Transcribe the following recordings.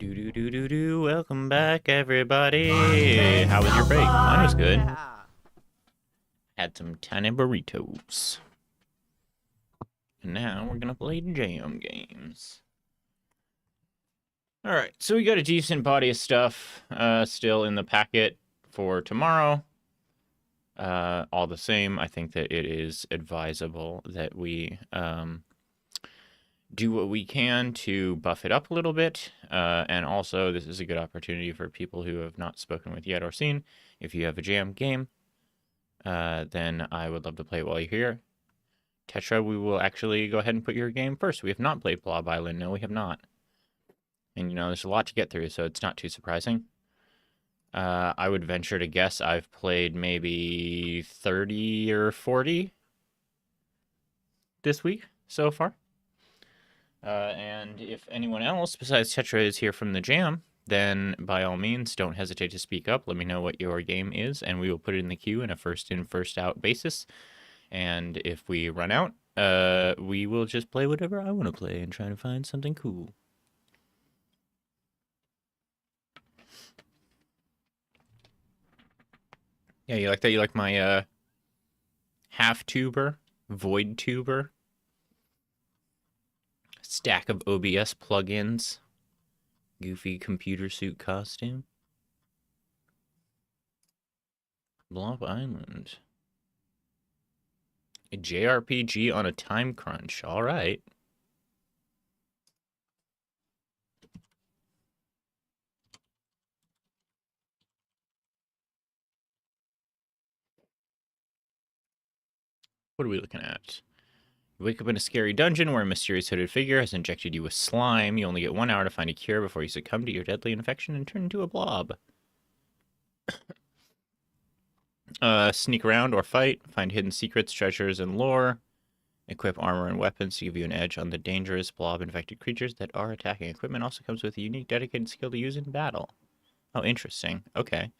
Welcome back, everybody. How was your break? Mine was good. Had some tiny burritos. And now we're gonna play jam games. Alright, so we got a decent body of stuff still in the packet for tomorrow. All the same, I think that it is advisable that we do what we can to buff it up a little bit. And also, this is a good opportunity for people who have not spoken with yet or seen. If you have a jam game, then I would love to play it while you're here. Tetra, we will actually go ahead and put your game first. We have not played Blob Island. No, we have not. And, you know, there's a lot to get through, so it's not too surprising. I would venture to guess I've played maybe 30 or 40 this week so far. And if anyone else besides Tetra is here from the jam, then by all means, don't hesitate to speak up. Let me know what your game is, and we will put it in the queue in a first-in, first-out basis. And if we run out, we will just play whatever I want to play and try to find something cool. Yeah, you like that? You like my half-tuber, void tuber? Stack of OBS plugins. Goofy computer suit costume. Blob Island. A JRPG on a time crunch. All right. What are we looking at? You wake up in a scary dungeon where a mysterious hooded figure has injected you with slime. You only get 1 hour to find a cure before you succumb to your deadly infection and turn into a blob. Sneak around or fight. Find hidden secrets, treasures, and lore. Equip armor and weapons to give you an edge on the dangerous blob-infected creatures that are attacking. Equipment also comes with a unique dedicated skill to use in battle. Oh, interesting. Okay.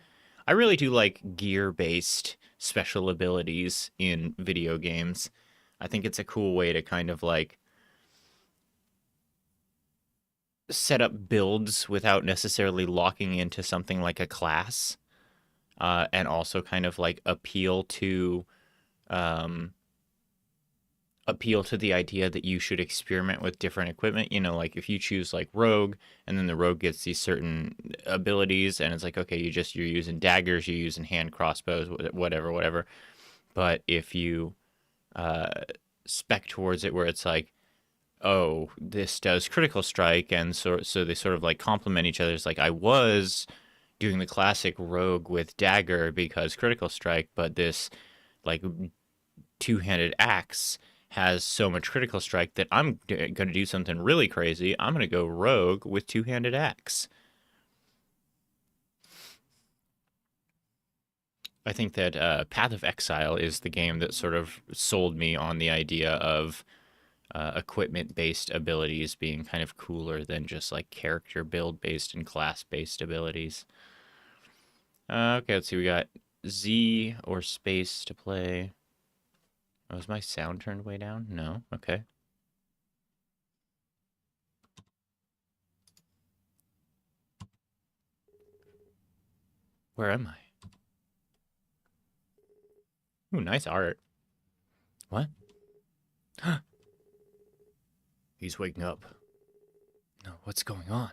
I really do like gear-based special abilities in video games. I think it's a cool way to kind of like set up builds without necessarily locking into something like a class, and also kind of like appeal to the idea that you should experiment with different equipment. You know, like if you choose like Rogue, and then the Rogue gets these certain abilities, and it's like, okay, you're using daggers, you're using hand crossbows, whatever. But if you spec towards it where it's like, oh, this does critical strike, and so they sort of like complement each other. It's like, I was doing the classic Rogue with dagger because critical strike, but this like two-handed axe has so much critical strike that I'm going to do something really crazy. I'm going to go Rogue with two-handed axe. I think that Path of Exile is the game that sort of sold me on the idea of equipment-based abilities being kind of cooler than just like character build-based and class-based abilities. Okay, let's see. We got Z or space to play. Oh, is my sound turned way down? No? Okay. Where am I? Ooh, nice art. What? He's waking up. No, what's going on?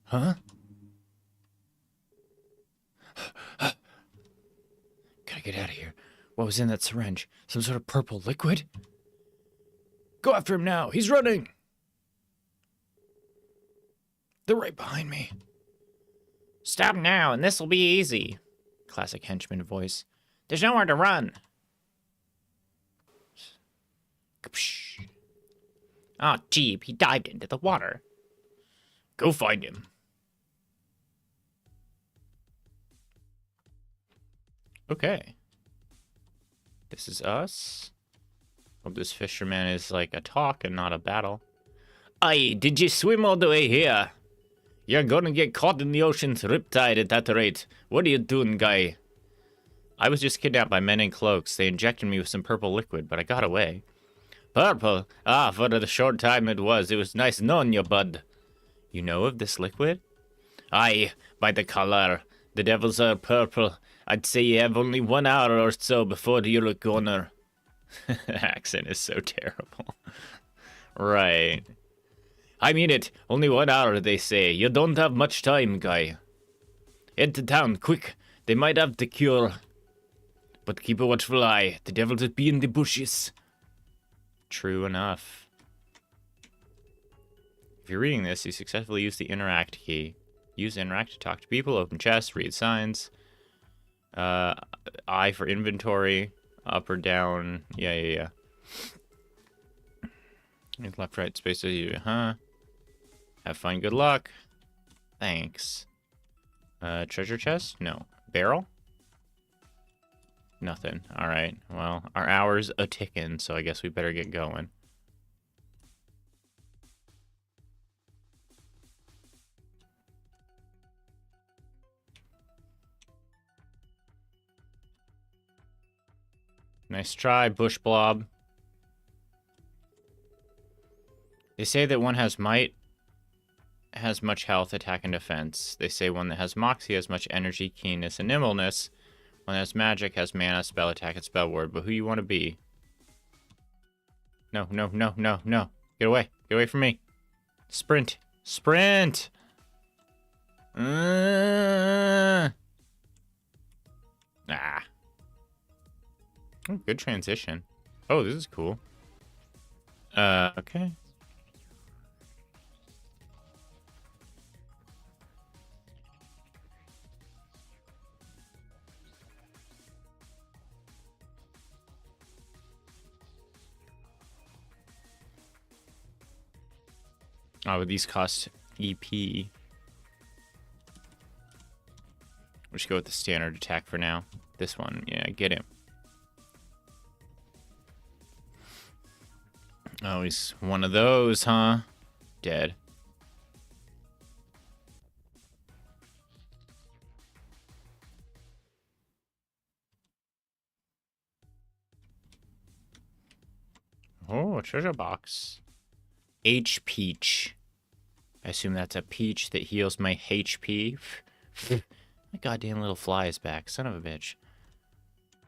Huh? Gotta get out of here. What was in that syringe? Some sort of purple liquid? Go after him now! He's running! They're right behind me. Stop now, and this'll be easy. Classic henchman voice. There's nowhere to run. Ah, oh, Jeep, he dived into the water. Go find him. Okay. This is us. Hope this fisherman is like a talk and not a battle. Aye, did you swim all the way here? You're gonna get caught in the ocean's riptide at that rate. What are you doing, guy? I was just kidnapped by men in cloaks. They injected me with some purple liquid, but I got away. Purple? Ah, for the short time it was nice knowing you, bud. You know of this liquid? Aye, by the color. The devils are purple. I'd say you have only 1 hour or so before you're gonna. Accent is so terrible. Right. I mean it. Only 1 hour, they say. You don't have much time, guy. Head to town, quick. They might have the cure. But keep a watchful eye. The devils be in the bushes. True enough. If you're reading this, you successfully use the interact key. Use interact to talk to people, open chests, read signs. I for inventory. Up or down. Yeah. Left, right, space, huh? Have fun, good luck. Thanks. Treasure chest? No. Barrel? Nothing. Alright. Well, our hour's a ticking, so I guess we better get going. Nice try, bush blob. They say that one has might, has much health, attack, and defense. They say one that has moxie has much energy, keenness, and nimbleness. One that has magic has mana, spell attack, and spell word. But who you want to be? No. Get away. Get away from me. Sprint. Sprint! Ah. Oh, good transition. Oh, this is cool. Okay. Oh, but these cost EP. We'll just go with the standard attack for now. This one, yeah, get him. Oh, he's one of those, huh? Dead. Oh, a treasure box. H-Peach. I assume that's a peach that heals my HP. My goddamn little fly is back. Son of a bitch.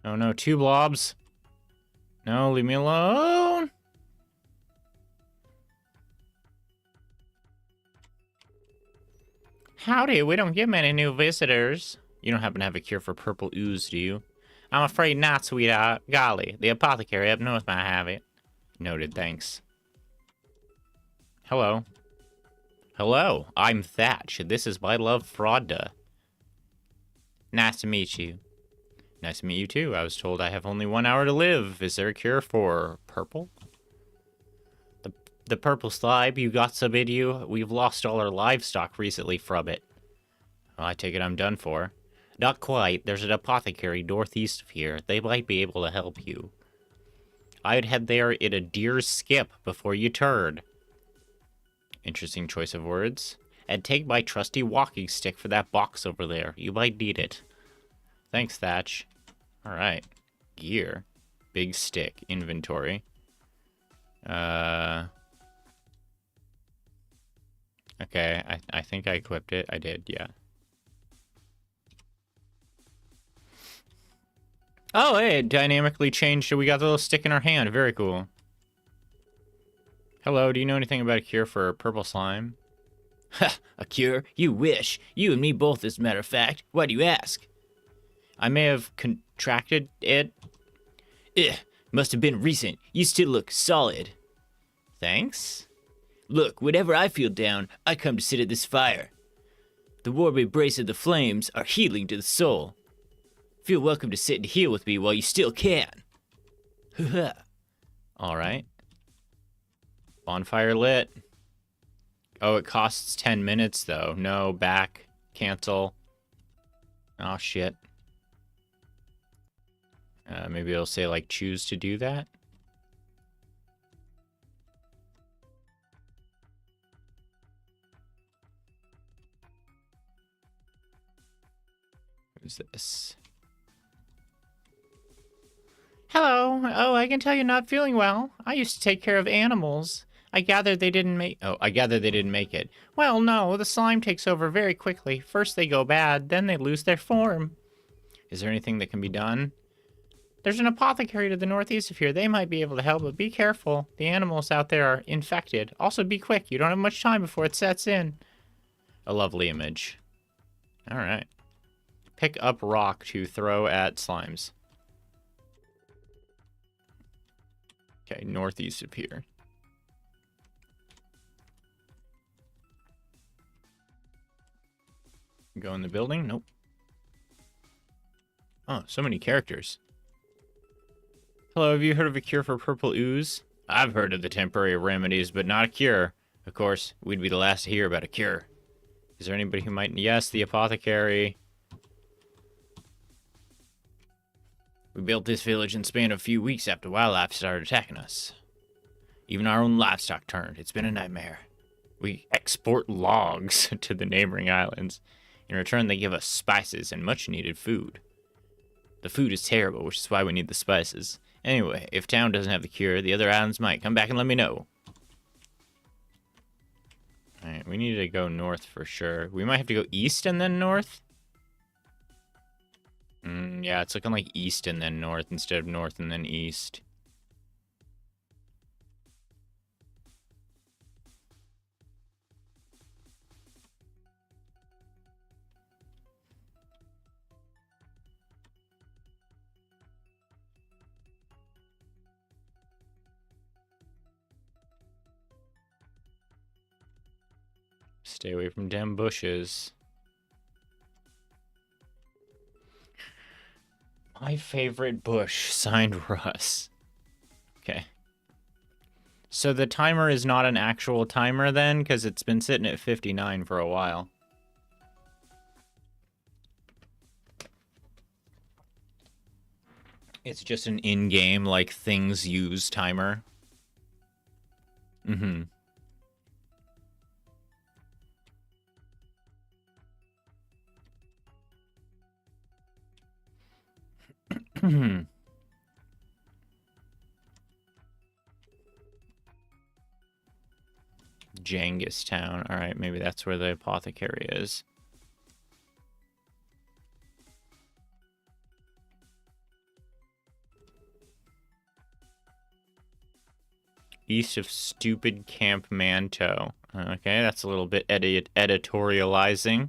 Oh no, 2 blobs. No, leave me alone. Howdy, we don't get many new visitors. You don't happen to have a cure for purple ooze, do you? I'm afraid not, sweetheart. Golly, the apothecary up north might have it. Noted, thanks. Hello. Hello, I'm Thatch, and this is my love, Frauda. Nice to meet you. Nice to meet you, too. I was told I have only 1 hour to live. Is there a cure for purple? The purple slime you got some in you? We've lost all our livestock recently from it. Well, I take it I'm done for. Not quite. There's an apothecary northeast of here. They might be able to help you. I'd head there in a deer's skip before you turn. Interesting choice of words. And take my trusty walking stick for that box over there. You might need it. Thanks, Thatch. Alright. Gear. Big stick. Inventory. Okay, I think I equipped it. I did, yeah. Oh, hey, it dynamically changed. So we got the little stick in our hand. Very cool. Hello, do you know anything about a cure for purple slime? Ha! A cure? You wish. You and me both, as a matter of fact. Why do you ask? I may have contracted it. Ugh, must have been recent. You still look solid. Thanks? Look, whenever I feel down, I come to sit at this fire. The warm embrace of the flames are healing to the soul. Feel welcome to sit and heal with me while you still can. Alright. Bonfire lit. Oh, it costs 10 minutes, though. No, back. Cancel. Oh, shit. Maybe it'll say, like, choose to do that? What is this? Hello. Oh, I can tell you're not feeling well. I used to take care of animals. I gather they didn't make. Oh, I gather they didn't make it. Well, no, the slime takes over very quickly. First they go bad, then they lose their form. Is there anything that can be done? There's an apothecary to the northeast of here. They might be able to help, but be careful. The animals out there are infected. Also, be quick. You don't have much time before it sets in. A lovely image. All right. Pick up rock to throw at slimes. Okay, northeast of here. Go in the building? Nope. Oh, so many characters. Hello, have you heard of a cure for purple ooze? I've heard of the temporary remedies, but not a cure. Of course, we'd be the last to hear about a cure. Is there anybody who might... Yes, the apothecary. We built this village in the span of a few weeks after wildlife started attacking us. Even our own livestock turned. It's been a nightmare. We export logs to the neighboring islands. In return, they give us spices and much-needed food. The food is terrible, which is why we need the spices. Anyway, if town doesn't have the cure, the other islands might. Come back and let me know. Alright, we need to go north for sure. We might have to go east and then north? Yeah, it's looking like east and then north instead of north and then east. Stay away from damn bushes. My favorite bush, signed Russ. Okay. So the timer is not an actual timer then, because it's been sitting at 59 for a while. It's just an in-game, like, things use timer. Mm-hmm. Genghis Town. Alright, maybe that's where the apothecary is. East of stupid Camp Manto. Okay, that's a little bit editorializing.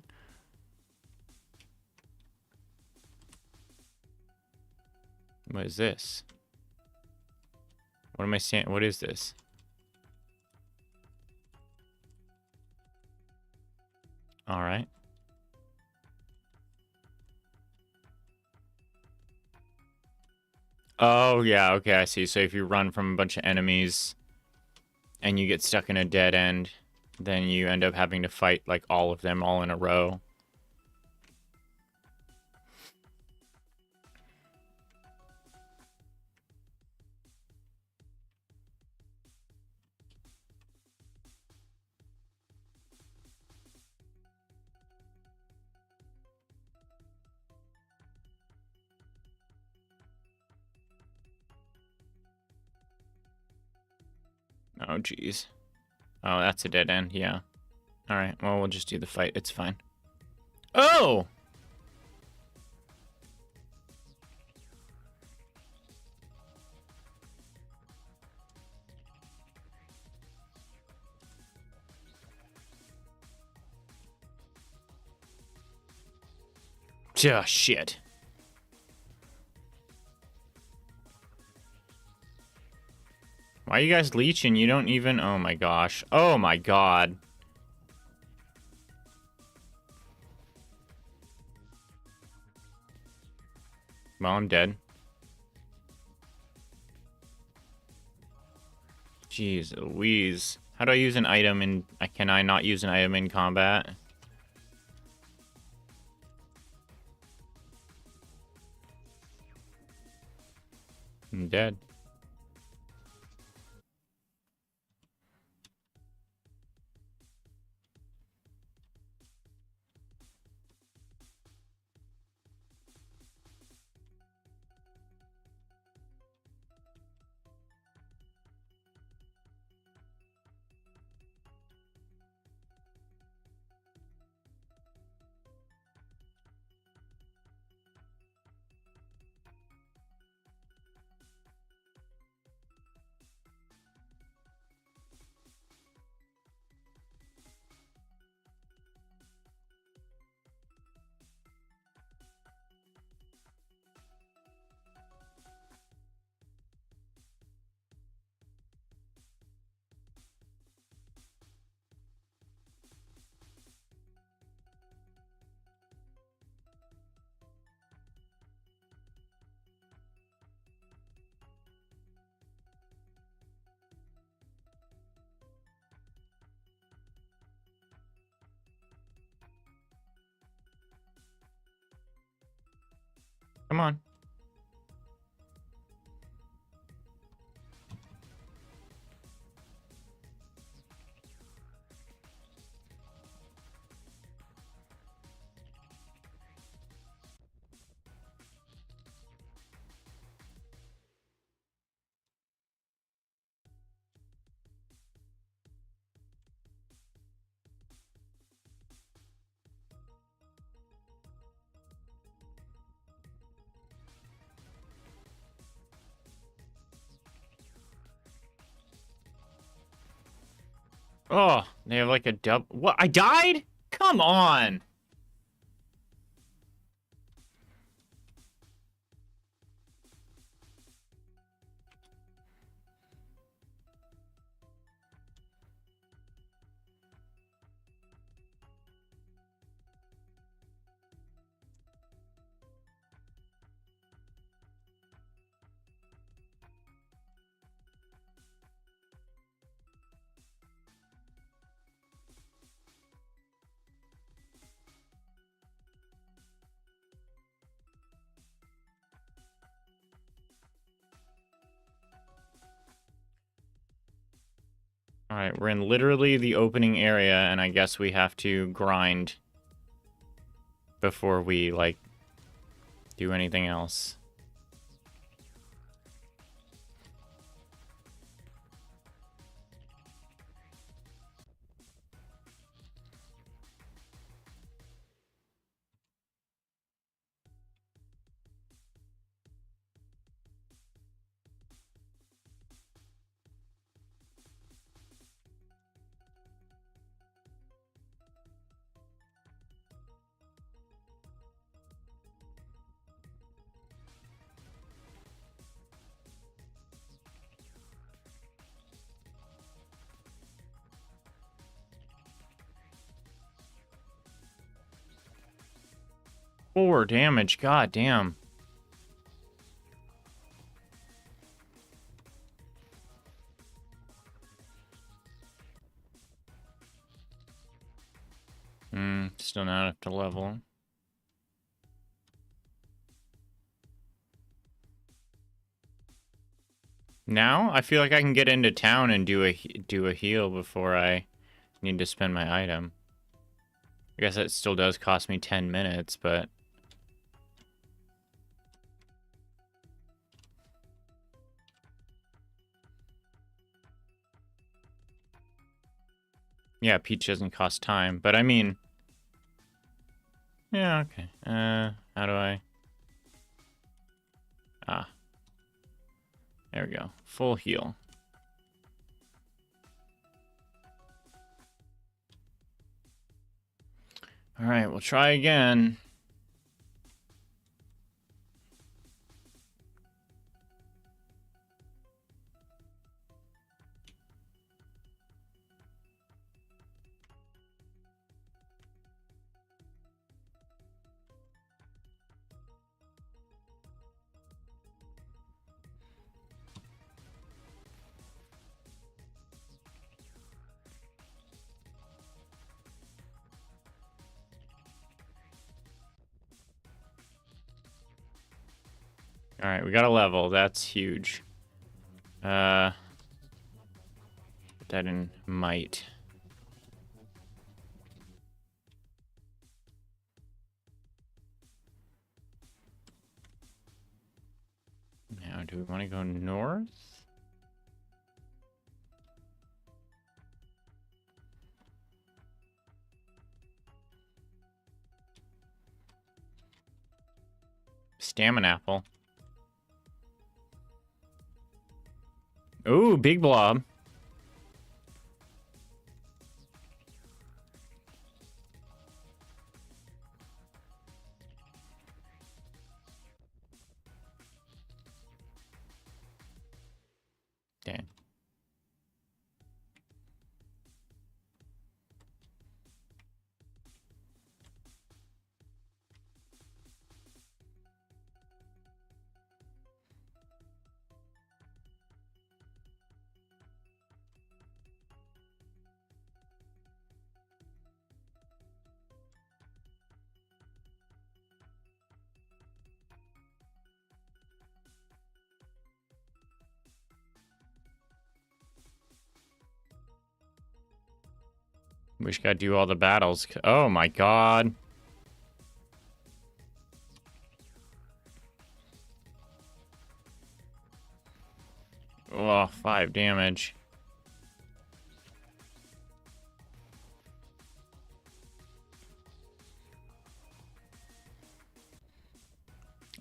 What is this? What am I saying? What is this? All right. Oh, yeah, okay, I see. So if you run from a bunch of enemies and you get stuck in a dead end, then you end up having to fight, like, all of them all in a row. Oh, jeez. Oh, that's a dead end, yeah. Alright, well, we'll just do the fight. It's fine. Oh! Oh, shit. Why are you guys leeching? You don't even... Oh, my gosh. Oh, my God. Well, I'm dead. Jeez Louise. How do I use an item in... Can I not use an item in combat? I'm dead. Come on. Oh, they have like a dub. What? I died? Come on. All right, we're in literally the opening area, and I guess we have to grind before we, like, do anything else. Four damage, god damn. Still not up to level. Now, I feel like I can get into town and do a heal before I need to spend my item. I guess that still does cost me 10 minutes, but... Yeah, Peach doesn't cost time, but I mean... Yeah, okay. How do I... Ah. There we go. Full heal. Alright, we'll try again. Alright, we got a level. That's huge. Put that in might. Now, do we want to go north? Stamina apple. Ooh, big blob. Dang. We just gotta do all the battles. Oh my god. Oh, 5 damage.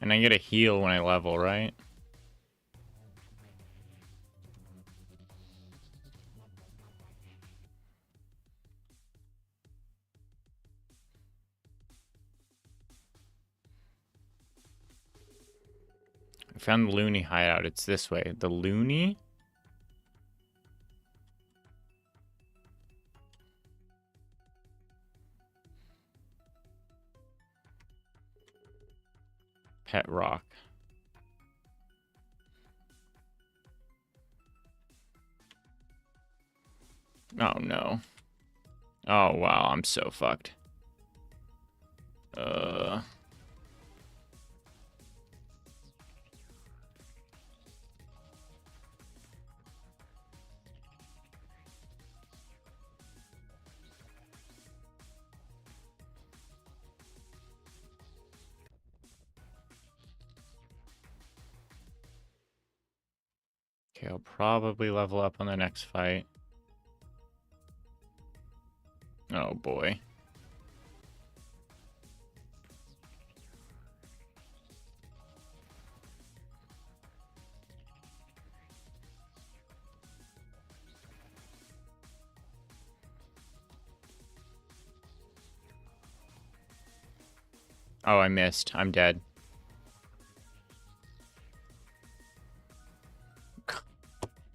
And I get a heal when I level, right? I found the Loony hideout. It's this way. The Loony? Pet Rock. Oh no. Oh wow, I'm so fucked. Okay, I'll probably level up on the next fight. Oh boy. Oh, I missed. I'm dead.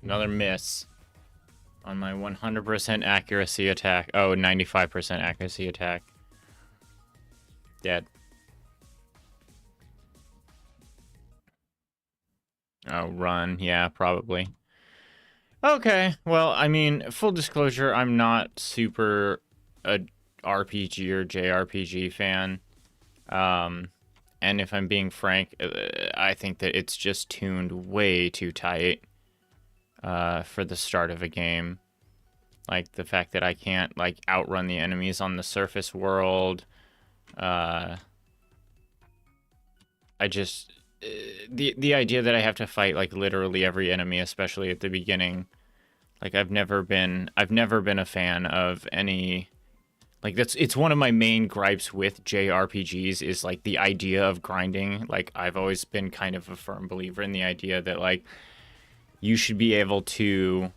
Another miss on my 100% accuracy attack. Oh, 95% accuracy attack. Dead. Oh, run. Yeah, probably. Okay. Well, I mean, full disclosure, I'm not super a RPG or JRPG fan. And if I'm being frank, I think that it's just tuned way too tight for the start of a game. Like the fact that I can't like outrun the enemies on the surface world. I just the idea that I have to fight like literally every enemy, especially at the beginning. Like I've never been a fan of any. Like it's one of my main gripes with JRPGs is like the idea of grinding. Like I've always been kind of a firm believer in the idea that like you should be able to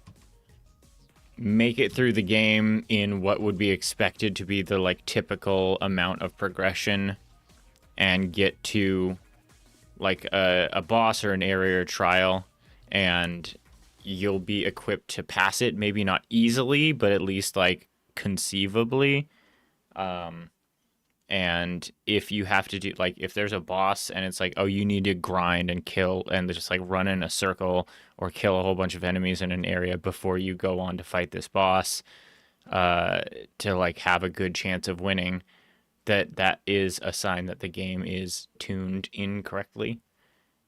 make it through the game in what would be expected to be the like typical amount of progression and get to like a boss or an area or trial and you'll be equipped to pass it, maybe not easily, but at least like conceivably. And if you have to do like if there's a boss and it's like, oh, you need to grind and kill and just like run in a circle or kill a whole bunch of enemies in an area before you go on to fight this boss, to like have a good chance of winning, that is a sign that the game is tuned incorrectly.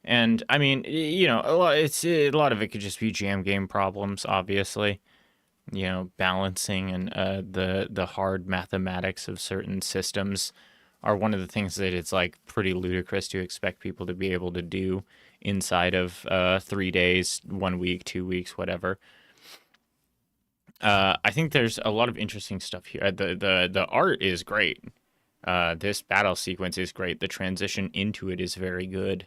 And I mean, you know, a lot of it could just be jam game problems, obviously. You know, balancing and the hard mathematics of certain systems are one of the things that it's like pretty ludicrous to expect people to be able to do inside of 3 days, 1 week, 2 weeks, whatever. I think there's a lot of interesting stuff here. The art is great. This battle sequence is great. The transition into it is very good.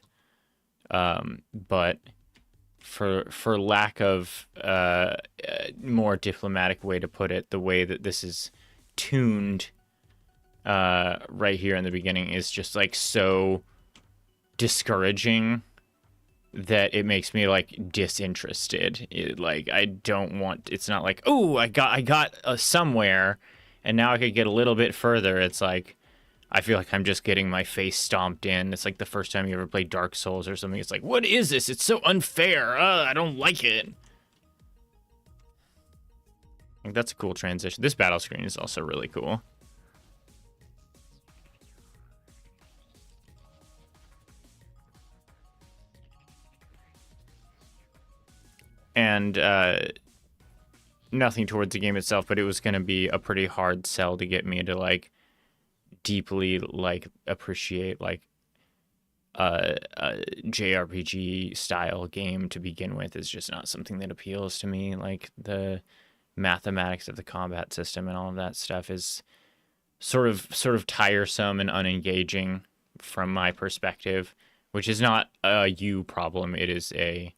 But for lack of more diplomatic way to put it, the way that this is tuned right here in the beginning is just like so discouraging that it makes me like disinterested. Like I don't want. It's not like, oh, I got somewhere, and now I could get a little bit further. It's like I feel like I'm just getting my face stomped in. It's like the first time you ever played Dark Souls or something. It's like, what is this? It's so unfair. I don't like it. I think that's a cool transition. This battle screen is also really cool. And nothing towards the game itself, but it was going to be a pretty hard sell to get me to like deeply like appreciate like a JRPG style game to begin with. Is just not something that appeals to me. Like the mathematics of the combat system and all of that stuff is sort of tiresome and unengaging from my perspective, which is not a you problem. It is a,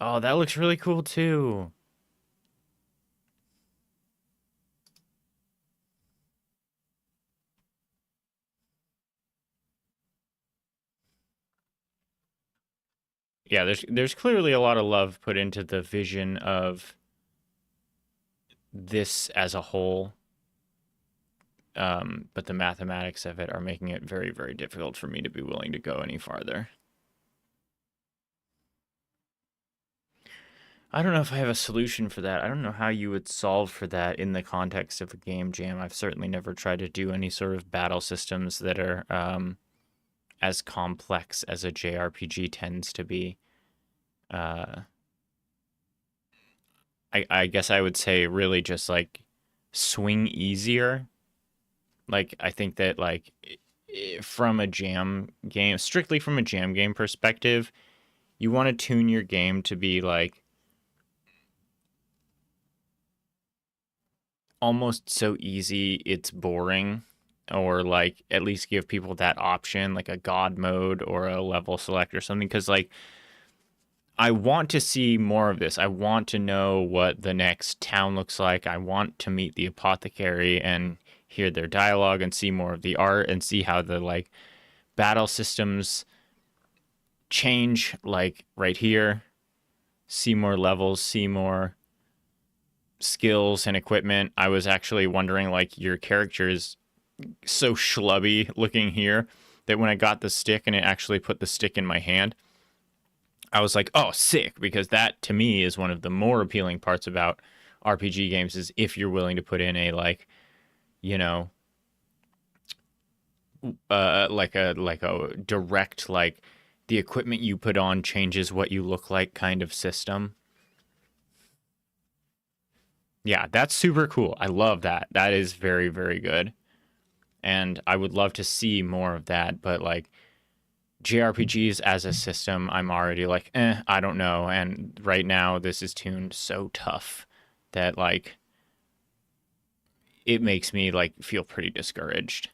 oh, that looks really cool too. Yeah, there's clearly a lot of love put into the vision of this as a whole. But the mathematics of it are making it very, very difficult for me to be willing to go any farther. I don't know if I have a solution for that. I don't know how you would solve for that in the context of a game jam. I've certainly never tried to do any sort of battle systems that are as complex as a JRPG tends to be. Uh, I guess I would say really just like swing easier. Like I think that like from a jam game, strictly from a jam game perspective, you want to tune your game to be like almost so easy it's boring, or like at least give people that option, like a god mode or a level select or something, because like I want to see more of this. I want to know what the next town looks like. I want to meet the apothecary and hear their dialogue and see more of the art and see how the like battle systems change, like right here. See more levels, see more skills and equipment. I was actually wondering, like, your character is so schlubby looking here that when I got the stick and it actually put the stick in my hand, I was like, oh, sick, because that to me is one of the more appealing parts about RPG games, is if you're willing to put in a like, you know, like a direct like the equipment you put on changes what you look like kind of system. Yeah, that's super cool. I love that. That is very, very good. And I would love to see more of that, but like JRPGs as a system, I'm already like, I don't know. And right now, this is tuned so tough that like it makes me like feel pretty discouraged.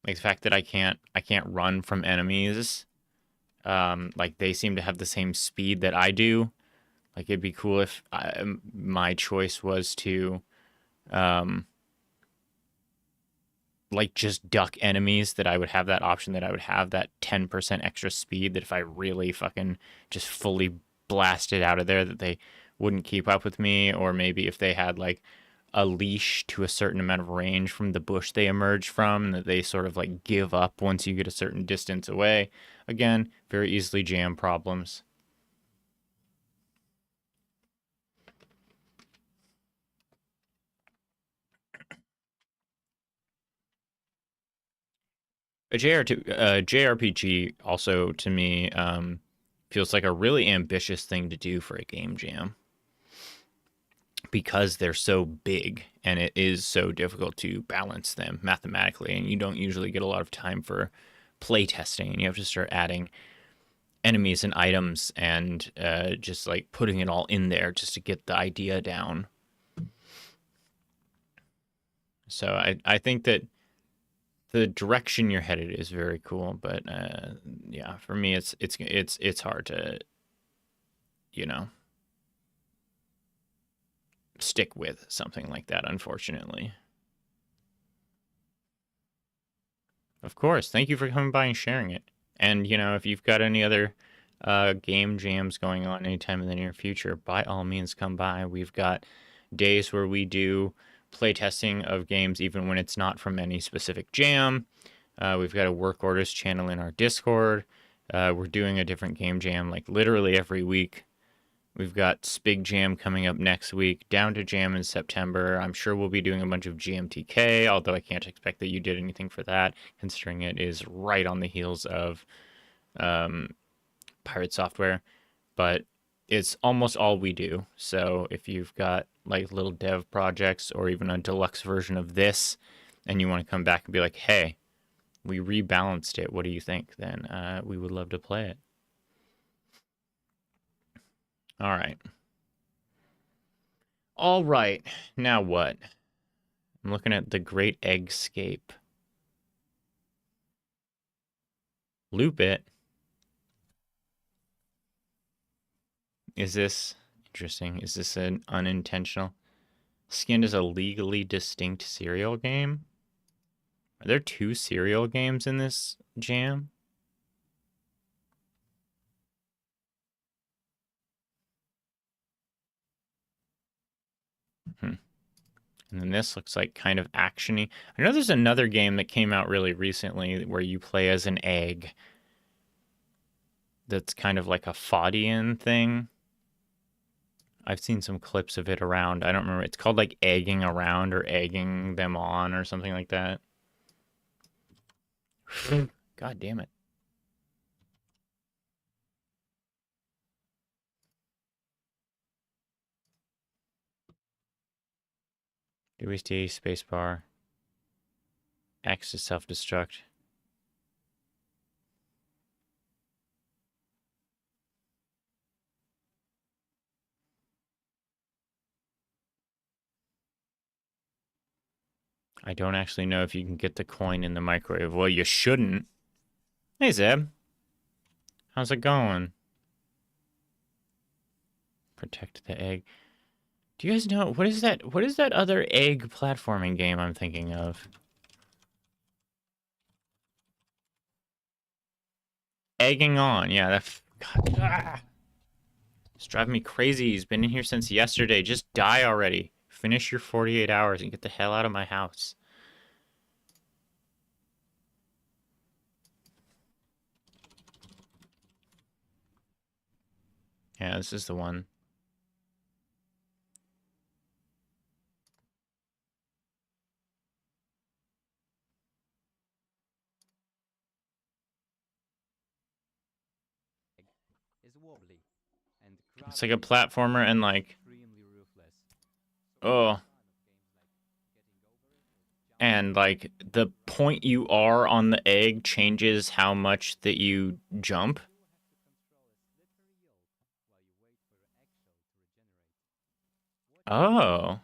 Like the fact that I can't run from enemies. Like they seem to have the same speed that I do. Like it'd be cool if my choice was to um like just duck enemies, that I would have that option, that I would have that 10% extra speed, that if I really fucking just fully blasted out of there that they wouldn't keep up with me. Or maybe if they had like a leash to a certain amount of range from the bush they emerge from, and that they sort of like give up once you get a certain distance away. Again, very easily jam problems. JRPG also to me feels like a really ambitious thing to do for a game jam, because they're so big and it is so difficult to balance them mathematically, and you don't usually get a lot of time for play testing, and you have to start adding enemies and items and just like putting it all in there just to get the idea down. So I think that the direction you're headed is very cool, but yeah, for me it's hard to, you know, stick with something like that, unfortunately. Of course, thank you for coming by and sharing it. And you know, if you've got any other game jams going on anytime in the near future, by all means come by. We've got days where we do playtesting of games even when it's not from any specific jam. We've got a work orders channel in our Discord. We're doing a different game jam like literally every week. We've got Spig Jam coming up next week, Down to Jam in September. I'm sure we'll be doing a bunch of GMTK, although I can't expect that you did anything for that, considering it is right on the heels of Pirate Software. But it's almost all we do. So if you've got like little dev projects or even a deluxe version of this, and you want to come back and be like, hey, we rebalanced it. What do you think? Then we would love to play it. All right. All right. Now what? I'm looking at the Great Eggscape. Loop it. Is this interesting? Is this an unintentional? Skinned is a legally distinct cereal game? Are there 2 cereal games in this jam? And then this looks like kind of actiony. I know there's another game that came out really recently where you play as an egg. That's kind of like a Fodian thing. I've seen some clips of it around. I don't remember. It's called like Egging Around or Egging Them On or something like that. God damn it. WSD spacebar. X to self-destruct. I don't actually know if you can get the coin in the microwave. Well, you shouldn't. Hey, Zeb. How's it going? Protect the egg. Do you guys know what is that? What is that other egg platforming game I'm thinking of? Egging On. Yeah, that. God, it's driving me crazy. He's been in here since yesterday. Just die already. Finish your 48 hours and get the hell out of my house. Yeah, this is the one. It's like a platformer and like, oh, and like the point you are on the egg changes how much that you jump. Oh.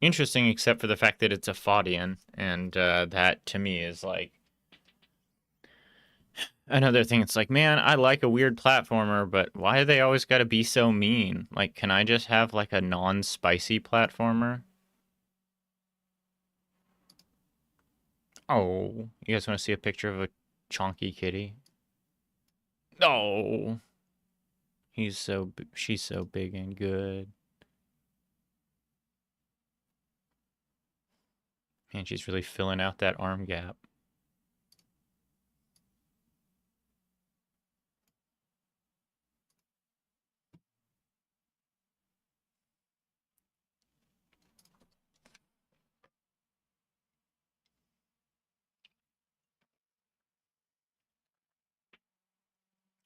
Interesting, except for the fact that it's a Fodian, and that to me is like another thing. It's like, man, I like a weird platformer, but why do they always got to be so mean? Like, can I just have like a non-spicy platformer? Oh, you guys want to see a picture of a chonky kitty? Oh, she's so big and good. Man, she's really filling out that arm gap.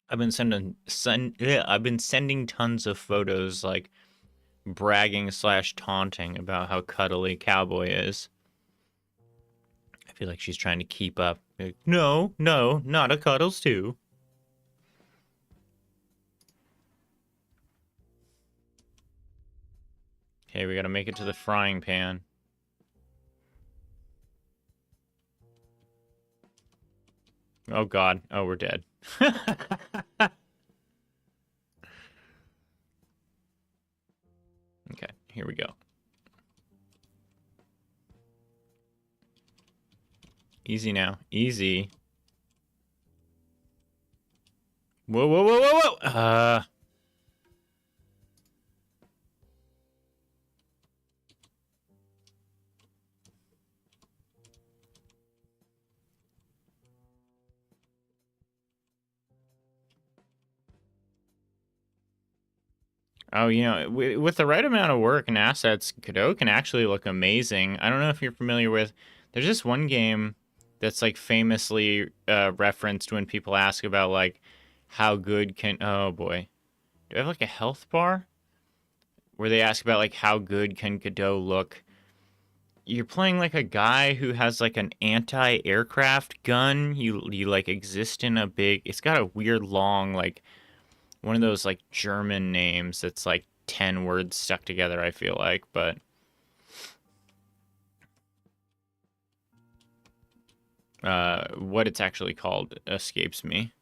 I've been sending tons of photos, like bragging slash taunting about how cuddly Cowboy is. I feel like she's trying to keep up. Like, no, no, not a cuddles too. Okay, we gotta make it to the frying pan. Oh god. Oh, we're dead. Okay, here we go. Easy now. Easy. Whoa, whoa, whoa, whoa, whoa! Oh, with the right amount of work and assets, Godot can actually look amazing. I don't know if you're familiar with. There's this one game that's like famously referenced when people ask about like how good can. Oh boy, do I have like a health bar where they ask about like how good can Godot look? You're playing like a guy who has like an anti-aircraft gun. You like exist in a big. It's got a weird long like one of those like German names that's like 10 words stuck together, I feel like, but what it's actually called escapes me.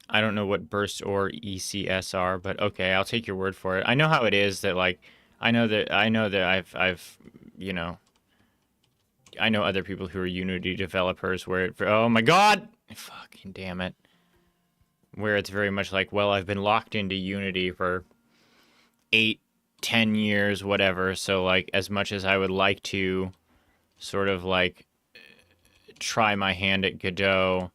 I don't know what burst or ECS are, but okay, I'll take your word for it. I know how it is that like I know that I've you know, I know other people who are Unity developers where oh my god, fucking damn it. Where it's very much like, well, I've been locked into Unity for 8, 10 years, whatever. So like as much as I would like to sort of like try my hand at Godot,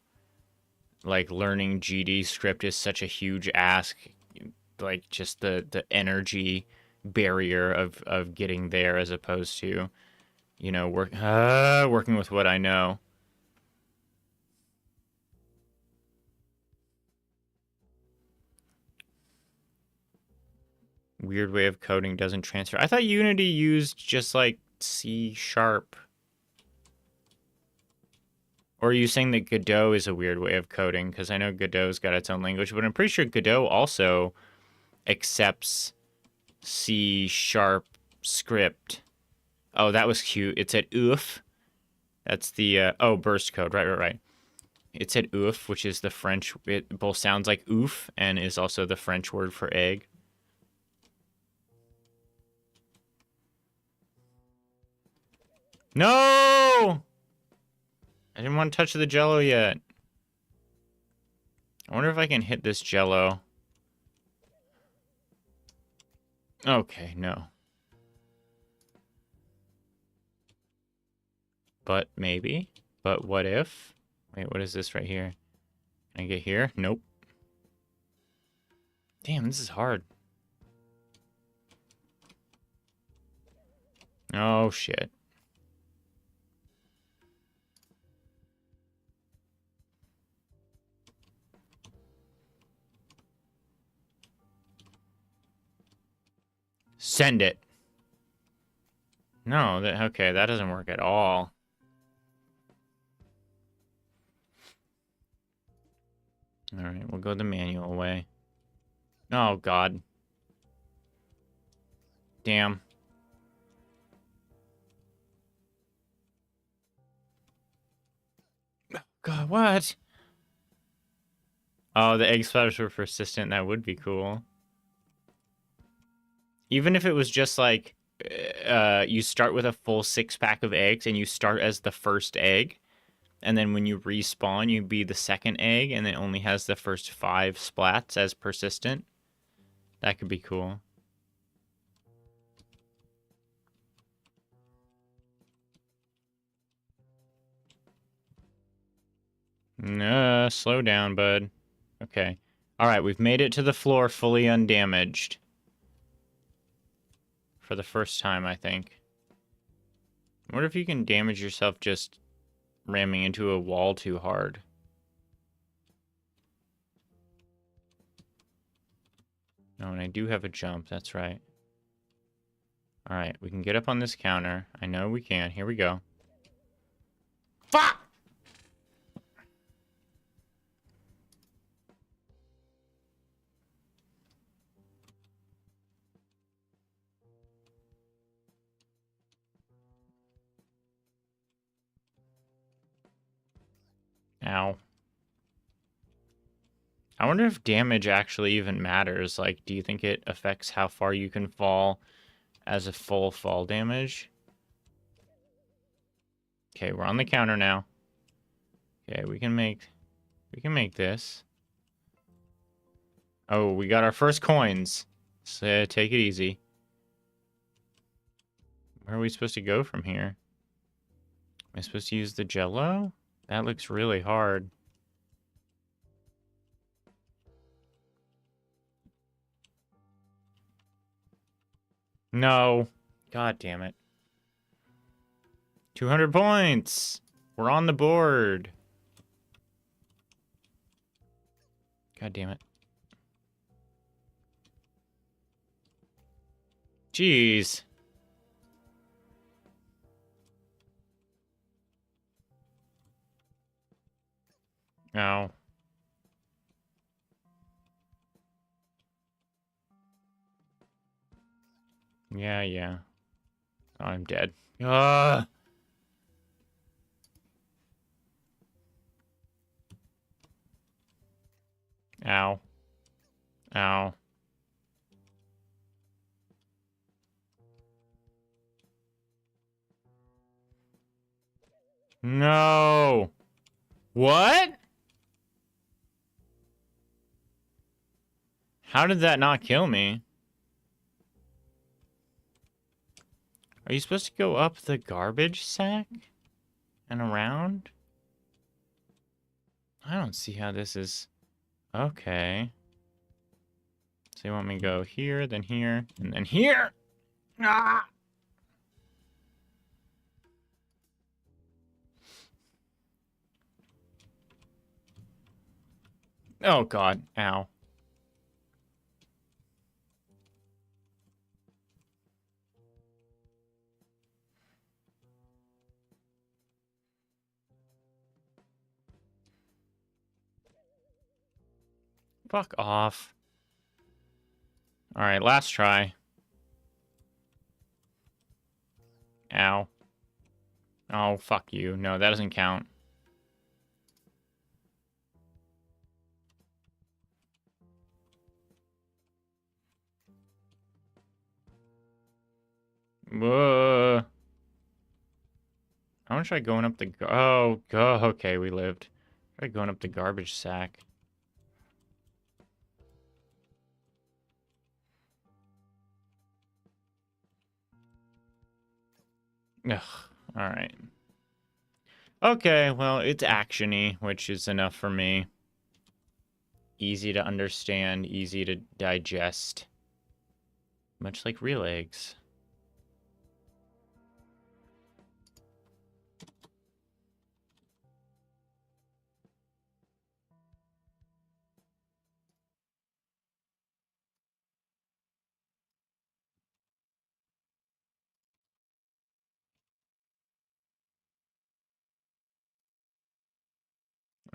like learning GD script is such a huge ask. Like just the energy barrier of getting there as opposed to, working with what I know. Weird way of coding doesn't transfer. I thought Unity used just like C sharp. Or are you saying that Godot is a weird way of coding? Because I know Godot's got its own language, but I'm pretty sure Godot also accepts C sharp script. Oh, that was cute. It said oof. That's the, burst code. Right. It said oof, which is the French. It both sounds like oof and is also the French word for egg. No! I didn't want to touch the jello yet. I wonder if I can hit this jello. Okay, no. But maybe. But what if? Wait, what is this right here? Can I get here? Nope. Damn, this is hard. Oh, shit. Send it. No, okay, that doesn't work at all. All right, we'll go the manual way. Oh, God. Damn. God, what? Oh, the egg splatters were persistent. That would be cool. Even if it was just like, you start with a full 6-pack of eggs and you start as the first egg. And then when you respawn, you be the second egg and it only has the first 5 splats as persistent. That could be cool. Slow down, bud. Okay. All right, we've made it to the floor fully undamaged. For the first time, I think. I wonder if you can damage yourself just ramming into a wall too hard. Oh, and I do have a jump, that's right. All right, we can get up on this counter. I know we can. Here we go. Fuck! Ow. I wonder if damage actually even matters. Like, do you think it affects how far you can fall as a full fall damage? Okay, we're on the counter now. Okay, we can make this. Oh, we got our first coins. So take it easy. Where are we supposed to go from here? Am I supposed to use the jello? That looks really hard. No. God damn it. 200 points. We're on the board. God damn it. Jeez. No. Yeah, yeah. Oh, I'm dead. Ugh. Ow. Ow. No. What? How did that not kill me? Are you supposed to go up the garbage sack? And around? I don't see how this is... Okay. So you want me to go here, and then here? Ah! Oh, God. Ow. Fuck off. Alright, last try. Ow. Oh, fuck you. No, that doesn't count. Whoa. How much try going up the... Oh, go. Okay, we lived. Try going up the garbage sack. Ugh. Alright. Okay, well, it's action-y, which is enough for me. Easy to understand, easy to digest. Much like real eggs.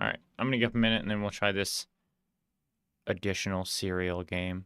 Alright, I'm gonna give up a minute and then we'll try this additional cereal game.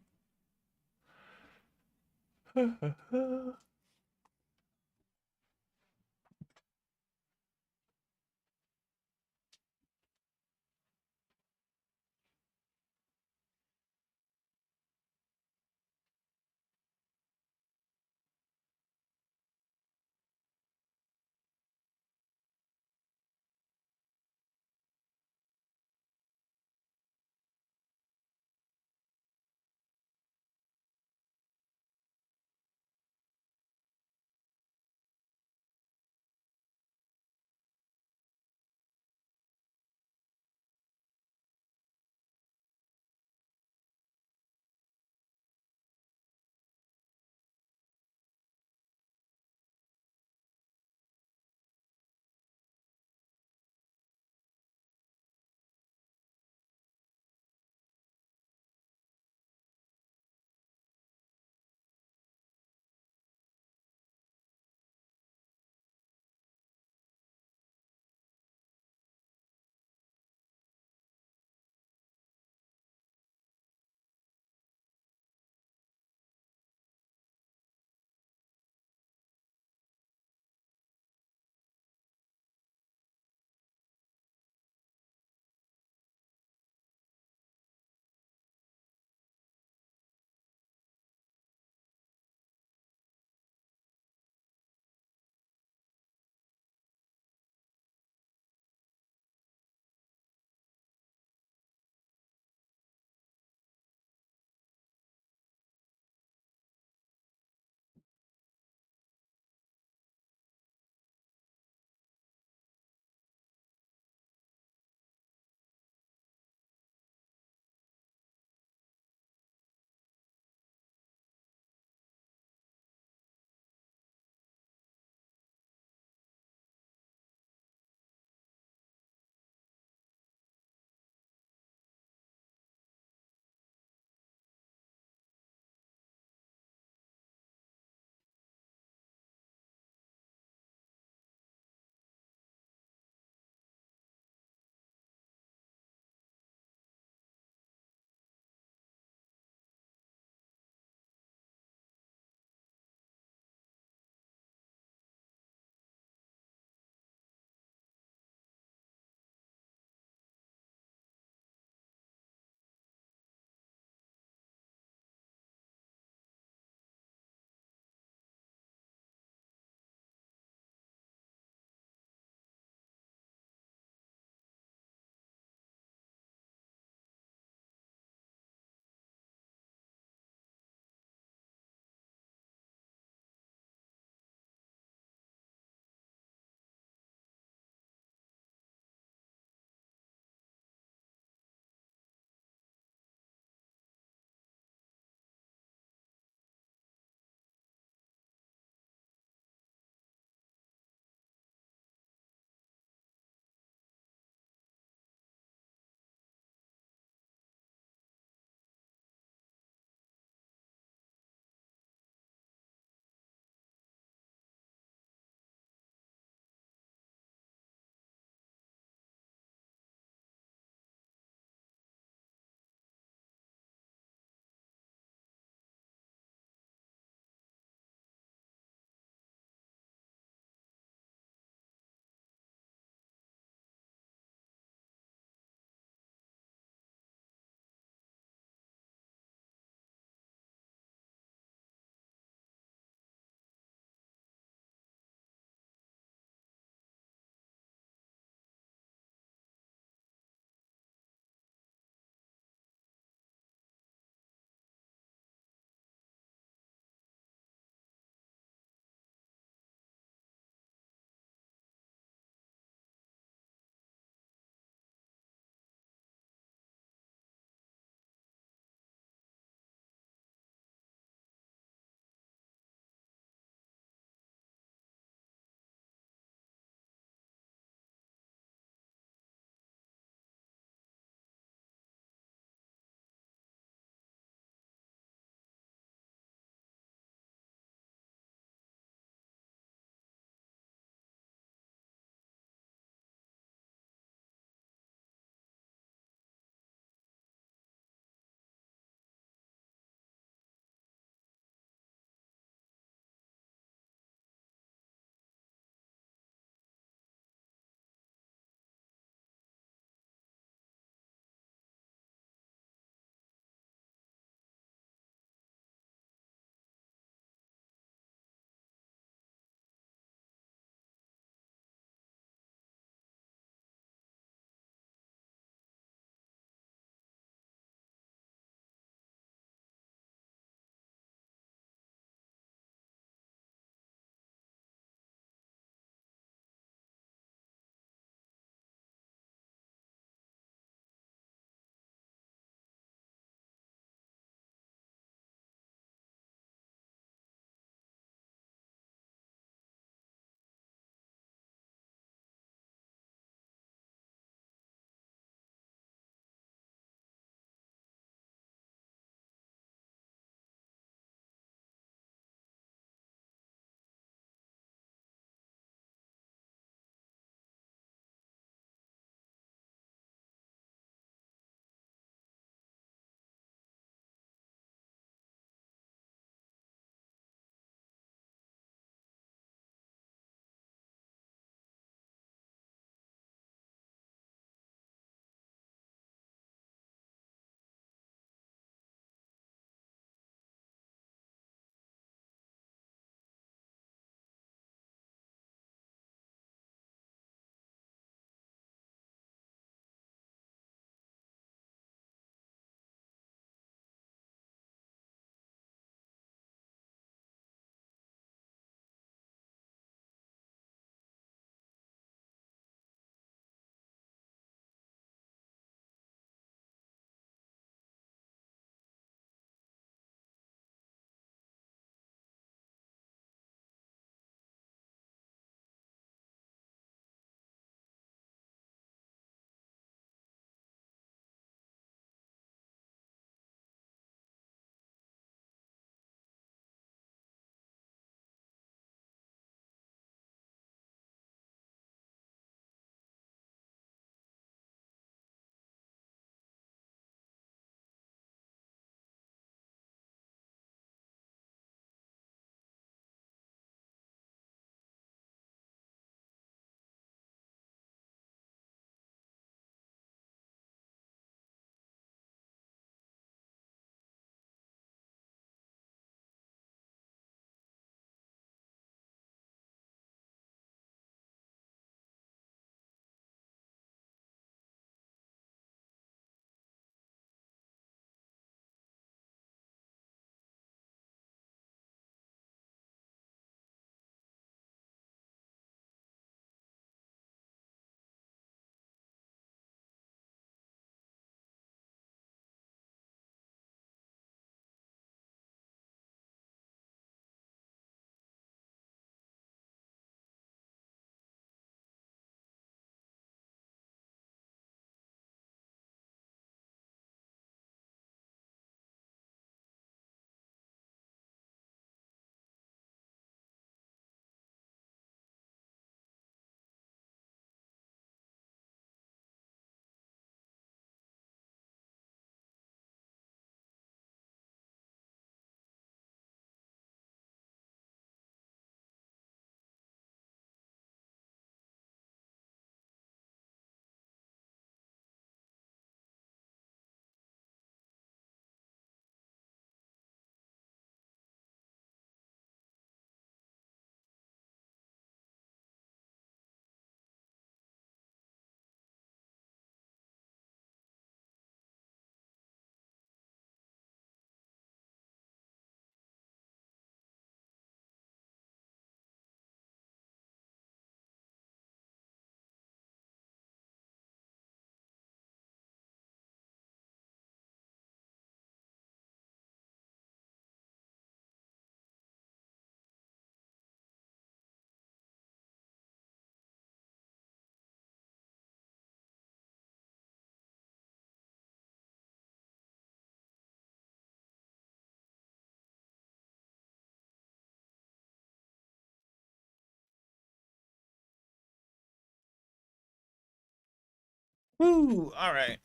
Woo! All right.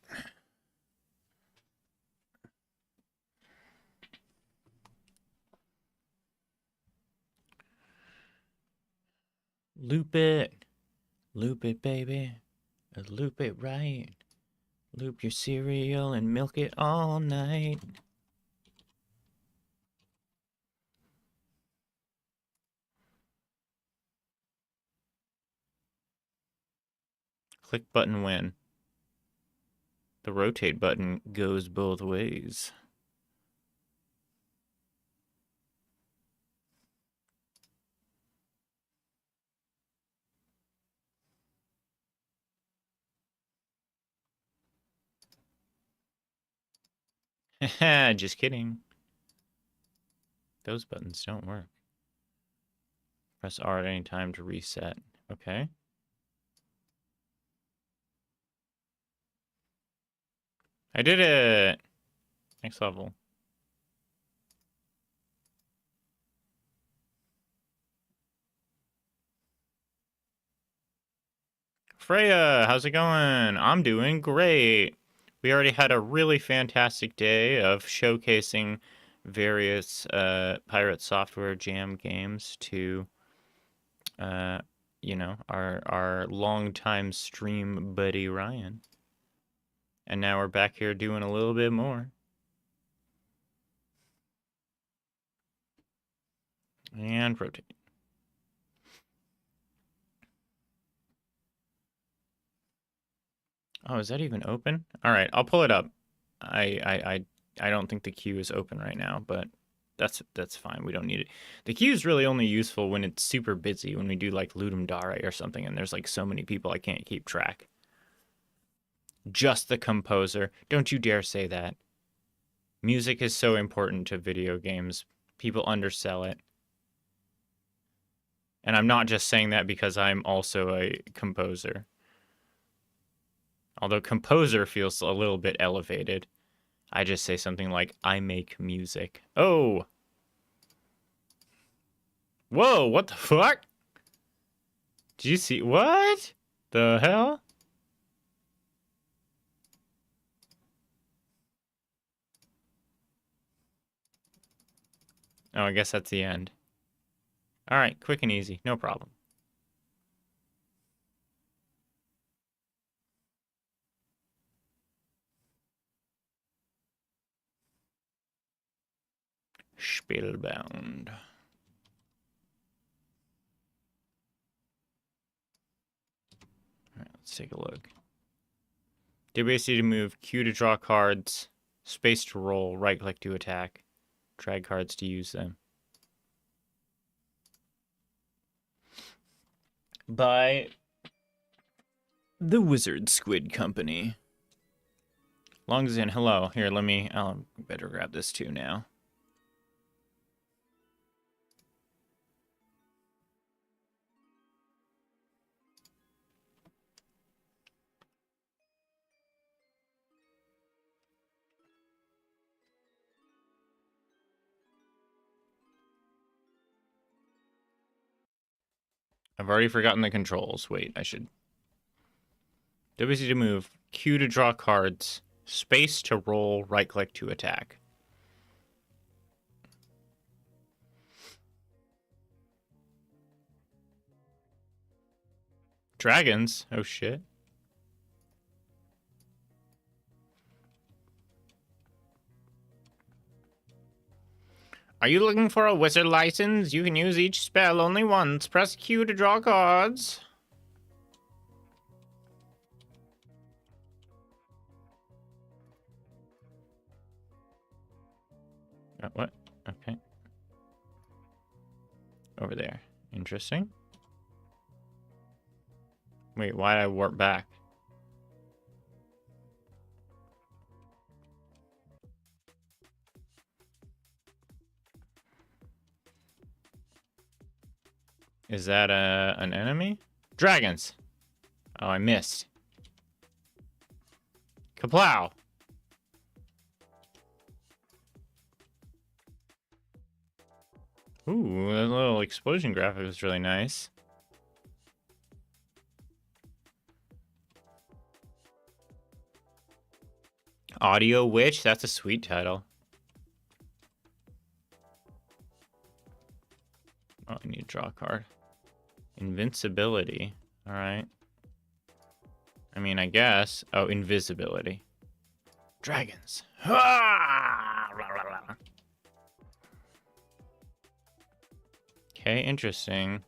Loop it. Loop it, baby. Loop it right. Loop your cereal and milk it all night. Click button when. The rotate button goes both ways. Just kidding. Those buttons don't work. Press R at any time to reset. Okay. I did it! Next level. Freya, how's it going? I'm doing great. We already had a really fantastic day of showcasing various Pirate Software Jam games to, you know, our longtime stream buddy Ryan. And now we're back here doing a little bit more. And rotate. Oh, is that even open? All right, I'll pull it up. I don't think the queue is open right now, but that's fine. We don't need it. The queue is really only useful when it's super busy, when we do like Ludum Dare or something, and there's like so many people I can't keep track. Just the composer. Don't you dare say that. Music is so important to video games. People undersell it. And I'm not just saying that because I'm also a composer. Although composer feels a little bit elevated. I just say something like, I make music. Oh! Whoa, what the fuck? Did you see? What? The hell? Oh, I guess that's the end. Alright, quick and easy. No problem. Spellbound. Alright, let's take a look. WASD to move, Q to draw cards, space to roll, right click to attack, drag cards to use them. By the Wizard Squid Company. Longzin, hello. Here, let me. I'll better grab this too now. I've already forgotten the controls. Wait, I should. WC to move, Q to draw cards, space to roll, right click to attack. Dragons? Oh shit. Are you looking for a wizard license? You can use each spell only once. Press Q to draw cards. What? Okay. Over there. Interesting. Wait, why did I warp back? Is that an enemy? Dragons! Oh, I missed. Kaplow! Ooh, that little explosion graphic was really nice. Audio Witch? That's a sweet title. Oh, I need to draw a card. Invincibility. Alright. I mean, I guess. Oh, invisibility. Dragons. Okay, interesting.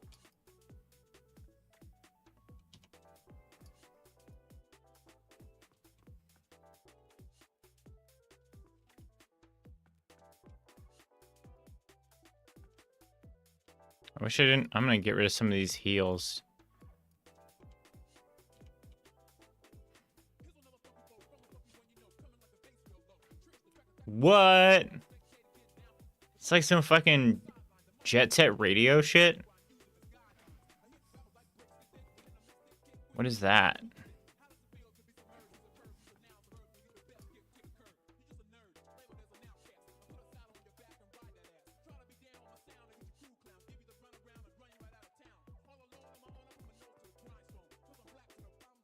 I wish I didn't. I'm gonna get rid of some of these heals. What? It's like some fucking Jet Set Radio shit. What is that?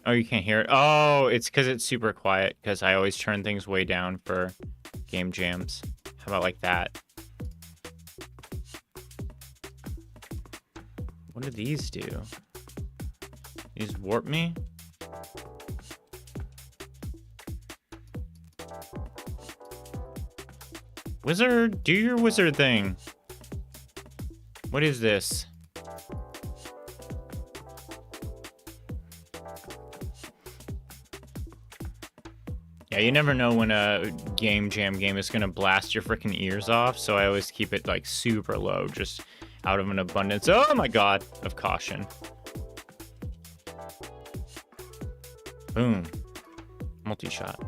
Oh, you can't hear it? Oh, it's because it's super quiet, because I always turn things way down for game jams. How about like that? What do these do? These warp me? Wizard, do your wizard thing. What is this? Yeah, you never know when a game jam game is gonna blast your freaking ears off, so I always keep it like super low, just out of an abundance, oh my god, of caution. Boom. Multi-shot.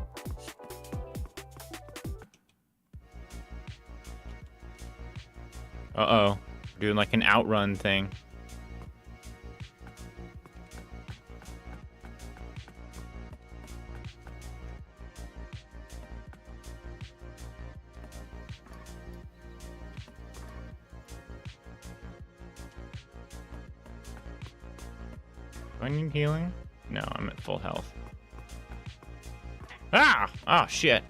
Uh-oh. Doing like an outrun thing. Do I need healing? No, I'm at full health. Ah! Oh, shit.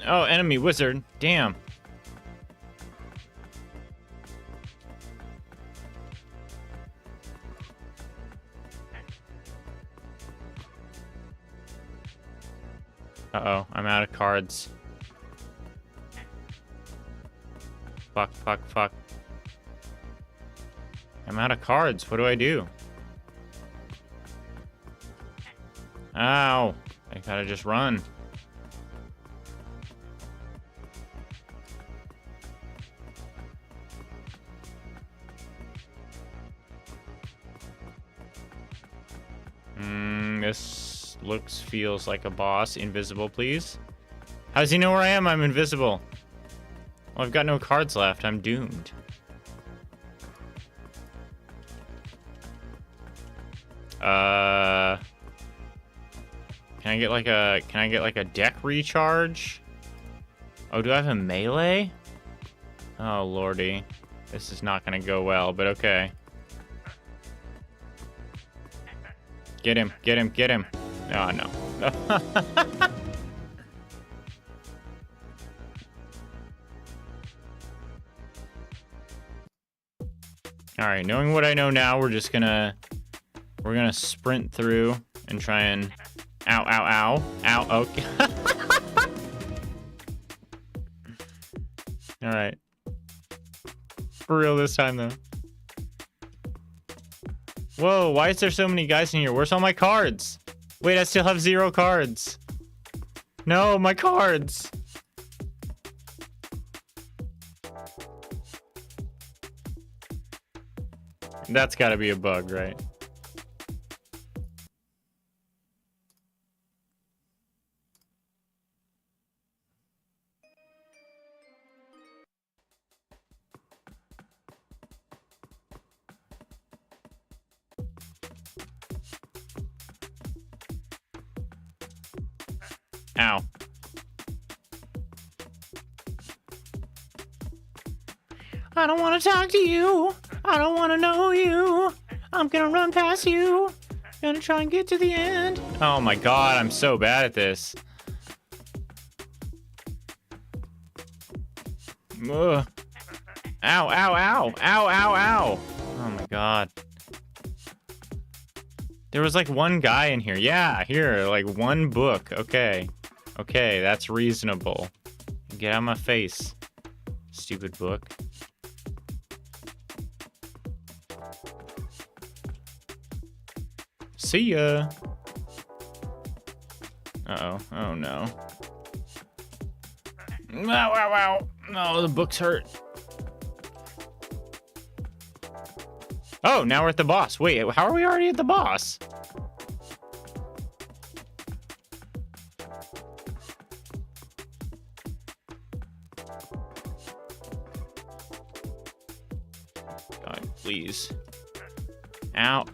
Oh, enemy wizard. Damn. Uh-oh, I'm out of cards. Fuck, fuck, fuck. I'm out of cards. What do I do? Ow. I gotta just run. This feels like a boss. Invisible, please. How does he know where I am? I'm invisible. Well, I've got no cards left. I'm doomed. Can I get like a deck recharge? Oh, do I have a melee? Oh, lordy. This is not gonna go well, but okay. Get him, get him, get him. Oh, no. Alright, knowing what I know now, we're gonna sprint through and try and... Ow, ow, ow. Ow, okay. Alright. For real this time, though. Whoa, why is there so many guys in here? Where's all my cards? Wait, I still have 0 cards. No, my cards. That's gotta be a bug, right? Ow. I don't want to talk to you. I don't want to know you. I'm gonna run past you. Gonna try and get to the end. Oh my god, I'm so bad at this. Ugh. Ow, ow, ow. Ow, ow, ow. Oh my god. There was like one guy in here. Yeah, here, like one book. Okay. Okay, that's reasonable. Get out of my face. Stupid book. See ya. Uh-oh. Oh no. Ow, ow, ow. No, the books hurt. Oh, now we're at the boss. Wait, how are we already at the boss? God, please. Ow.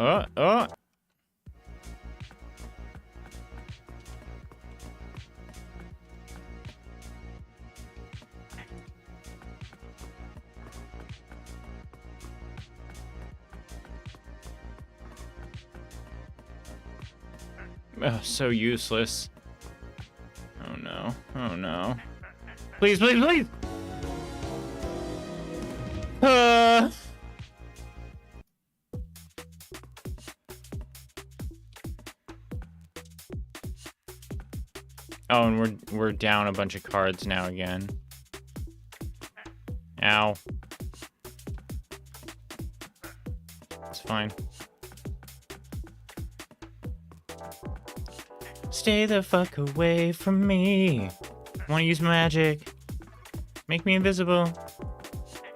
Oh, so useless. Oh no. Oh no. Please, please, please! Oh, and we're down a bunch of cards now again. Ow. It's fine. Stay the fuck away from me. Want to use magic? Make me invisible.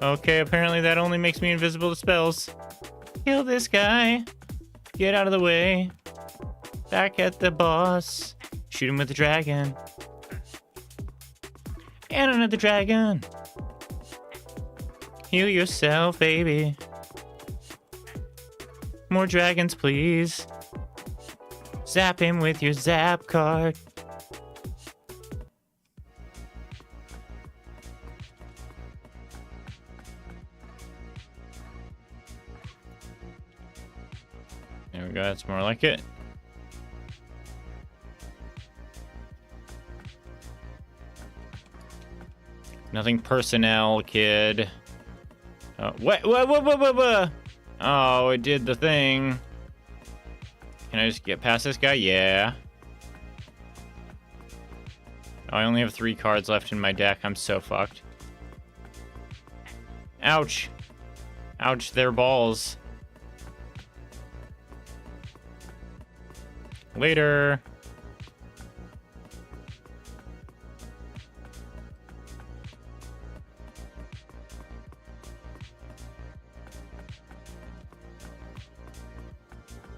Okay, apparently that only makes me invisible to spells. Kill this guy. Get out of the way. Back at the boss. Shoot him with the dragon. And another dragon. Heal yourself, baby. More dragons, please. Zap him with your zap card. There we go, that's more like it. Nothing personnel, kid. Oh, what? Oh, it did the thing. Can I just get past this guy? Yeah. Oh, I only have 3 cards left in my deck. I'm so fucked. Ouch. Ouch, their balls. Later.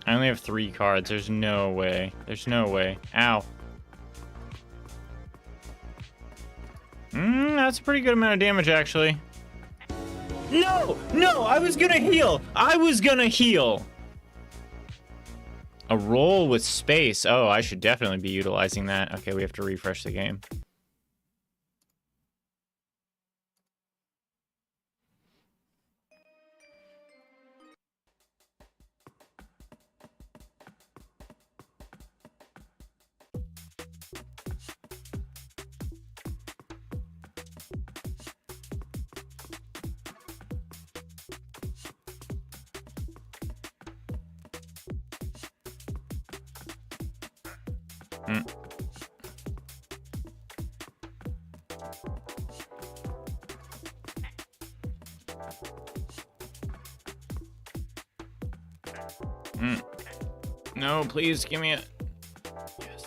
I only have 3 cards. There's no way. There's no way. Ow. That's a pretty good amount of damage, actually. No! No! I was gonna heal! I was gonna heal! A roll with space. Oh, I should definitely be utilizing that. Okay, we have to refresh the game. No, please give me a... Yes.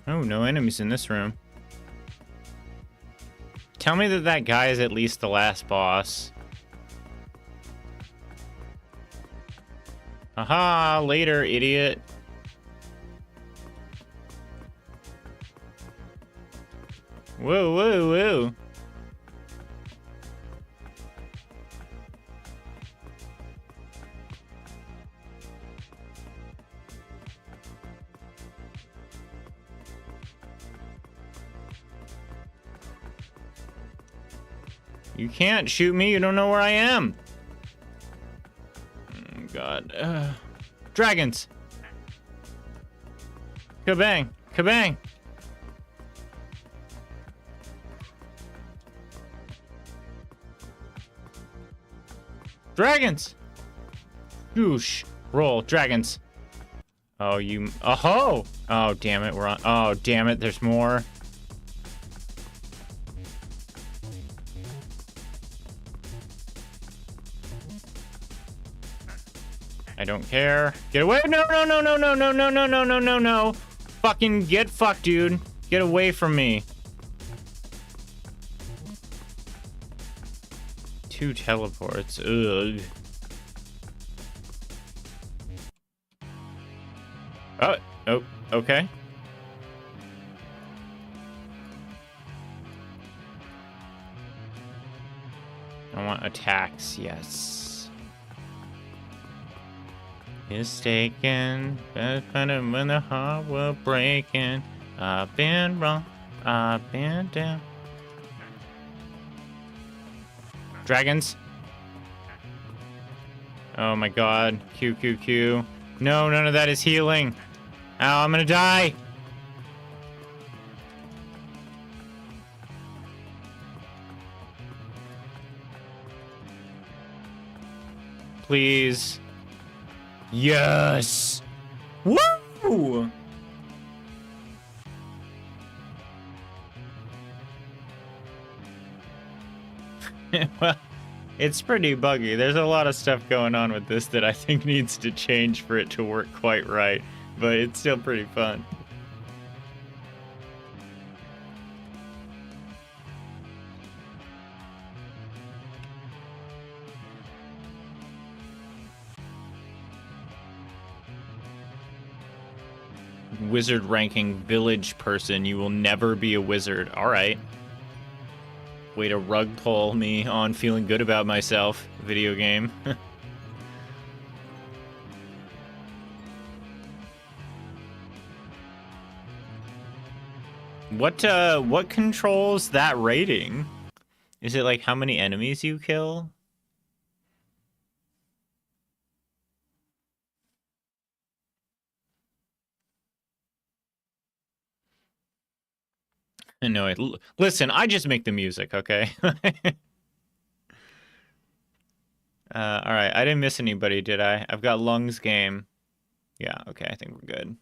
Oh, no enemies in this room. Tell me that that guy is at least the last boss. Haha, later, idiot. Whoa, whoa, whoa. You can't shoot me, you don't know where I am. Oh, God. Dragons. Kabang. Kabang. Dragons! Goosh. Roll. Dragons. Oh, you... Oh! Oh, damn it. We're on... Oh, damn it. There's more. I don't care. Get away. No, no, no, no, no, no, no, no, no, no, no, no. Fucking get fucked, dude. Get away from me. 2 teleports. Ugh. Oh, okay. I want attacks, yes. Mistaken, but when the heart will breaking. I've been wrong, I've been down. Dragons. Oh my god. Q, Q, Q. No, none of that is healing. Ow, I'm gonna die. Please. Yes. Woo! Well, it's pretty buggy. There's a lot of stuff going on with this that I think needs to change for it to work quite right, but it's still pretty fun. Wizard ranking village person, you will never be a wizard. All right. Way to rug pull me on feeling good about myself, video game. What controls that rating? Is it like how many enemies you kill? No, listen, I just make the music, okay? All right, I didn't miss anybody, did I? I've got Lungs game. Yeah, okay, I think we're good.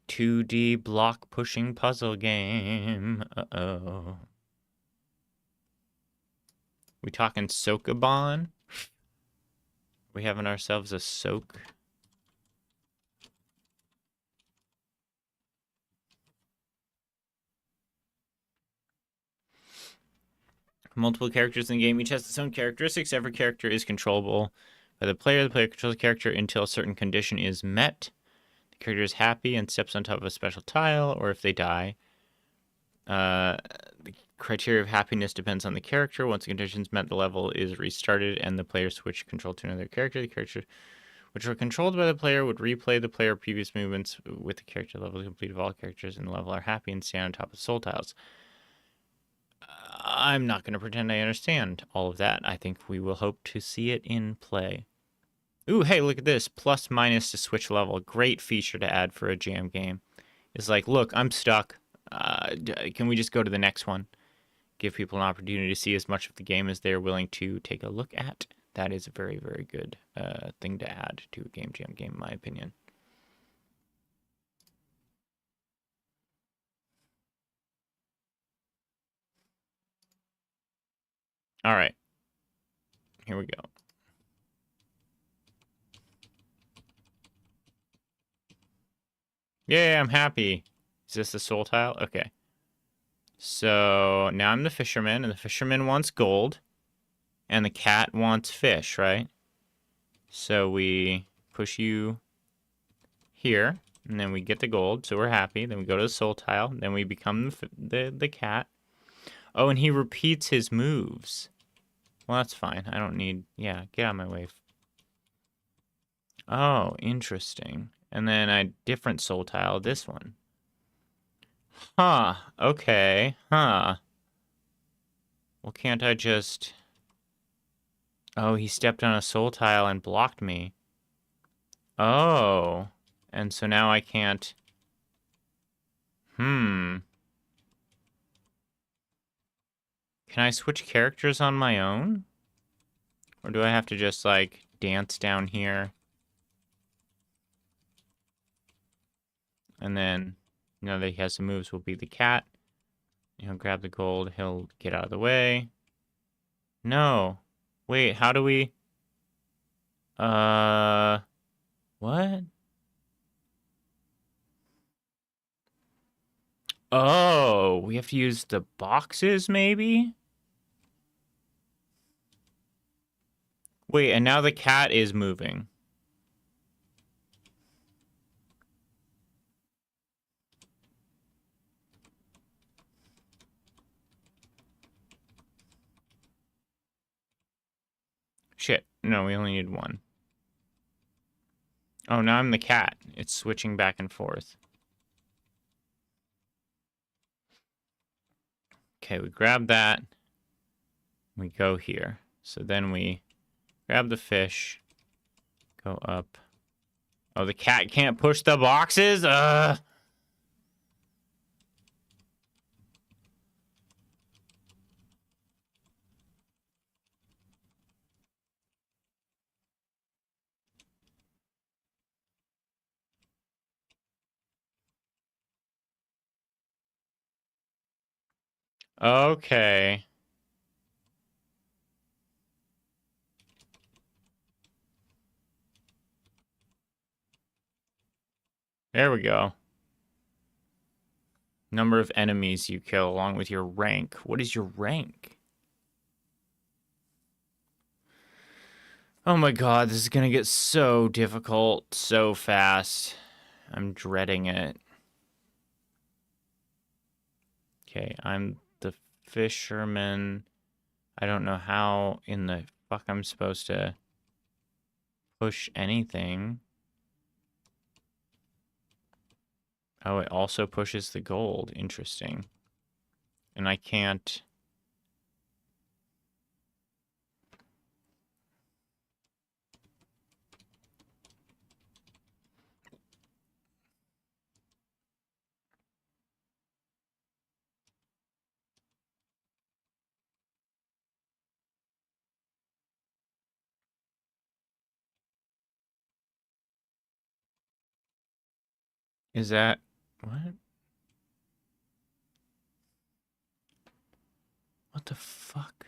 "2D block pushing puzzle game. Uh-oh. We talking Sokoban? We having ourselves a soak? Multiple characters in the game. Each has its own characteristics. Every character is controllable by the player. The player controls the character until a certain condition is met. The character is happy and steps on top of a special tile, or if they die. The criteria of happiness depends on the character. Once the condition's met, the level is restarted, and the player switches control to another character. The character which were controlled by the player would replay the player previous movements with the character level complete of all characters in the level are happy and stand on top of soul tiles. I'm not going to pretend I understand all of that. I think we will hope to see it in play. Ooh, hey, look at this. Plus minus to switch level. Great feature to add for a jam game. It's like, look, I'm stuck. Can we just go to the next one? Give people an opportunity to see as much of the game as they're willing to take a look at. That is a very, very good thing to add to a game jam game, in my opinion. All right. Here we go. Yeah, I'm happy. Is this the soul tile? Okay. So now I'm the fisherman, and the fisherman wants gold, and the cat wants fish, right? So we push you here, and then we get the gold, so we're happy. Then we go to the soul tile, then we become the cat. Oh, and he repeats his moves. Well, that's fine. I don't need... Yeah, get out of my way. Oh, interesting. And then a different soul tile, this one. Huh. Okay. Huh. Well, can't I just... Oh, he stepped on a soul tile and blocked me. Oh. And so now I can't... Can I switch characters on my own? Or do I have to just, like, dance down here? And then, now that he has some moves, will be the cat. He'll grab the gold. He'll get out of the way. No. Wait, how do we... What? Oh, we have to use the boxes, maybe? Wait, and now the cat is moving. Shit. No, we only need one. Oh, now I'm the cat. It's switching back and forth. Okay, we grab that. We go here. So then we grab the fish. Go up. Oh, the cat can't push the boxes? Okay. There we go. Number of enemies you kill along with your rank. What is your rank? Oh my god, this is gonna get so difficult so fast. I'm dreading it. Okay, I'm the fisherman. I don't know how in the fuck I'm supposed to push anything. Oh, it also pushes the gold. Interesting. And I can't... Is that... What? What the fuck?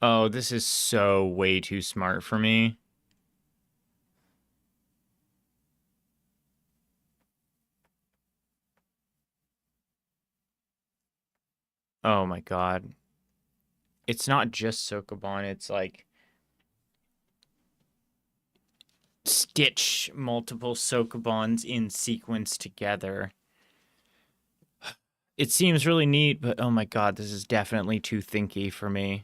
Oh, this is so way too smart for me. Oh my god. It's not just Sokoban, it's like... Stitch multiple Sokobans in sequence together. It seems really neat, but oh my god, this is definitely too thinky for me.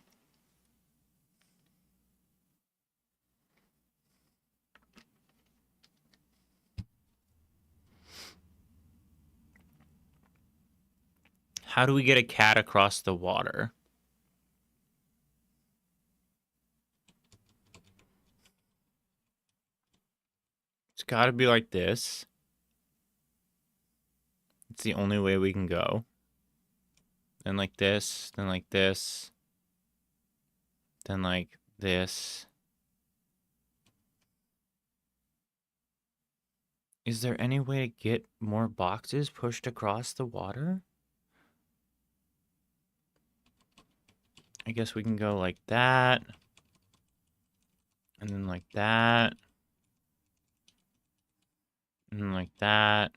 How do we get a cat across the water? It's gotta be like this. It's the only way we can go. Then like this, then like this, then like this. Is there any way to get more boxes pushed across the water? I guess we can go like that. And then like that. And then like that.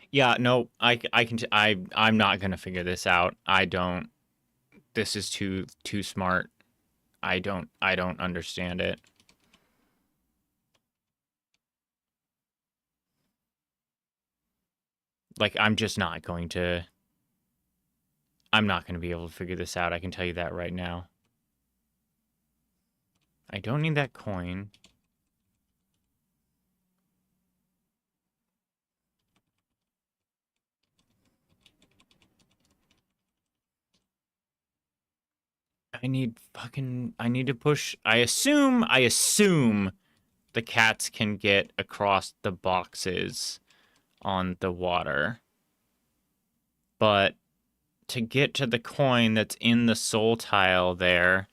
Yeah, no, I'm not gonna figure this out. I don't. This is too smart. I don't understand it. Like, I'm just not going to... I'm not going to be able to figure this out. I can tell you that right now. I don't need that coin. I need to push. I assume the cats can get across the boxes on the water. But to get to the coin that's in the soul tile there,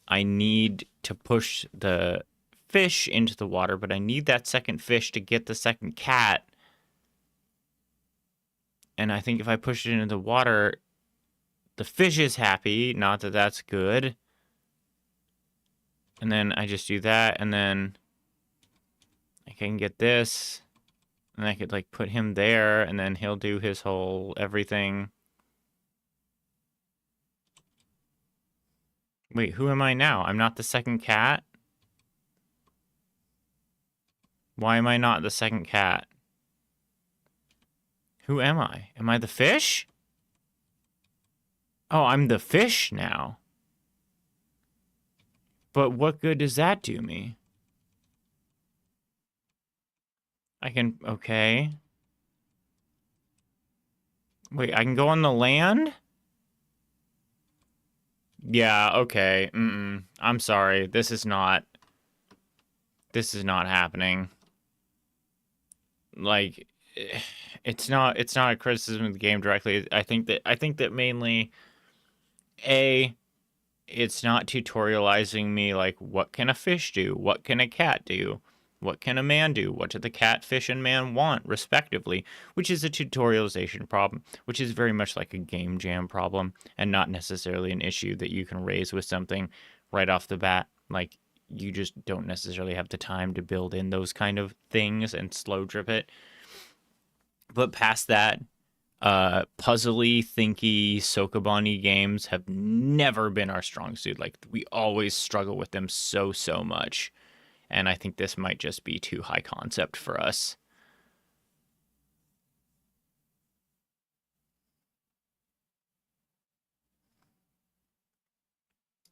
I need to push the fish into the water, but I need that second fish to get the second cat. And I think if I push it into the water, the fish is happy. Not that that's good. And then I just do that, and then I can get this. And I could, like, put him there, and then he'll do his whole everything. Wait, who am I now? I'm not the second cat? Why am I not the second cat? Who am I? Am I the fish? Oh, I'm the fish now. But what good does that do me? I can... Okay. Wait, I can go on the land? Yeah, okay. I'm sorry. This is not happening. Like, it's not a criticism of the game directly. I think that mainly it's not tutorializing me, like, what can a fish do? What can a cat do? What can a man do? What do the cat, fish, and man want, respectively? Which is a tutorialization problem, which is very much like a game jam problem, and not necessarily an issue that you can raise with something right off the bat. Like, you just don't necessarily have the time to build in those kind of things and slow drip it. But past that, puzzly, thinky, Sokobani games have never been our strong suit. Like, we always struggle with them so much. And I think this might just be too high concept for us.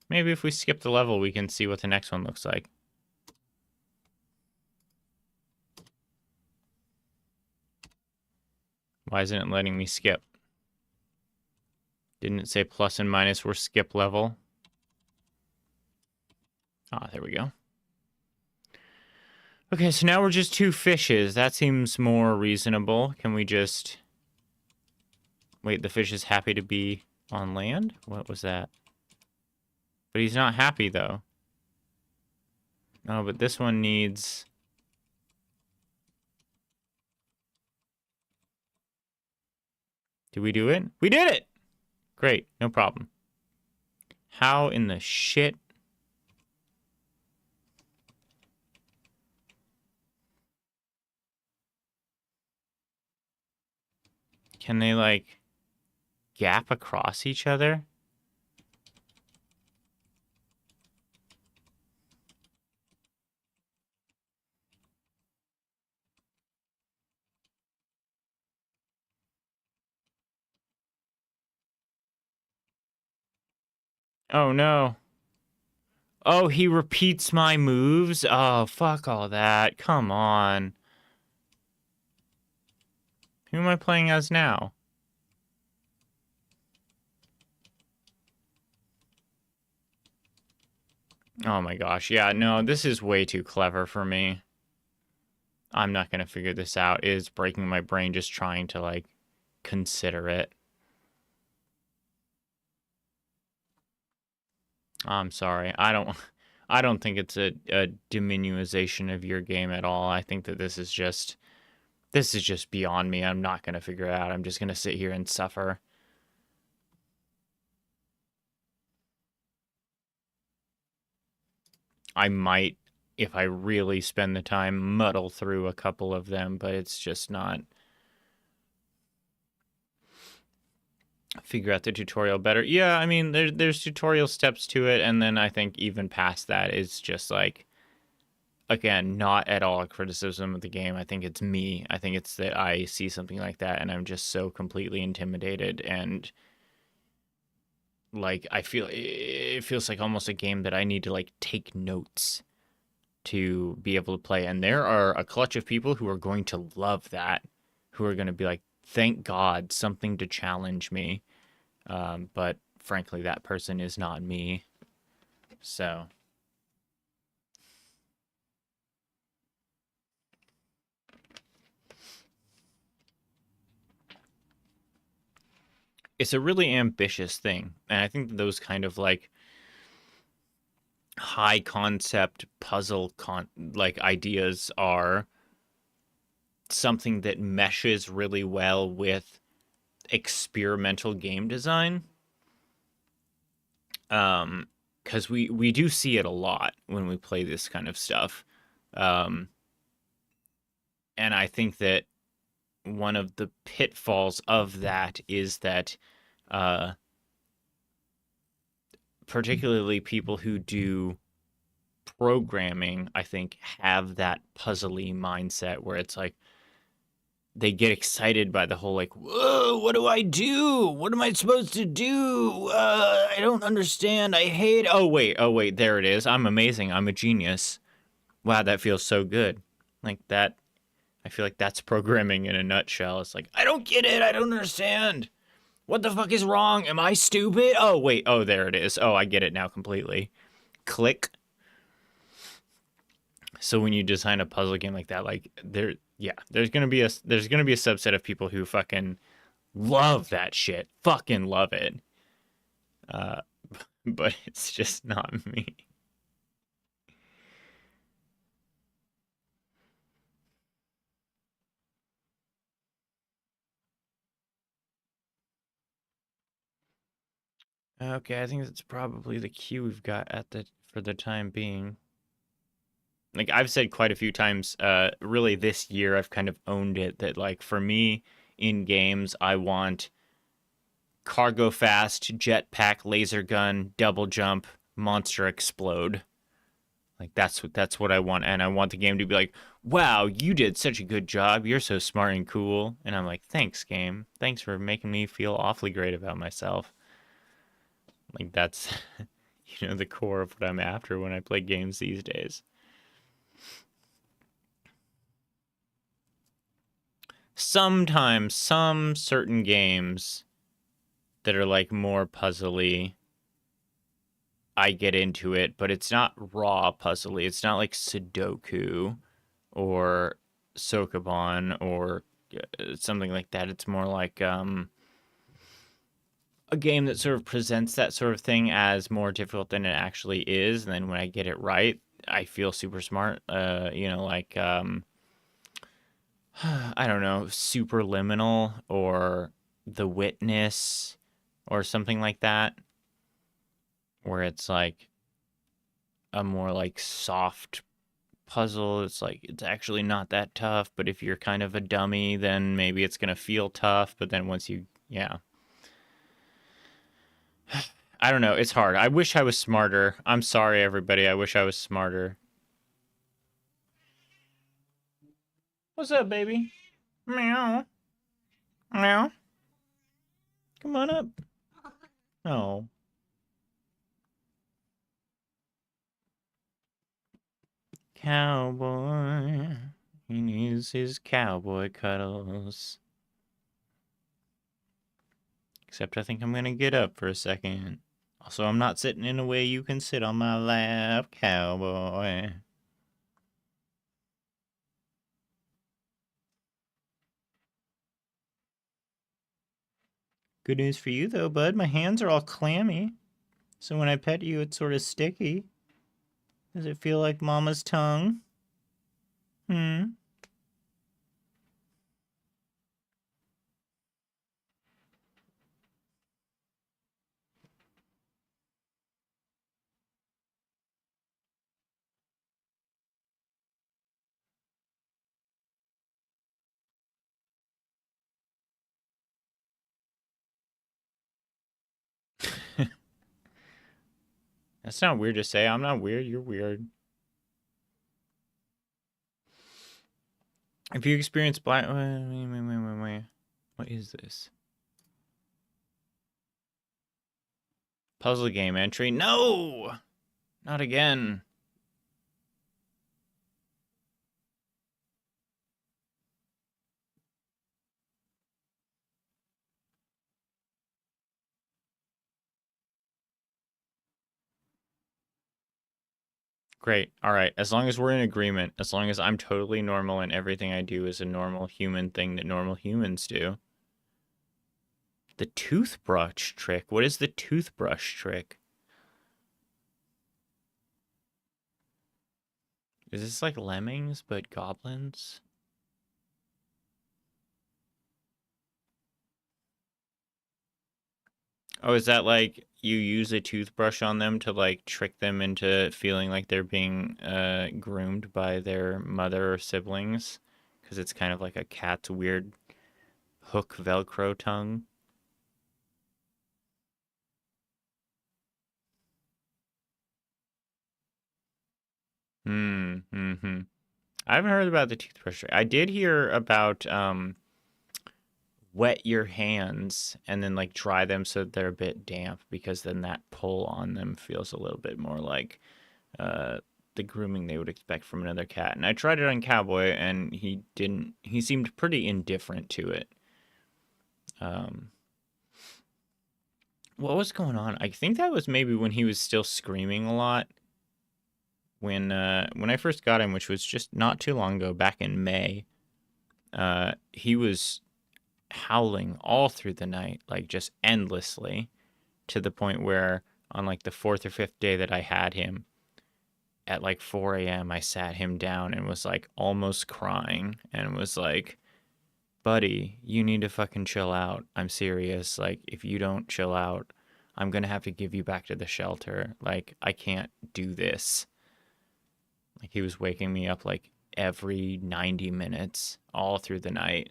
Maybe if we skip the level, we can see what the next one looks like. Why isn't it letting me skip? Didn't it say plus and minus were skip level? Ah, there we go. Okay, so now we're just two fishes. That seems more reasonable. Can we just... Wait, the fish is happy to be on land? What was that? But he's not happy, though. No, but this one needs... Did we do it? We did it! Great, no problem. How in the shit... Can they, like, gap across each other? Oh, no. Oh, he repeats my moves? Oh, fuck all that. Come on. Who am I playing as now? Oh my gosh. Yeah, no, this is way too clever for me. I'm not going to figure this out. It is breaking my brain just trying to, like, consider it. I'm sorry. I don't think it's a diminution of your game at all. I think that this is just beyond me. I'm not going to figure it out. I'm just going to sit here and suffer. I might, if I really spend the time, muddle through a couple of them, but it's just not... Figure out the tutorial better. Yeah, I mean, there's tutorial steps to it, and then I think even past that is just, like, again, not at all a criticism of the game. I think it's me. I think it's that I see something like that, and I'm just so completely intimidated, and, like, it feels like almost a game that I need to, like, take notes to be able to play. And there are a clutch of people who are going to love that, who are going to be like, thank God, something to challenge me. But frankly, that person is not me. So it's a really ambitious thing. And I think those kind of like high concept puzzle like ideas are something that meshes really well with experimental game design. Because we do see it a lot when we play this kind of stuff. Um, and I think that one of the pitfalls of that is that uh, particularly people who do programming, I think, have that puzzly mindset where it's like they get excited by the whole like, whoa, what do I do? What am I supposed to do? I don't understand. I hate. Oh wait, there it is. I'm amazing. I'm a genius. Wow, that feels so good. Like that. I feel like that's programming in a nutshell. It's like, I don't get it. I don't understand. What the fuck is wrong? Am I stupid? Oh, wait. Oh, there it is. Oh, I get it now completely. Click. So when you design a puzzle game like that, like there's gonna be a subset of people who fucking love that shit, fucking love it. Uh, but it's just not me. Okay, I think that's probably the cue we've got at the for the time being. Like I've said quite a few times, really this year I've kind of owned it that like for me in games I want cargo fast, jetpack, laser gun, double jump, monster explode. Like that's what I want, and I want the game to be like, wow, you did such a good job. You're so smart and cool. And I'm like, thanks, game. Thanks for making me feel awfully great about myself. Like that's the core of what I'm after when I play games these days. Sometimes some certain games that are like more puzzly, I get into it, but it's not raw puzzly. It's not like Sudoku or Sokoban or something like that. It's more like a game that sort of presents that sort of thing as more difficult than it actually is. And then when I get it right, I feel super smart. Like I don't know, Superliminal or The Witness or something like that, where it's like a more like soft puzzle. It's like it's actually not that tough, but if you're kind of a dummy, then maybe it's gonna feel tough. But then once you, yeah, I don't know. It's hard. I wish I was smarter. I'm sorry, everybody. I wish I was smarter. What's up, baby? Meow. Meow. Come on up. Oh. Cowboy. He needs his cowboy cuddles. Except I think I'm gonna get up for a second. Also, I'm not sitting in a way you can sit on my lap, cowboy. Good news for you, though, bud. My hands are all clammy. So when I pet you, it's sort of sticky. Does it feel like mama's tongue? Hmm? That's not weird to say. I'm not weird. You're weird. If you experience black... Wait. What is this? Puzzle game entry? No! Not again. Great. All right. As long as we're in agreement, as long as I'm totally normal and everything I do is a normal human thing that normal humans do. The toothbrush trick. What is the toothbrush trick? Is this like lemmings but goblins? Oh, is that like you use a toothbrush on them to like trick them into feeling like they're being groomed by their mother or siblings? Because it's kind of like a cat's weird hook Velcro tongue. Hmm. I haven't heard about the toothbrush trick. I did hear about wet your hands and then like dry them so that they're a bit damp because then that pull on them feels a little bit more like uh, the grooming they would expect from another cat. And I tried it on Cowboy and he didn't, he seemed pretty indifferent to it. Um, what was going on? I think that was maybe when he was still screaming a lot. When I first got him, which was just not too long ago, back in May, he was howling all through the night, like just endlessly, to the point where on like the fourth or fifth day that I had him, at like 4 a.m., I sat him down and was like almost crying and was like, buddy, you need to fucking chill out. I'm serious. Like, if you don't chill out, I'm gonna have to give you back to the shelter. Like, I can't do this. Like, he was waking me up like every 90 minutes all through the night.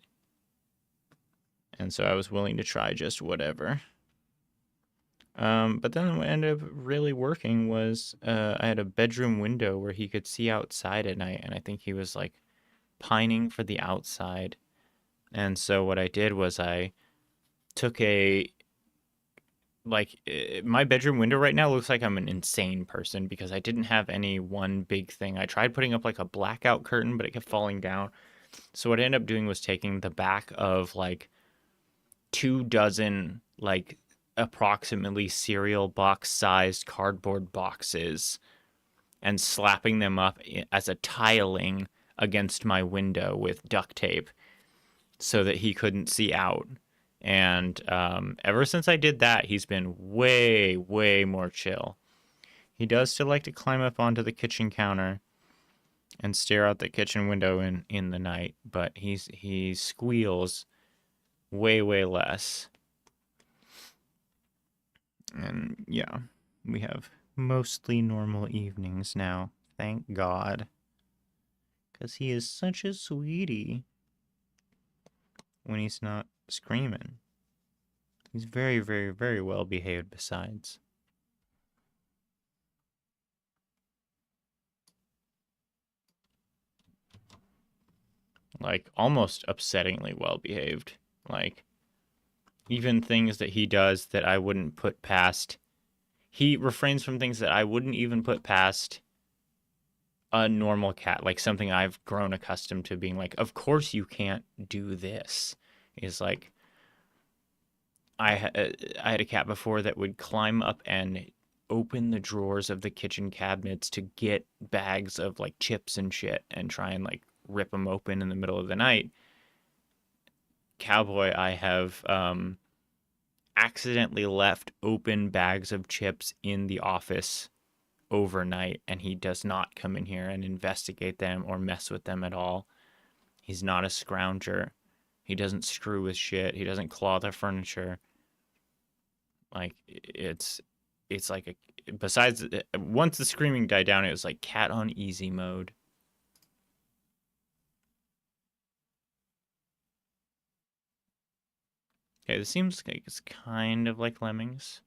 And so I was willing to try just whatever. But then what ended up really working was I had a bedroom window where he could see outside at night, and I think he was like pining for the outside. And so what I did was I took a my bedroom window right now looks like I'm an insane person because I didn't have any one big thing. I tried putting up like a blackout curtain, but it kept falling down. So what I ended up doing was taking the back of like 2 dozen like approximately cereal box sized cardboard boxes and slapping them up as a tiling against my window with duct tape so that he couldn't see out. And ever since I did that, he's been way, way more chill. He does still like to climb up onto the kitchen counter and stare out the kitchen window in the night, but he squeals way, way less. And yeah, we have mostly normal evenings now. Thank God. Because he is such a sweetie when he's not screaming. He's very, very, very well behaved besides. Like, almost upsettingly well behaved. Like, even things that he does that I wouldn't put past. He refrains from things that I wouldn't even put past a normal cat, like something I've grown accustomed to being like, of course you can't do this. Is like, I had a cat before that would climb up and open the drawers of the kitchen cabinets to get bags of like chips and shit and try and like rip them open in the middle of the night. Cowboy, I have accidentally left open bags of chips in the office overnight, and he does not come in here and investigate them or mess with them at all. He's not a scrounger. He doesn't screw with shit. He doesn't claw the furniture. Like it's like a besides once the screaming died down, it was like cat on easy mode. Okay, this seems like it's kind of like lemmings.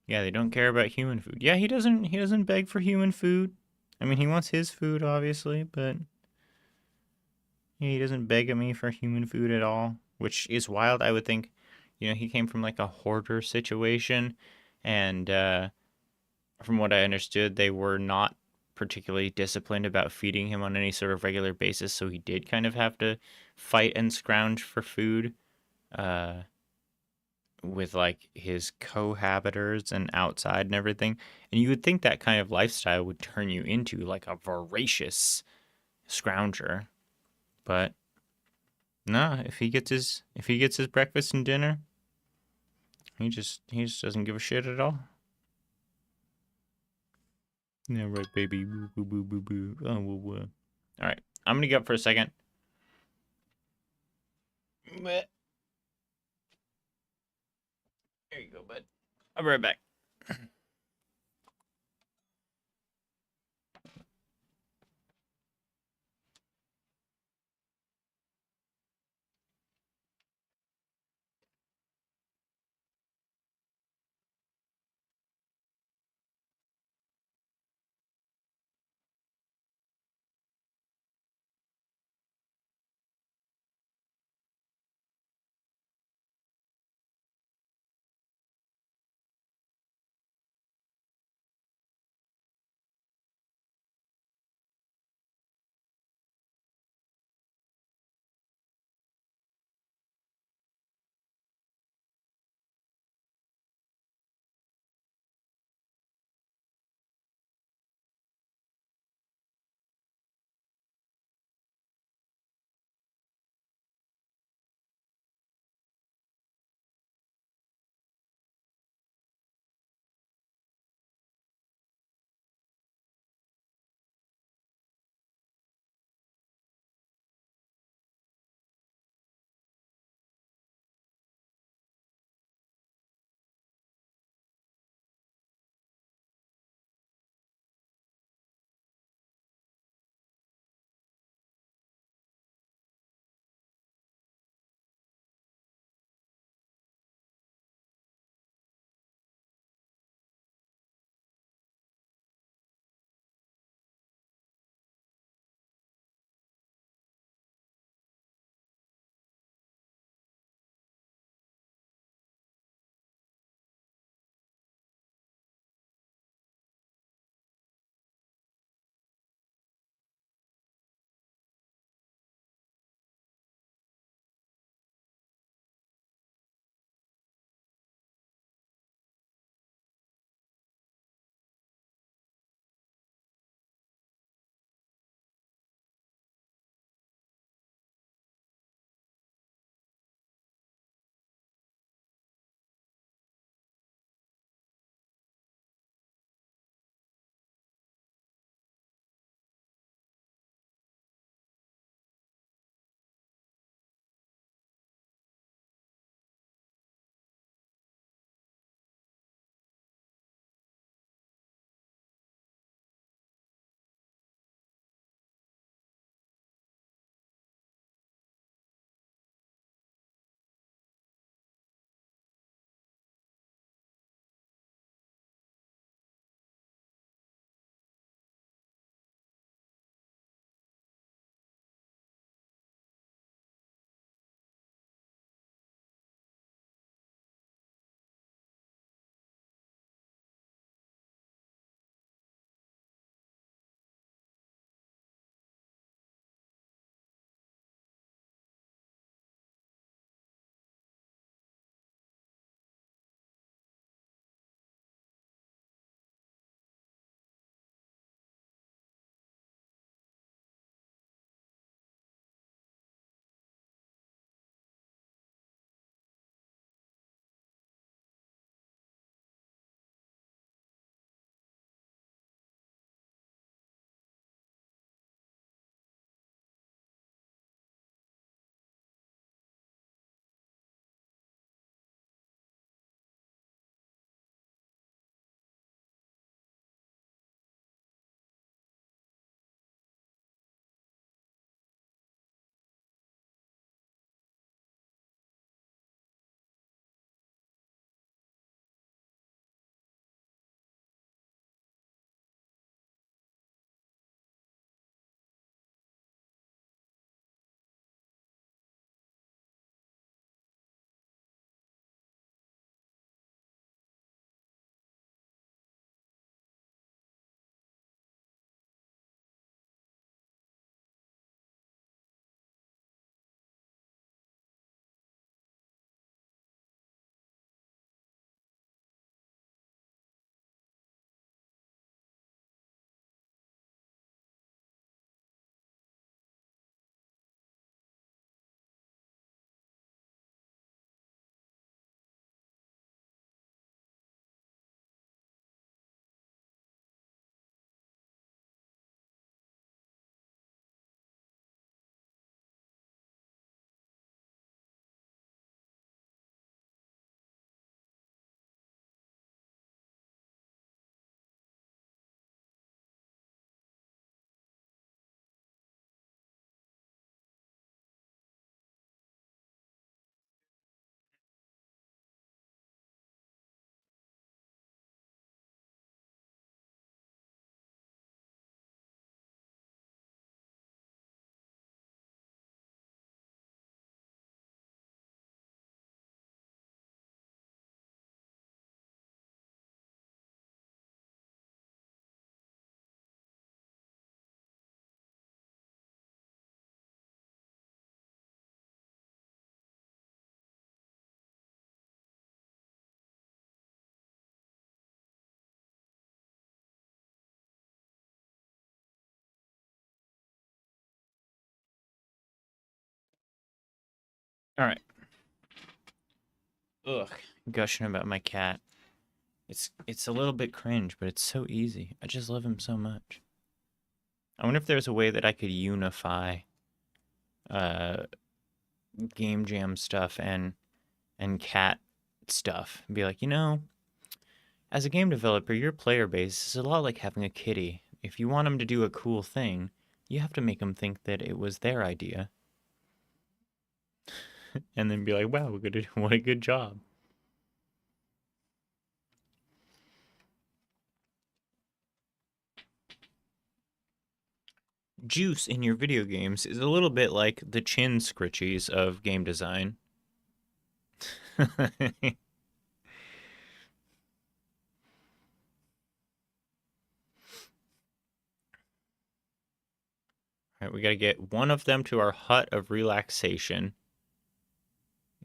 Yeah, they don't care about human food. Yeah, he doesn't beg for human food. I mean, he wants his food obviously, but yeah, he doesn't beg at me for human food at all, which is wild. I would think, he came from like a hoarder situation, and from what I understood, they were not particularly disciplined about feeding him on any sort of regular basis, so he did kind of have to fight and scrounge for food uh, with like his cohabitors and outside and everything. And you would think that kind of lifestyle would turn you into like a voracious scrounger, but no, if he gets his breakfast and dinner, he just doesn't give a shit at all. Yeah, right, baby. Boo, boo, boo, boo, boo. Oh, woo, woo. All right, I'm gonna get up for a second. There you go, bud. I'll be right back. All right. Ugh, gushing about my cat. It's a little bit cringe, but it's so easy. I just love him so much. I wonder if there's a way that I could unify uh game jam stuff and cat stuff. And be like, as a game developer, your player base is a lot like having a kitty. If you want them to do a cool thing, you have to make them think that it was their idea. And then be like, wow, what a good job. Juice in your video games is a little bit like the chin scritchies of game design. Alright, we gotta get one of them to our hut of relaxation.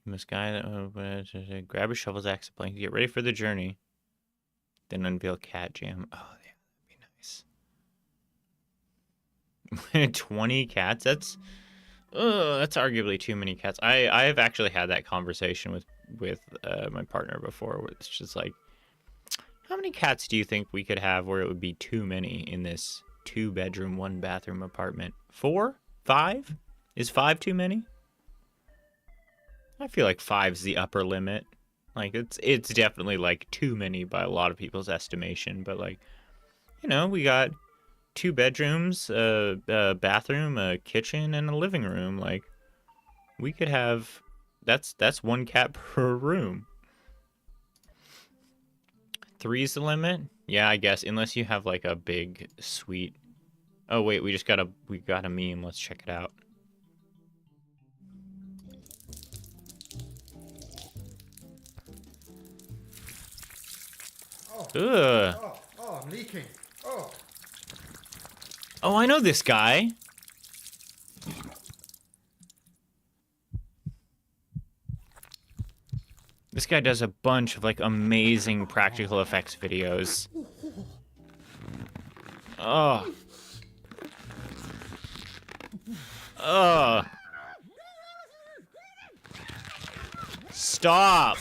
You must grab a shovel's axe and blanket. Get ready for the journey. Then unveil cat jam. Oh, yeah, that'd be nice. 20 cats? That's arguably too many cats. I have actually had that conversation with my partner before. Where it's just like, how many cats do you think we could have where it would be too many in this 2-bedroom, 1-bathroom apartment? 4? 5? Is 5 too many? I feel like 5's the upper limit. Like it's definitely like too many by a lot of people's estimation, but like, we got 2 bedrooms, a bathroom, a kitchen, and a living room. Like, we could have that's 1 cat per room. 3's the limit? Yeah, I guess, unless you have like a big suite. Oh wait, we got a meme. Let's check it out. Ugh. Oh, I'm leaking. Oh. Oh, I know this guy. This guy does a bunch of like amazing practical effects videos. Oh. Oh. Stop.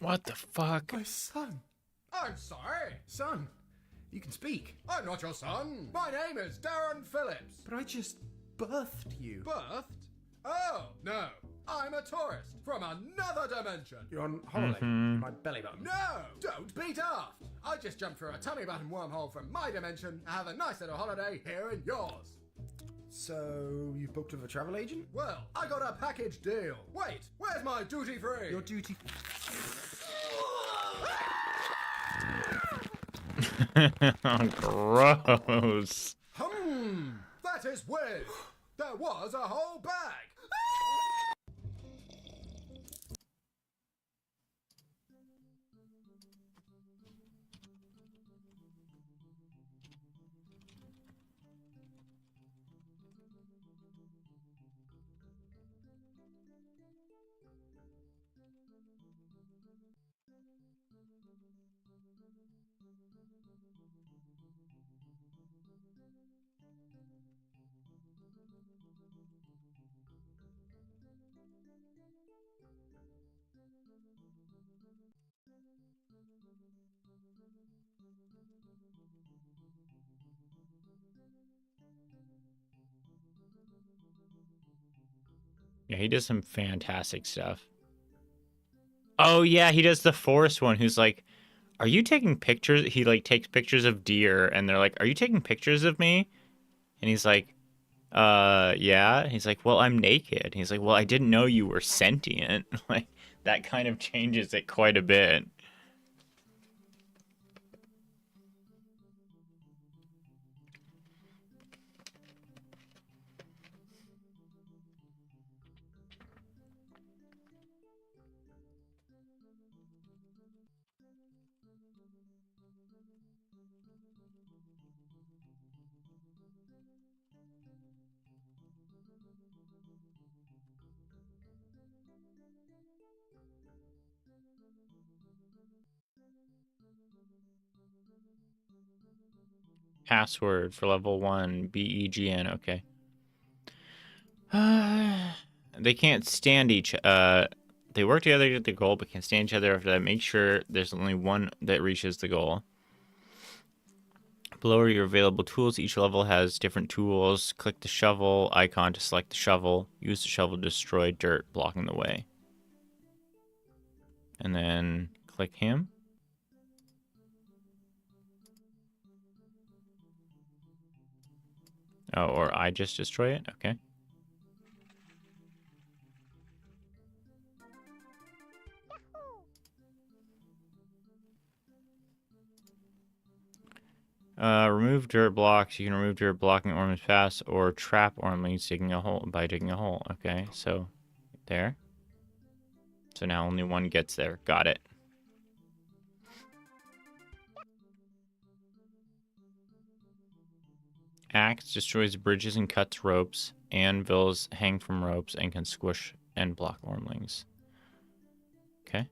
What the fuck? My son. I'm sorry. Son, you can speak. I'm not your son. My name is Darren Phillips. But I just birthed you. Birthed? Oh, no. I'm a tourist from another dimension. You're on holiday. My belly button. No, don't be daft. I just jumped through a tummy button wormhole from my dimension to have a nice little holiday here in yours. So, you've booked with a travel agent? Well, I got a package deal. Wait, where's my duty free? Your duty... Gross. That is weird. There was a whole bag. Yeah, he does some fantastic stuff. Oh yeah, he does the forest one who's like, are you taking pictures? He like takes pictures of deer and they're like, are you taking pictures of me? And he's like, yeah. He's like, well, I'm naked. He's like, well, I didn't know you were sentient. Like, that kind of changes it quite a bit. Password for level 1, BEGN, okay. They can't stand they work together to get the goal, but can't stand each other after that. Make sure there's only one that reaches the goal. Below are your available tools. Each level has different tools. Click the shovel icon to select the shovel. Use the shovel to destroy dirt blocking the way. And then click him. Oh, or I just destroy it? Okay. Remove dirt blocks. You can remove dirt blocking Ormond's pass or trap Ormlings digging a hole by digging a hole. Okay, so there. So now only one gets there. Got it. Axe destroys bridges and cuts ropes. Anvils hang from ropes and can squish and block Ormlings. Okay.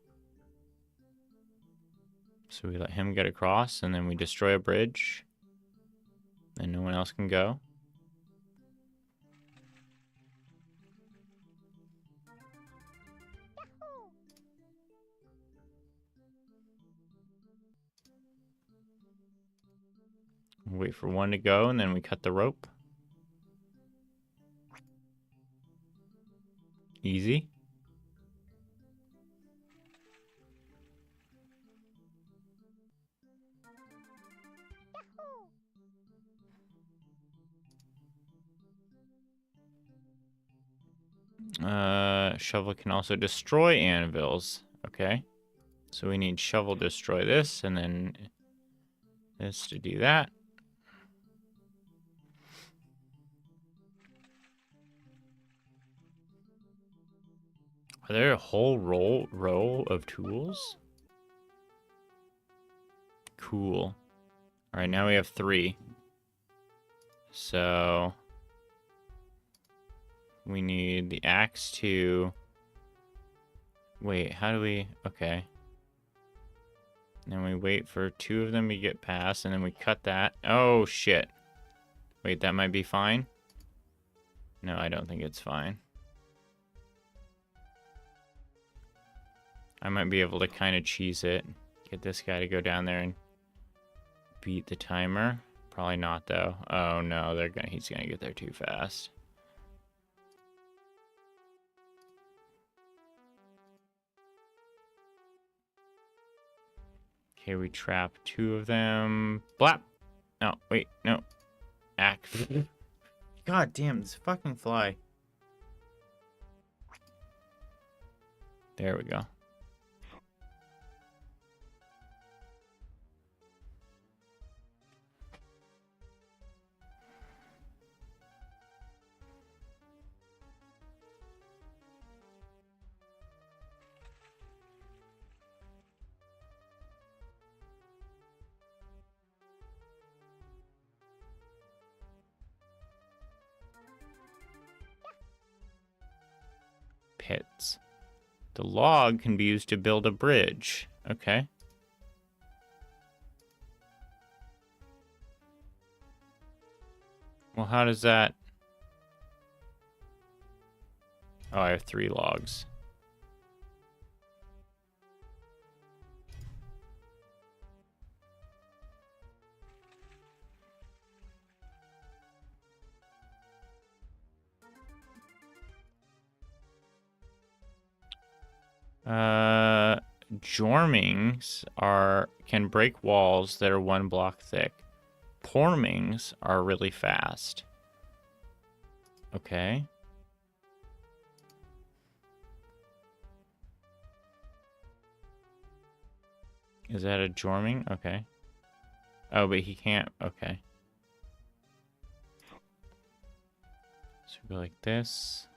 So we let him get across, and then we destroy a bridge. And no one else can go. Wait for one to go, and then we cut the rope. Easy. Shovel can also destroy anvils. Okay. So we need shovel destroy this, and then this to do that. Are there a whole row of tools? Cool. All right, now we have 3. So we need the axe to... Wait, how do we... Okay. Then we wait for 2 of them to get past, and then we cut that. Oh, shit. Wait, that might be fine? No, I don't think it's fine. I might be able to kind of cheese it. Get this guy to go down there and beat the timer. Probably not, though. Oh, no, he's gonna get there too fast. Okay, we trap 2 of them. Blap! No, wait, no. Axe. God damn, this fucking fly. There we go. Pits. The log can be used to build a bridge. Okay. Well, how does that... Oh, I have 3 logs. Jormings can break walls that are 1 block thick. Pormings are really fast. Okay. Is that a Jorming? Okay. Oh, but he can't. Okay. So we go like this.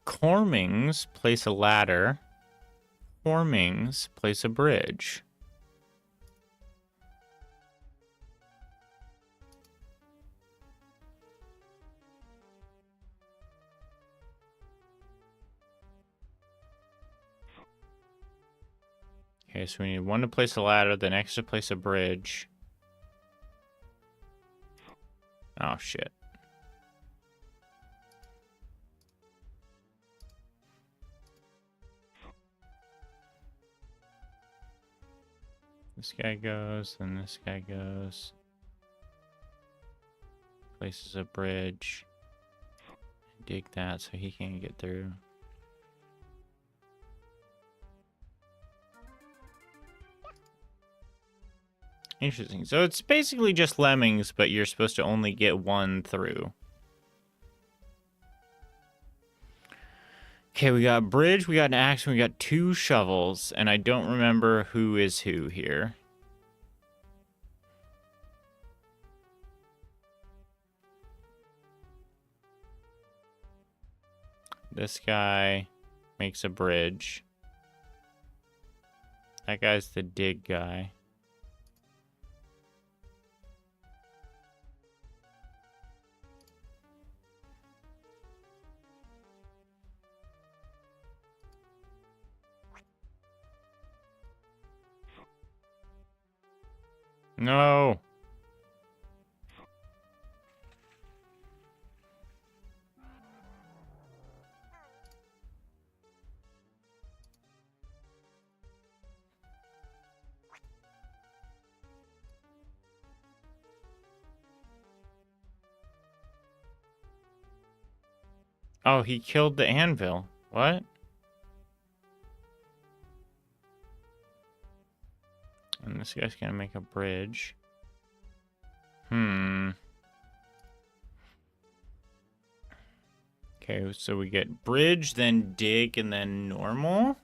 Cormings place a ladder. Formings place a bridge. Okay, so we need one to place a ladder, the next to place a bridge. Oh, shit. This guy goes, then this guy goes. Places a bridge. Dig that so he can't get through. Interesting. So it's basically just lemmings, but you're supposed to only get one through. Okay, we got a bridge, we got an axe, and we got 2 shovels, and I don't remember who is who here. This guy makes a bridge. That guy's the dig guy. No. Oh, he killed the anvil. What? And this guy's gonna make a bridge. Okay, so we get bridge, then dig, and then normal.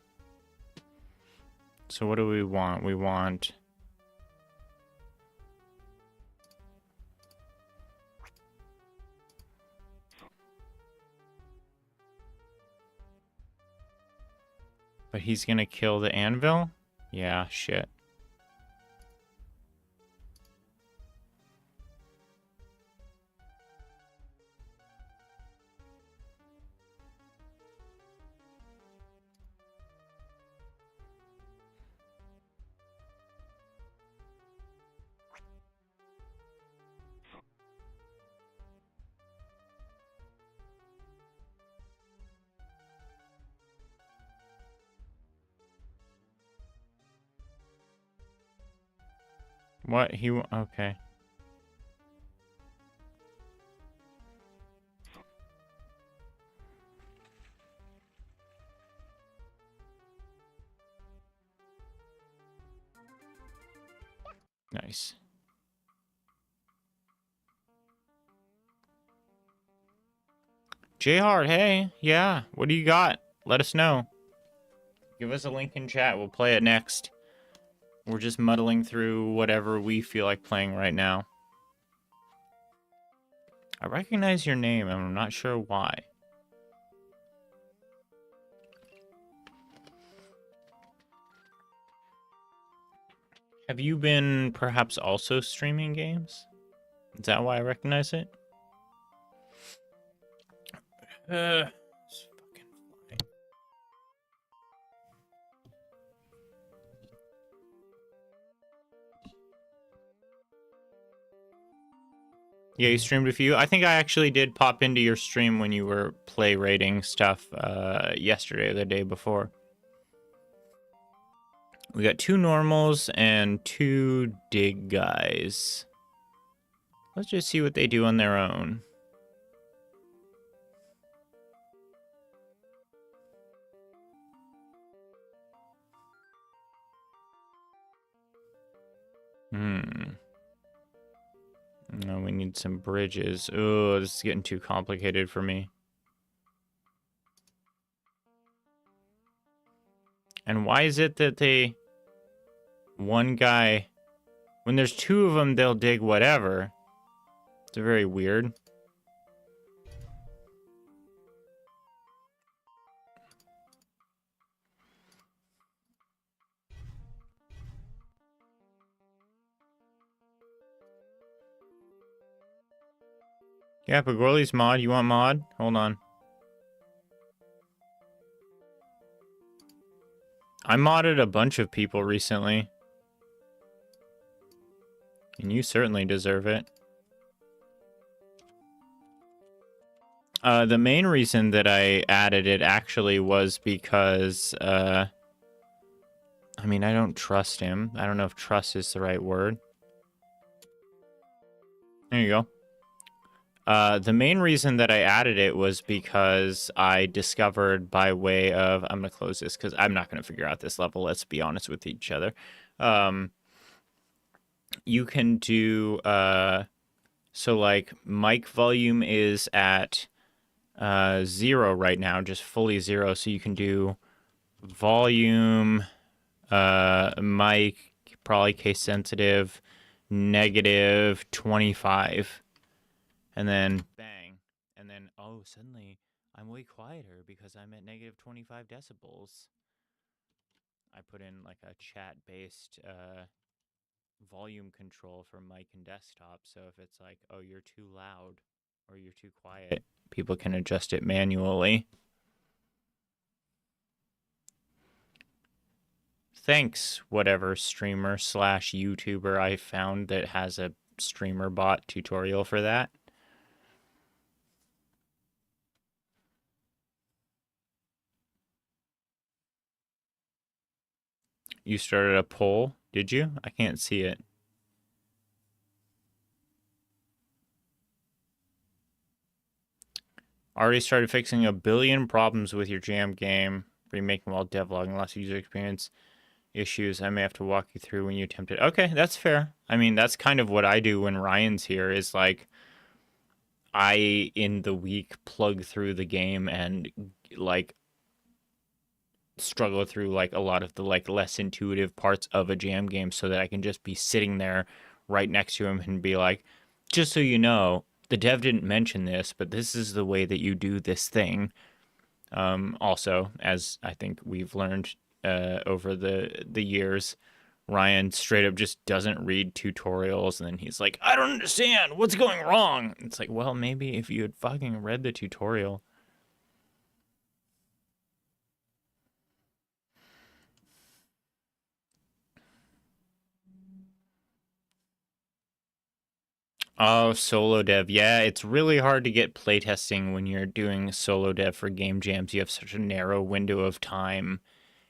So what do we want? We want... But he's gonna kill the anvil? Yeah, shit. What? Okay. Nice. J-Hard, hey. Yeah, what do you got? Let us know. Give us a link in chat. We'll play it next. We're just muddling through whatever we feel like playing right now. I recognize your name, and I'm not sure why. Have you been perhaps also streaming games? Is that why I recognize it? This fucking fly. Yeah, you streamed a few. I think I actually did pop into your stream when you were play rating stuff yesterday or the day before. We got 2 normals and 2 dig guys. Let's just see what they do on their own. No, we need some bridges. Oh, this is getting too complicated for me. And why is it that one guy, when there's 2 of them, they'll dig whatever? It's very weird. Yeah, Pagorli's mod. You want mod? Hold on. I modded a bunch of people recently. And you certainly deserve it. The main reason that I added it actually was because, I mean, I don't trust him. I don't know if trust is the right word. There you go. The main reason that I added it was because I discovered by way of... I'm going to close this because I'm not going to figure out this level. Let's be honest with each other. You can do... so, like, mic volume is at 0 right now, just fully 0. So you can do volume, mic, probably case sensitive, -25. And then bang. And then, oh, suddenly I'm way quieter because I'm at -25 decibels. I put in like a chat-based volume control for mic and desktop. So if it's like, oh, you're too loud or you're too quiet, people can adjust it manually. Thanks, whatever streamer / YouTuber I found that has a streamer bot tutorial for that. You started a poll, did you? I can't see it. Already started fixing a billion problems with your jam game. Remaking while devlogging, lots of user experience issues I may have to walk you through when you attempt it. Okay, that's fair. I mean, that's kind of what I do when Ryan's here, is like, I, in the week, plug through the game and, like, struggle through, like, a lot of the, like, less intuitive parts of a jam game so that I can just be sitting there right next to him and be like, just so you know, the dev didn't mention this, but this is the way that you do this thing. Also, as I think we've learned over the years, Ryan straight up just doesn't read tutorials, and then he's like, I don't understand, what's going wrong? It's like, well, maybe if you had fucking read the tutorial. Oh, solo dev. Yeah, it's really hard to get playtesting when you're doing solo dev for game jams. You have such a narrow window of time,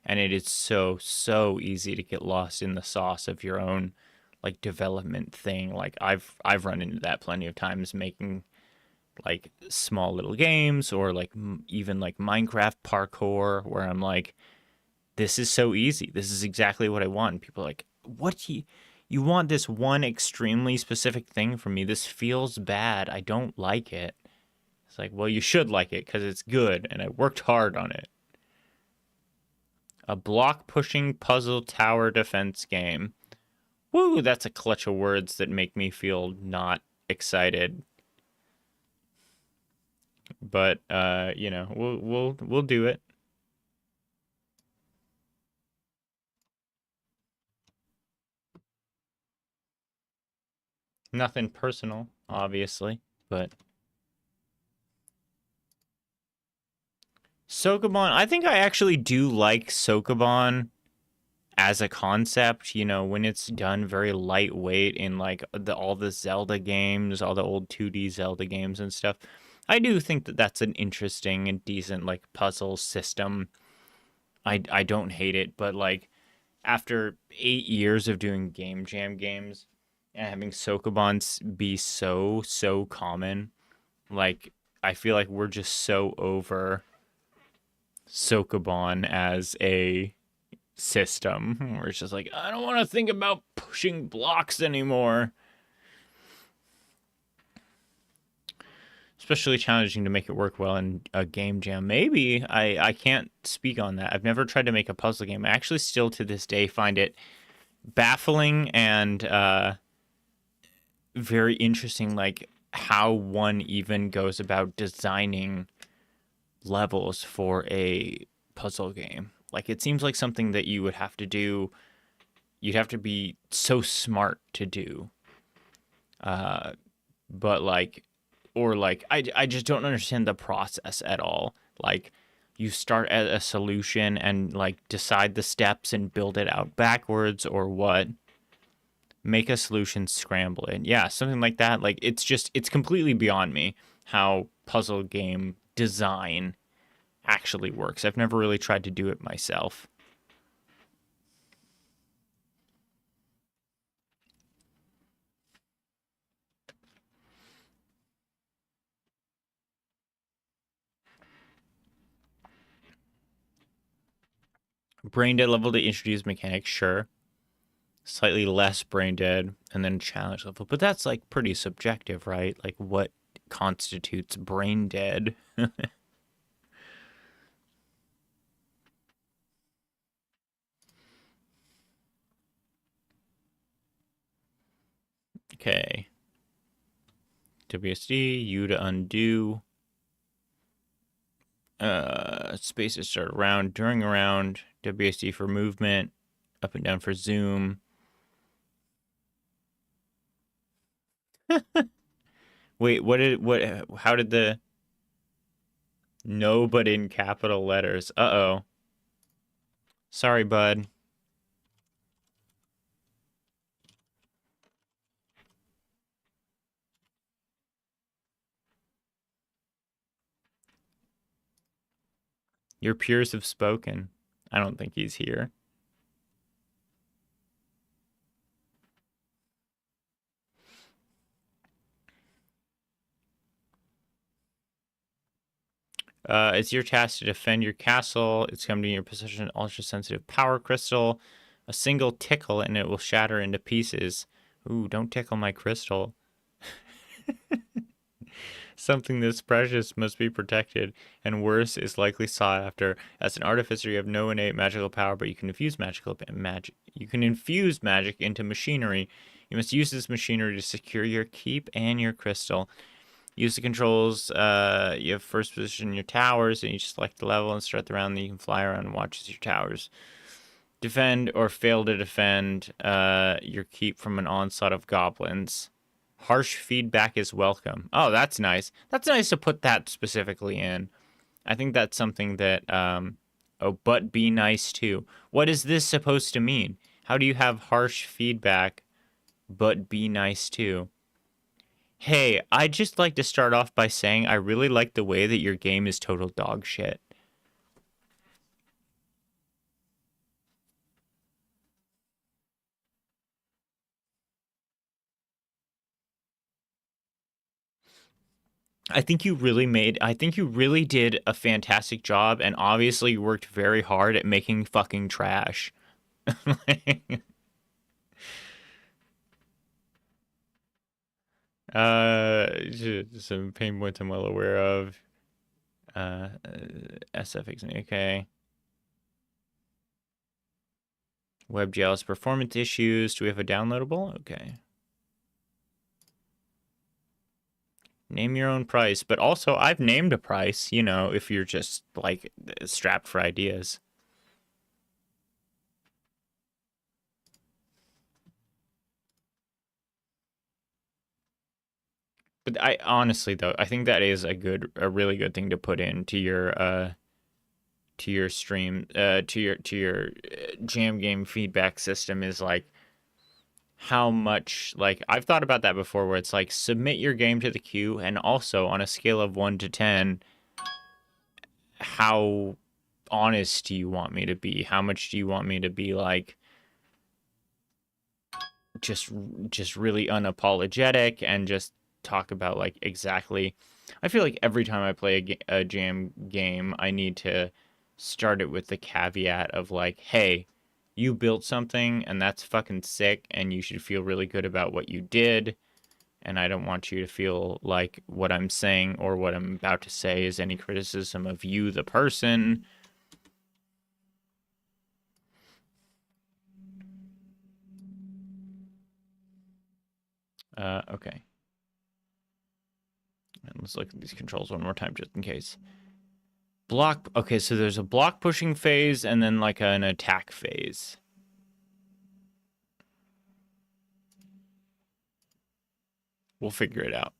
and it is so easy to get lost in the sauce of your own, like, development thing. Like, I've run into that plenty of times, making, like, small little games, or like even like Minecraft parkour, where I'm like, this is so easy. This is exactly what I want. And people are like, what you want this one extremely specific thing from me? This feels bad. I don't like it. It's like, well, you should like it because it's good, and I worked hard on it. A block-pushing puzzle tower defense game. Woo, that's a clutch of words that make me feel not excited. But you know, we'll do it. Nothing personal, obviously, but Sokoban, I think I actually do like Sokoban as a concept, you know, when it's done very lightweight in like all the Zelda games, all the old 2D Zelda games and stuff. I do think that that's an interesting and decent like puzzle system. I don't hate it, but like after 8 years of doing game jam games and having Sokobans be so common, like I feel like we're just so over Sokoban as a system, where it's just like, I don't want to think about pushing blocks anymore. Especially challenging to make it work well in a game jam. Maybe. I can't speak on that. I've never tried to make a puzzle game. I actually still to this day find it baffling and very interesting, like how one even goes about designing levels for a puzzle game. Like, it seems like something that you would have to do, you'd have to be so smart to do. But like, or like, I just don't understand the process at all. Like, you start at a solution and like decide the steps and build it out backwards, or what? Make a solution, scramble it. Yeah, something like that. Like it's completely beyond me how puzzle game design actually works. I've never really tried to do it myself. Brain dead level to introduce mechanics, sure. Slightly less brain dead, and then challenge level. But that's like pretty subjective, right? Like what constitutes brain dead? Okay. WSD, U to undo. Space to start a round, during a round, WSD for movement, up and down for zoom. Wait, how did the no but in capital letters? Uh-oh. Sorry, bud. Your peers have spoken. I don't think he's here. It's your task to defend your castle. It's come to your possession an ultra-sensitive power crystal. A single tickle and it will shatter into pieces. Ooh, don't tickle my crystal. Something this precious must be protected, and worse is likely sought after. As an artificer, you have no innate magical power, but you can infuse magic. You can infuse magic into machinery. You must use this machinery to secure your keep and your crystal. Use the controls. You have first position your towers, and you just select the level and start the round. Then you can fly around and watch as your towers defend or fail to defend your keep from an onslaught of goblins. Harsh feedback is welcome. Oh, that's nice. That's nice to put that specifically in. I think that's something that, oh, but be nice too. What is this supposed to mean? How do you have harsh feedback, but be nice too? Hey, I'd just like to start off by saying I really like the way that your game is total dog shit. I think you really did a fantastic job, and obviously you worked very hard at making fucking trash. Some pain points I'm well aware of. SFX, okay. WebGL's performance issues. Do we have a downloadable? Okay. Name your own price, but also I've named a price, you know, if you're just like strapped for ideas. But I honestly though, I think that is a really good thing to put into your stream, to your jam game feedback system is like how much, like I've thought about that before where it's like submit your game to the queue, and also on a scale of 1 to 10, how honest do you want me to be? How much do you want me to be like just really unapologetic and just talk about like exactly. I feel like every time I play a jam game, I need to start it with the caveat of like, hey, you built something and that's fucking sick, and you should feel really good about what you did. And I don't want you to feel like what I'm saying or what I'm about to say is any criticism of you, the person. Okay. And let's look at these controls one more time just in case. Block. Okay, so there's a block pushing phase and then like an attack phase. We'll figure it out.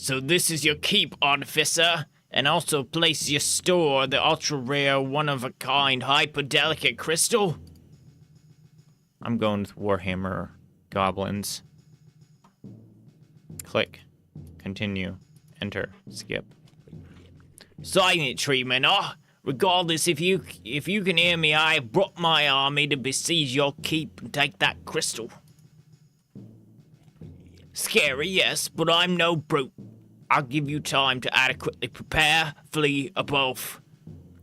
So this is your keep, Artificer, and also place your store the ultra-rare, one-of-a-kind, hyper-delicate crystal? I'm going with Warhammer Goblins. Click. Continue. Enter. Skip. Silent treatment, Regardless, if you can hear me, I have brought my army to besiege your keep and take that crystal. Scary, yes, but I'm no brute. I'll give you time to adequately prepare, flee, or both.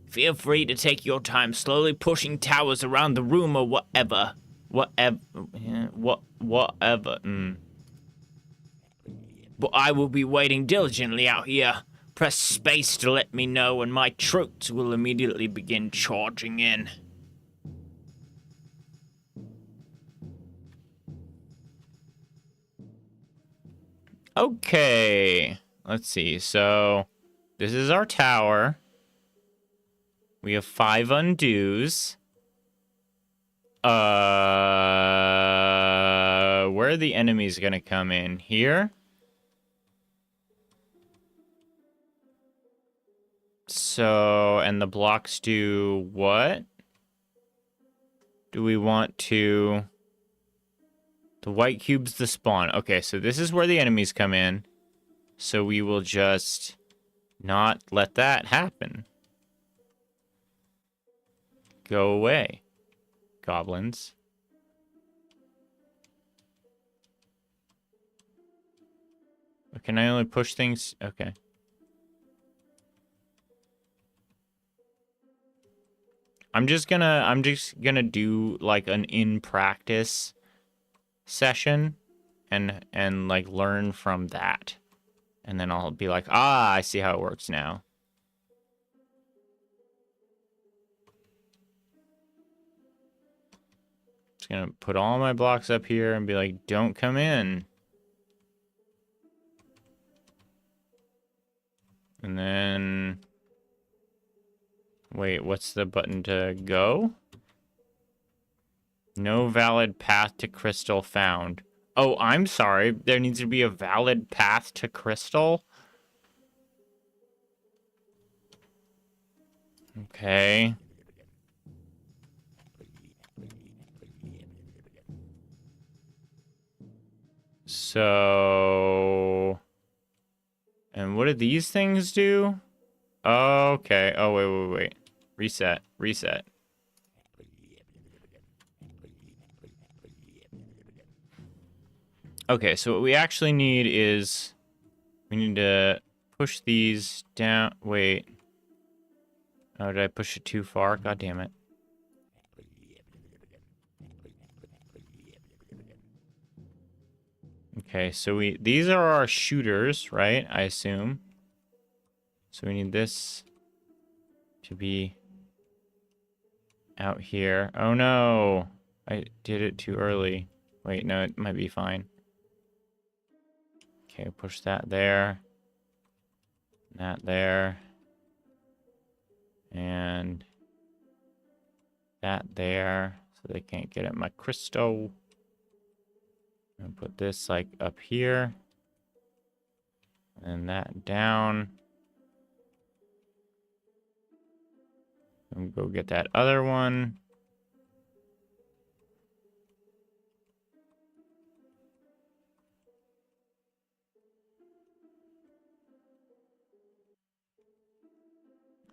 Feel free to take your time slowly pushing towers around the room or whatever. Whatever. But I will be waiting diligently out here. Press space to let me know, and my troops will immediately begin charging in. Okay. Let's see. So, this is our tower. We have 5 undos. Where are the enemies gonna come in? Here? So, and the blocks do what? Do we want to... The white cube's the spawn. Okay, so this is where the enemies come in. So we will just not let that happen. Go away, goblins. Can I only push things? Okay. I'm just gonna do like an in practice session and like learn from that. And then I'll be like, ah, I see how it works now. Just gonna put all my blocks up here and be like, don't come in. And then... Wait, what's the button to go? No valid path to crystal found. Oh, I'm sorry. There needs to be a valid path to crystal? Okay. So... And what do these things do? Okay. Oh, wait. Reset. Okay, so what we actually need is... We need to push these down... Wait. Oh, did I push it too far? God damn it. Okay, so these are our shooters, right? I assume. So we need this to be out here. Oh no! I did it too early. Wait, no, it might be fine. Okay, push that there. That there. And that there. So they can't get at my crystal. And put this like up here. And that down. And go get that other one.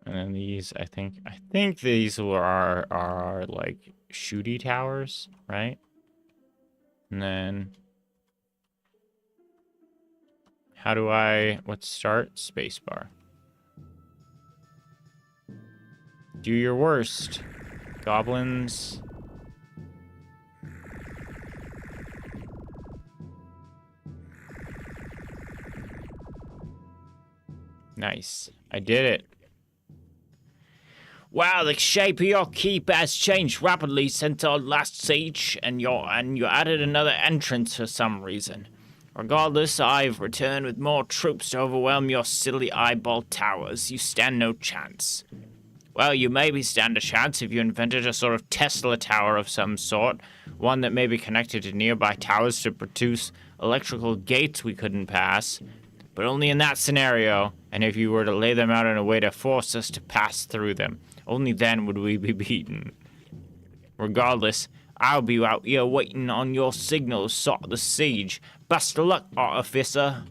And then these, I think these are like shooty towers, right? And then how do let's start spacebar. Do your worst, goblins. Nice. I did it. Wow, the shape of your keep has changed rapidly since our last siege, and you added another entrance for some reason. Regardless, I've returned with more troops to overwhelm your silly eyeball towers. You stand no chance. Well, you maybe stand a chance if you invented a sort of Tesla tower of some sort, one that may be connected to nearby towers to produce electrical gates we couldn't pass. but only in that scenario, and if you were to lay them out in a way to force us to pass through them. Only then would we be beaten. Regardless, I'll be out here waiting on your signals, sort the siege. Best of luck, Artificer.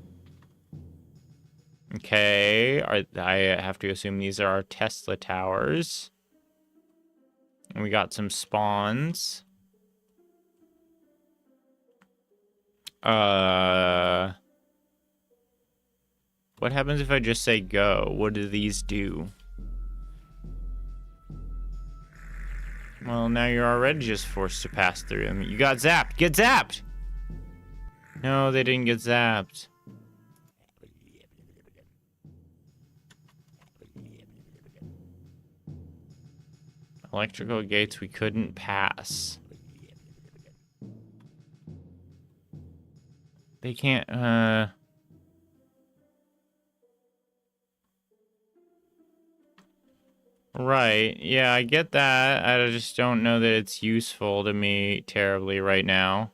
Okay, I have to assume these are our Tesla towers. And we got some spawns. What happens if I just say go? What do these do? Well, now you're already just forced to pass through them. You got zapped. Get zapped! No, they didn't get zapped. Electrical gates we couldn't pass. They can't, Right, yeah, I get that. I just don't know that it's useful to me terribly right now.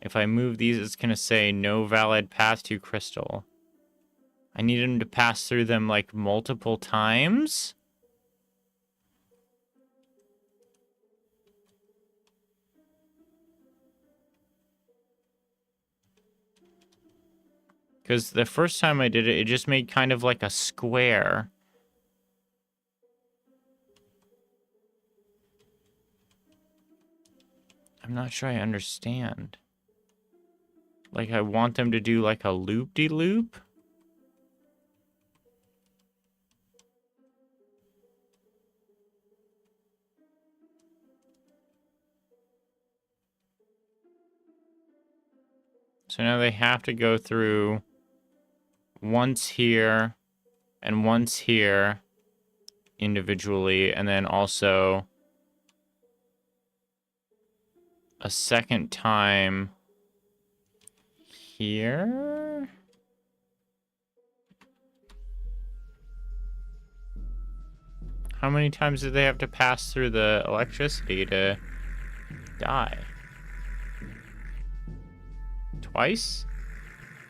If I move these, it's gonna say no valid path to crystal. I need him to pass through them, like, multiple times? Because the first time I did it, it just made kind of like a square. I'm not sure I understand. Like, I want them to do like a loop-de-loop? So now they have to go through once here and once here individually, and then also a second time here. How many times do they have to pass through the electricity to die? Twice?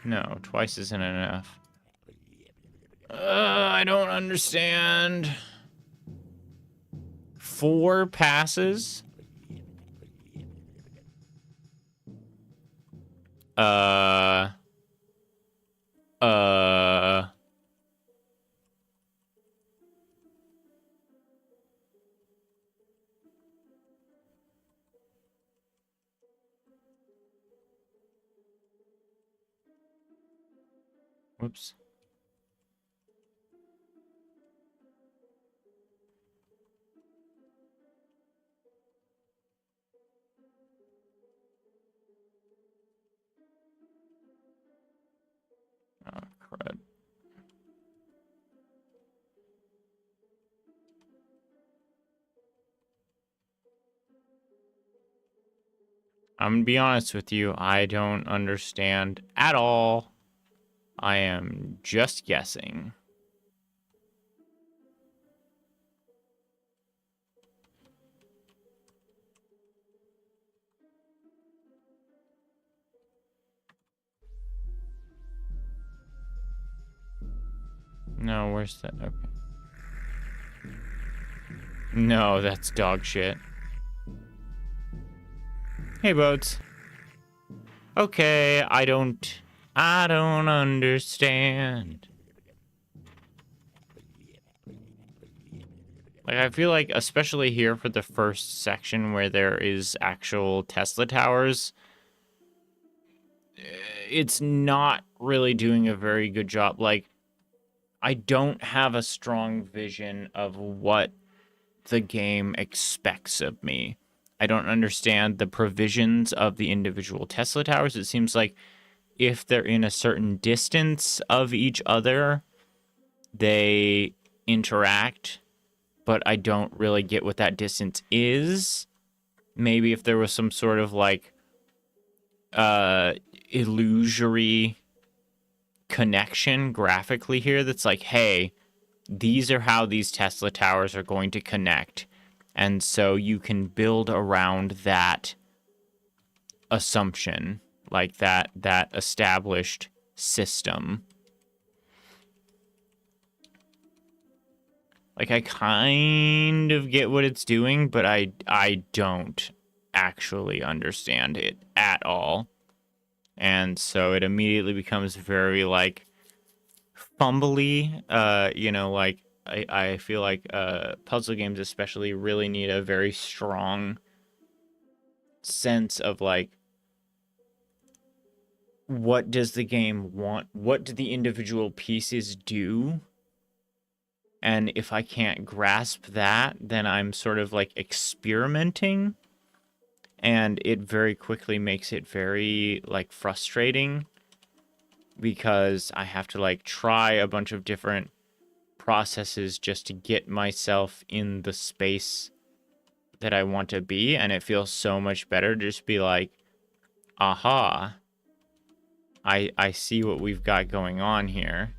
No, twice isn't enough. I don't understand. 4 passes? Whoops. Oh, crud. I'm gonna be honest with you, I don't understand at all. I am just guessing. No, where's that? Okay. No, that's dog shit. Hey, boats. Okay, I don't understand. Like, I feel like, especially here for the first section where there is actual Tesla towers, it's not really doing a very good job. Like, I don't have a strong vision of what the game expects of me. I don't understand the provisions of the individual Tesla towers. It seems like if they're in a certain distance of each other, they interact, but I don't really get what that distance is. Maybe if there was some sort of like illusory connection graphically here that's like, hey, these are how these Tesla towers are going to connect. And so you can build around that assumption. like that established system. Like, I kind of get what it's doing, but I don't actually understand it at all. And so it immediately becomes very, like, fumbly. You know, like, I feel like puzzle games especially really need a very strong sense of, like, what does the game want? What do the individual pieces do? And if I can't grasp that, then I'm sort of like experimenting. And it very quickly makes it very like frustrating because I have to like try a bunch of different processes just to get myself in the space that I want to be. And it feels so much better to just be like, aha, I see what we've got going on here.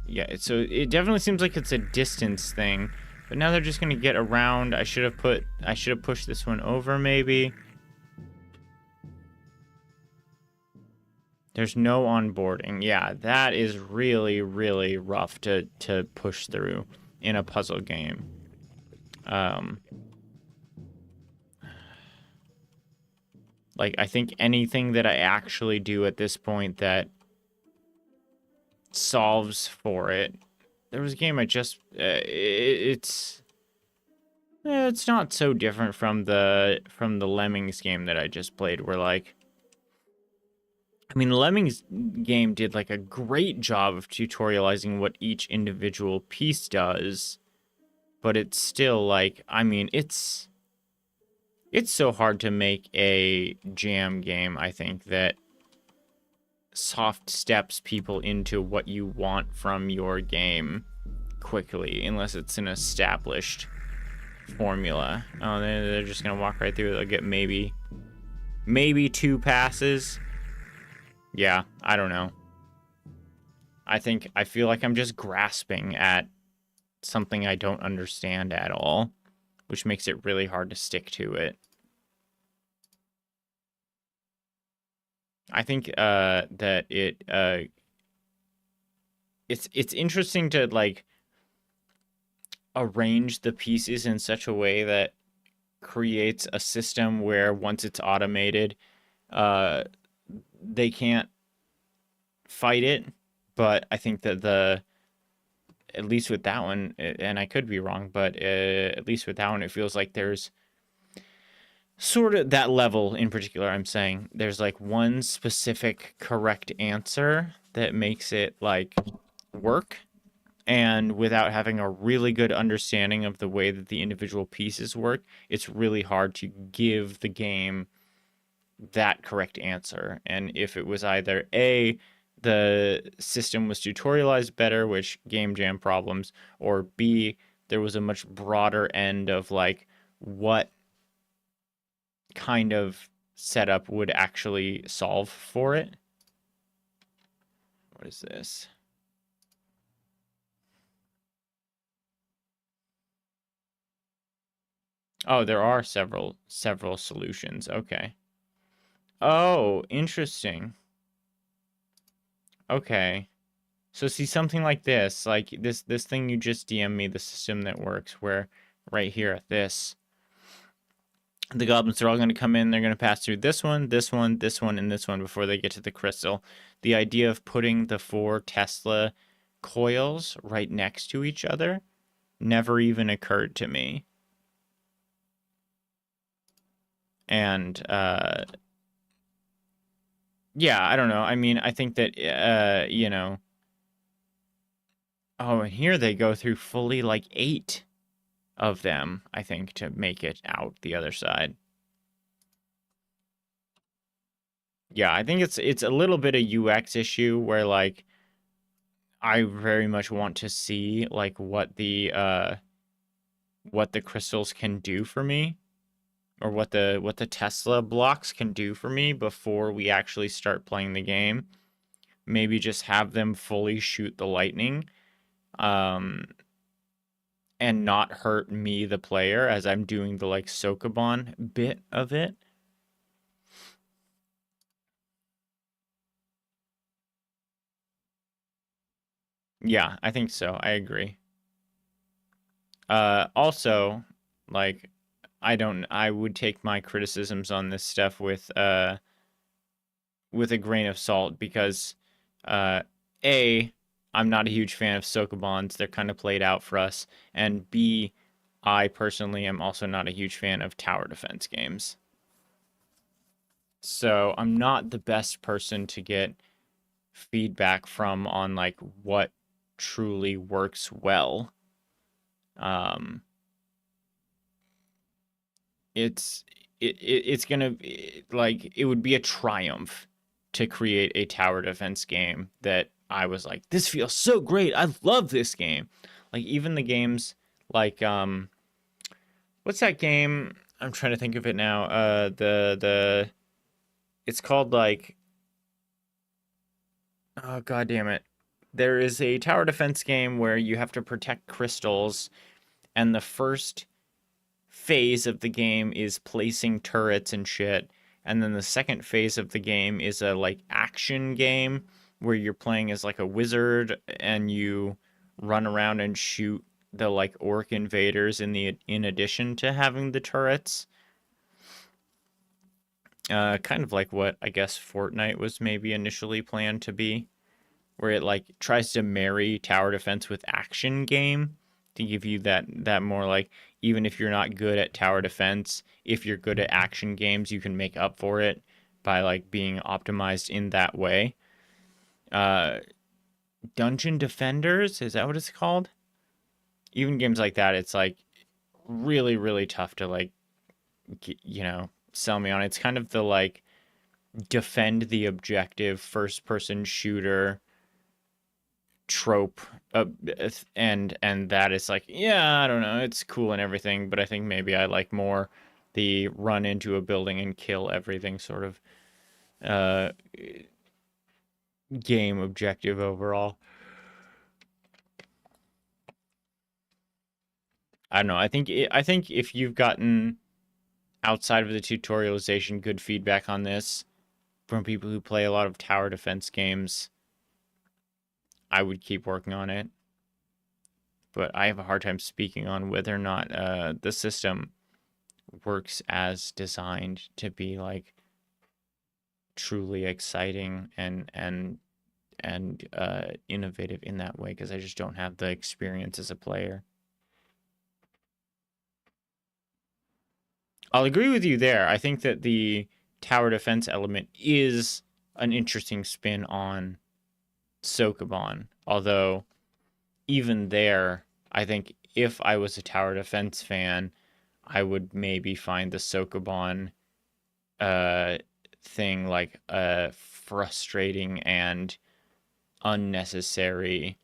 Yeah, so it definitely seems like it's a distance thing, but now they're just gonna get around. I should have pushed this one over maybe. There's no onboarding. Yeah, that is really, really rough to push through in a puzzle game. Like, I think anything that I actually do at this point that solves for it. There was a game I just it's not so different from the Lemmings game that I just played, where like, I mean, the Lemmings game did like a great job of tutorializing what each individual piece does, but it's still like, I mean, it's so hard to make a jam game, I think, that soft steps people into what you want from your game quickly, unless it's an established formula. Oh, they're just gonna walk right through. They'll get maybe 2 passes. Yeah, I don't know. I feel like I'm just grasping at something I don't understand at all, which makes it really hard to stick to it. I think that it's interesting to like arrange the pieces in such a way that creates a system where once it's automated, they can't fight it. But I think that at least with that one, and I could be wrong, but at least with that one, it feels like there's sort of that level in particular. I'm saying there's like one specific correct answer that makes it like work, and without having a really good understanding of the way that the individual pieces work, it's really hard to give the game that correct answer. And if it was either A, the system was tutorialized better, which game jam problems, or B, there was a much broader end of like what kind of setup would actually solve for it. What is this? Oh, there are several solutions. Okay. Oh, interesting. Okay. So see, something like this, like this thing you just DM'd me, the system that works, where right here, this, the goblins are all going to come in, they're going to pass through this one, this one, this one, and this one before they get to the crystal. The idea of putting the 4 Tesla coils right next to each other never even occurred to me. And, yeah, I don't know. I mean, I think that, you know, oh, and here they go through fully like 8 of them, I think, to make it out the other side. Yeah, I think it's a little bit a UX issue where like I very much want to see like what the crystals can do for me, or what the Tesla blocks can do for me before we actually start playing the game. Maybe just have them fully shoot the lightning, and not hurt me, the player, as I'm doing the like Sokoban bit of it. Yeah, I think so. I agree. Also, like, I would take my criticisms on this stuff with a grain of salt because, uh, A, I'm not a huge fan of Sokobans. They're kind of played out for us. And B, I personally am also not a huge fan of tower defense games. So I'm not the best person to get feedback from on like what truly works well. Um, it's it's gonna like it would be a triumph to create a tower defense game that I was like, this feels so great. I love this game. Like even the games like what's that game? I'm trying to think of it now. The it's called like oh god damn it. There is a tower defense game where you have to protect crystals, and the first phase of the game is placing turrets and shit. And then the second phase of the game is a like action game where you're playing as like a wizard and you run around and shoot the like orc invaders in addition to having the turrets. Kind of like what I guess Fortnite was maybe initially planned to be, where it like tries to marry tower defense with action game to give you that more like even if you're not good at tower defense, if you're good at action games, you can make up for it by like being optimized in that way. Uh, Dungeon Defenders, is that what it's called? Even games like that, it's like really really tough to like sell me on. It's kind of the like defend the objective first person shooter trope, and that is like, yeah, I don't know, it's cool and everything, but I think maybe I like more the run into a building and kill everything sort of uh game objective overall. I don't know. I think if you've gotten outside of the tutorialization good feedback on this from people who play a lot of tower defense games, I would keep working on it. But I have a hard time speaking on whether or not the system works as designed to be like truly exciting and innovative in that way because I just don't have the experience as a player. I'll agree with you there. I think that the tower defense element is an interesting spin on Sokoban, although even there, I think if I was a tower defense fan, I would maybe find the Sokoban thing like a frustrating and unnecessary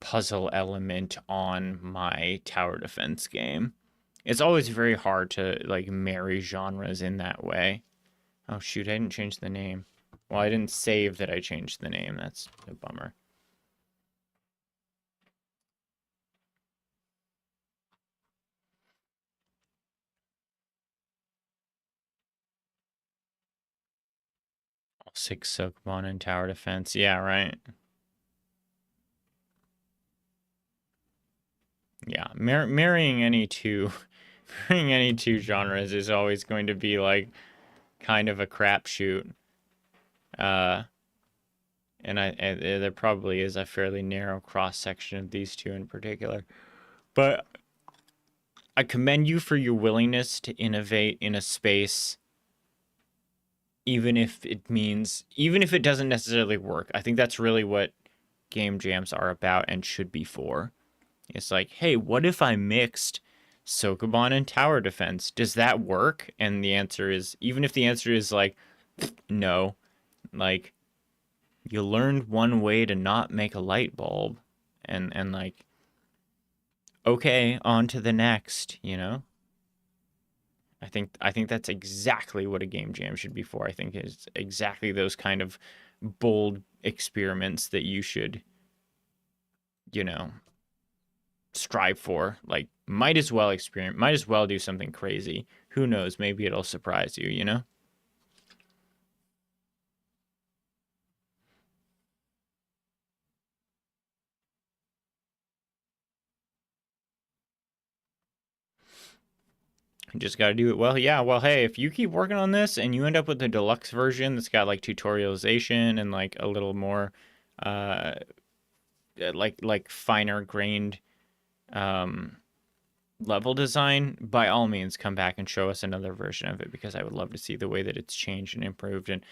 puzzle element on my tower defense game. It's always very hard to like marry genres in that way. Oh shoot, I didn't change the name. Well, I didn't save that I changed the name. That's a bummer. All 6 Sokoban and tower defense. Yeah, right. Yeah, marrying any two marrying any two genres is always going to be like kind of a crapshoot. Uh, and there probably is a fairly narrow cross section of these two in particular. But I commend you for your willingness to innovate in a space, even if it doesn't necessarily work. I think that's really what game jams are about and should be for. It's like, hey, what if I mixed Sokoban and tower defense? Does that work? And the answer is, even if the answer is like, no, like, you learned one way to not make a light bulb, and like, okay, on to the next, you know? I think that's exactly what a game jam should be for. I think it's exactly those kind of bold experiments that you should, you know, strive for. Like, might as well experiment, might as well do something crazy. Who knows? Maybe it'll surprise you, you know? You just got to do it well. Yeah, well, hey, if you keep working on this and you end up with the deluxe version that's got like tutorialization and like a little more uh like finer grained um level design, by all means come back and show us another version of it, because I would love to see the way that it's changed and improved. And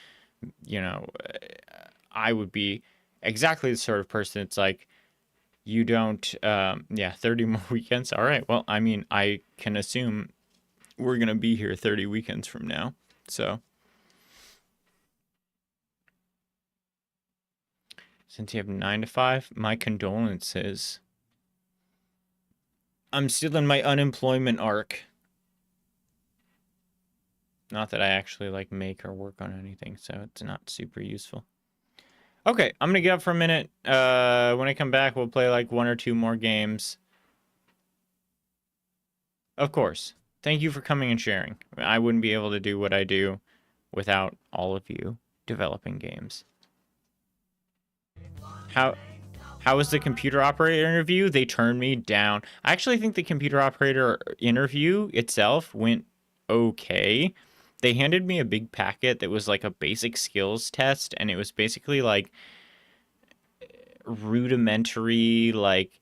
you know, I would be exactly the sort of person. It's like, you don't yeah, 30 more weekends. All right, well, I mean, I can assume we're gonna be here 30 weekends from now, so since you have 9 to 5, my condolences. I'm still in my unemployment arc. Not that I actually like make or work on anything, so it's not super useful. Okay, I'm gonna get up for a minute. When I come back, we'll play like 1 or 2 more games. Of course. Thank you for coming and sharing. I wouldn't be able to do what I do without all of you developing games. How was the computer operator interview? They turned me down. I actually think the computer operator interview itself went okay. They handed me a big packet that was like a basic skills test, and it was basically like rudimentary, like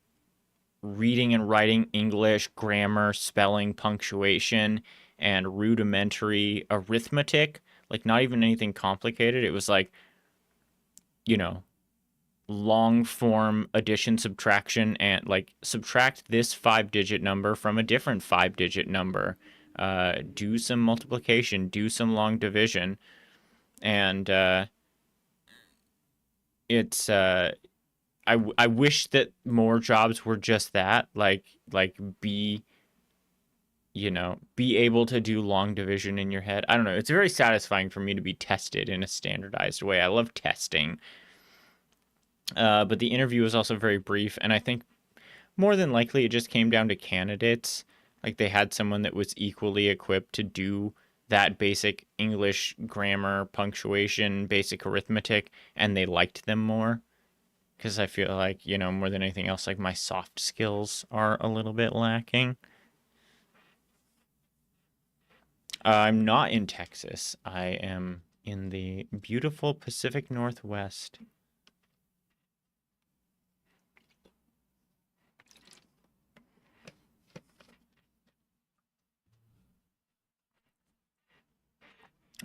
reading and writing English, grammar, spelling, punctuation, and rudimentary arithmetic. Like, not even anything complicated. It was like, you know, long form addition, subtraction, and like subtract this 5-digit number from a different 5-digit number. Do some multiplication, do some long division. And it's I wish that more jobs were just that, like be, you know, be able to do long division in your head. I don't know. It's very satisfying for me to be tested in a standardized way. I love testing. But the interview was also very brief, and I think more than likely it just came down to candidates. Like, they had someone that was equally equipped to do that basic English grammar, punctuation, basic arithmetic, and they liked them more. Because I feel like, you know, more than anything else, like, my soft skills are a little bit lacking. I'm not in Texas. I am in the beautiful Pacific Northwest.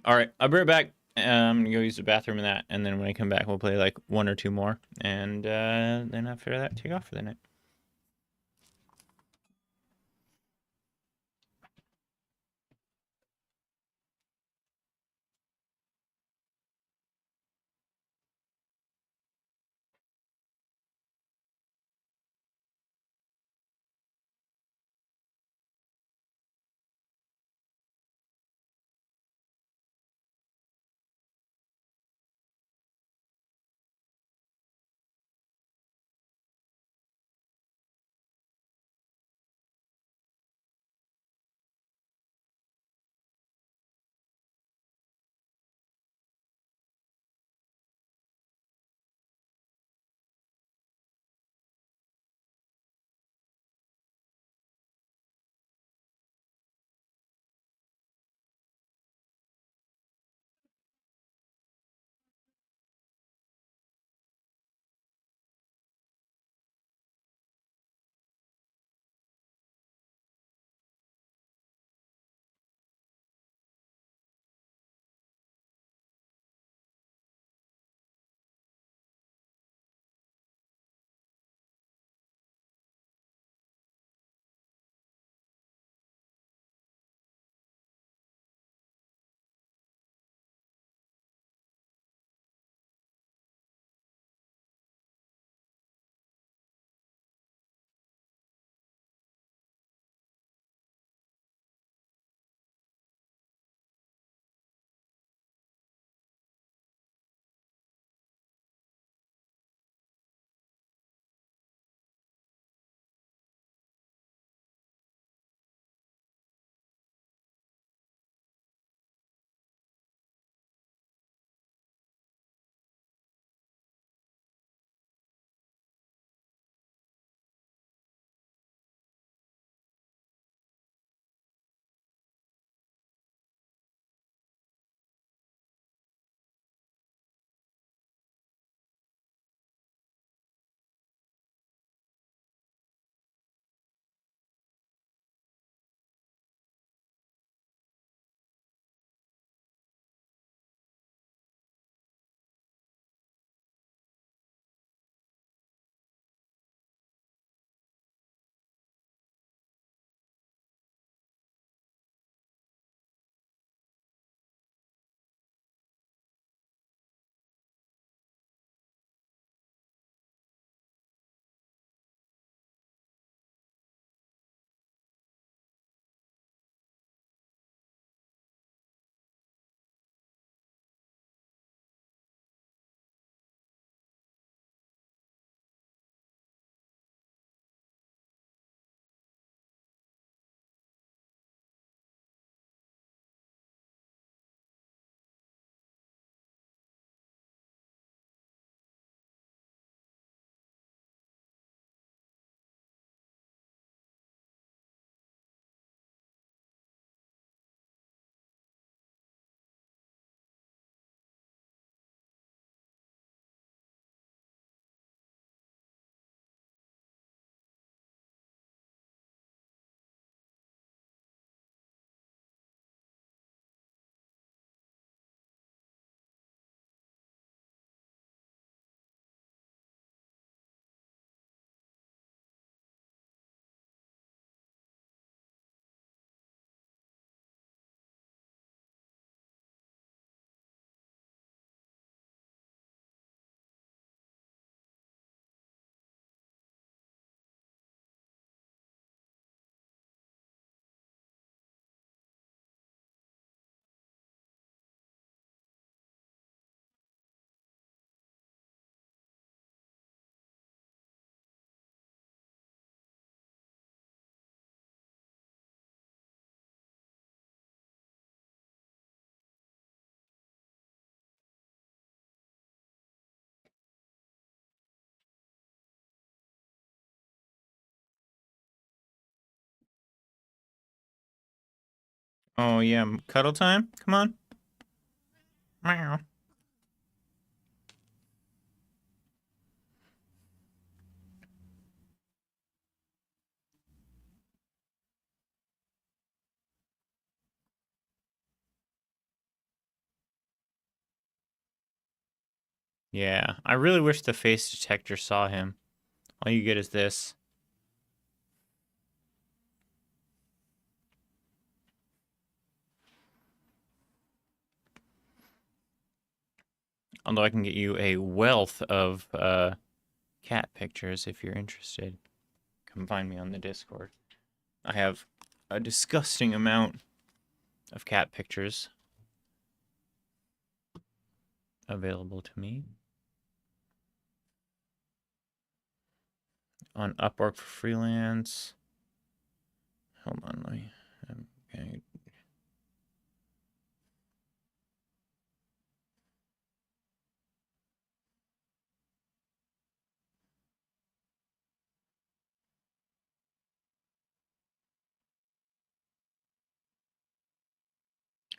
All right, I'll be right back. I'm gonna go use the bathroom and that, and then when I come back, we'll play like 1 or 2 more, and then after that, take off for the night. Oh, yeah, cuddle time? Come on. Meow. Yeah, I really wish the face detector saw him. All you get is this. Although I can get you a wealth of cat pictures if you're interested. Come find me on the Discord. I have a disgusting amount of cat pictures available to me on Upwork for freelance. Hold on, let me. Okay.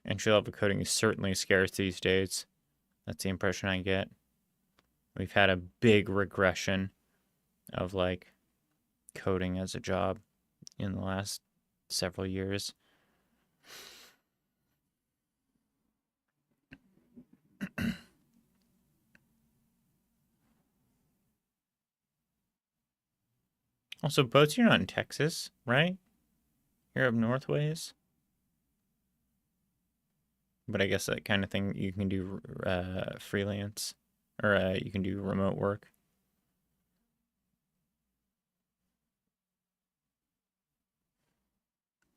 Entry-level coding is certainly scarce these days. That's the impression I get. We've had a big regression of like coding as a job in the last several years. Also, Boats, you're not in Texas, right? You're up north ways. But I guess that kind of thing you can do freelance or you can do remote work.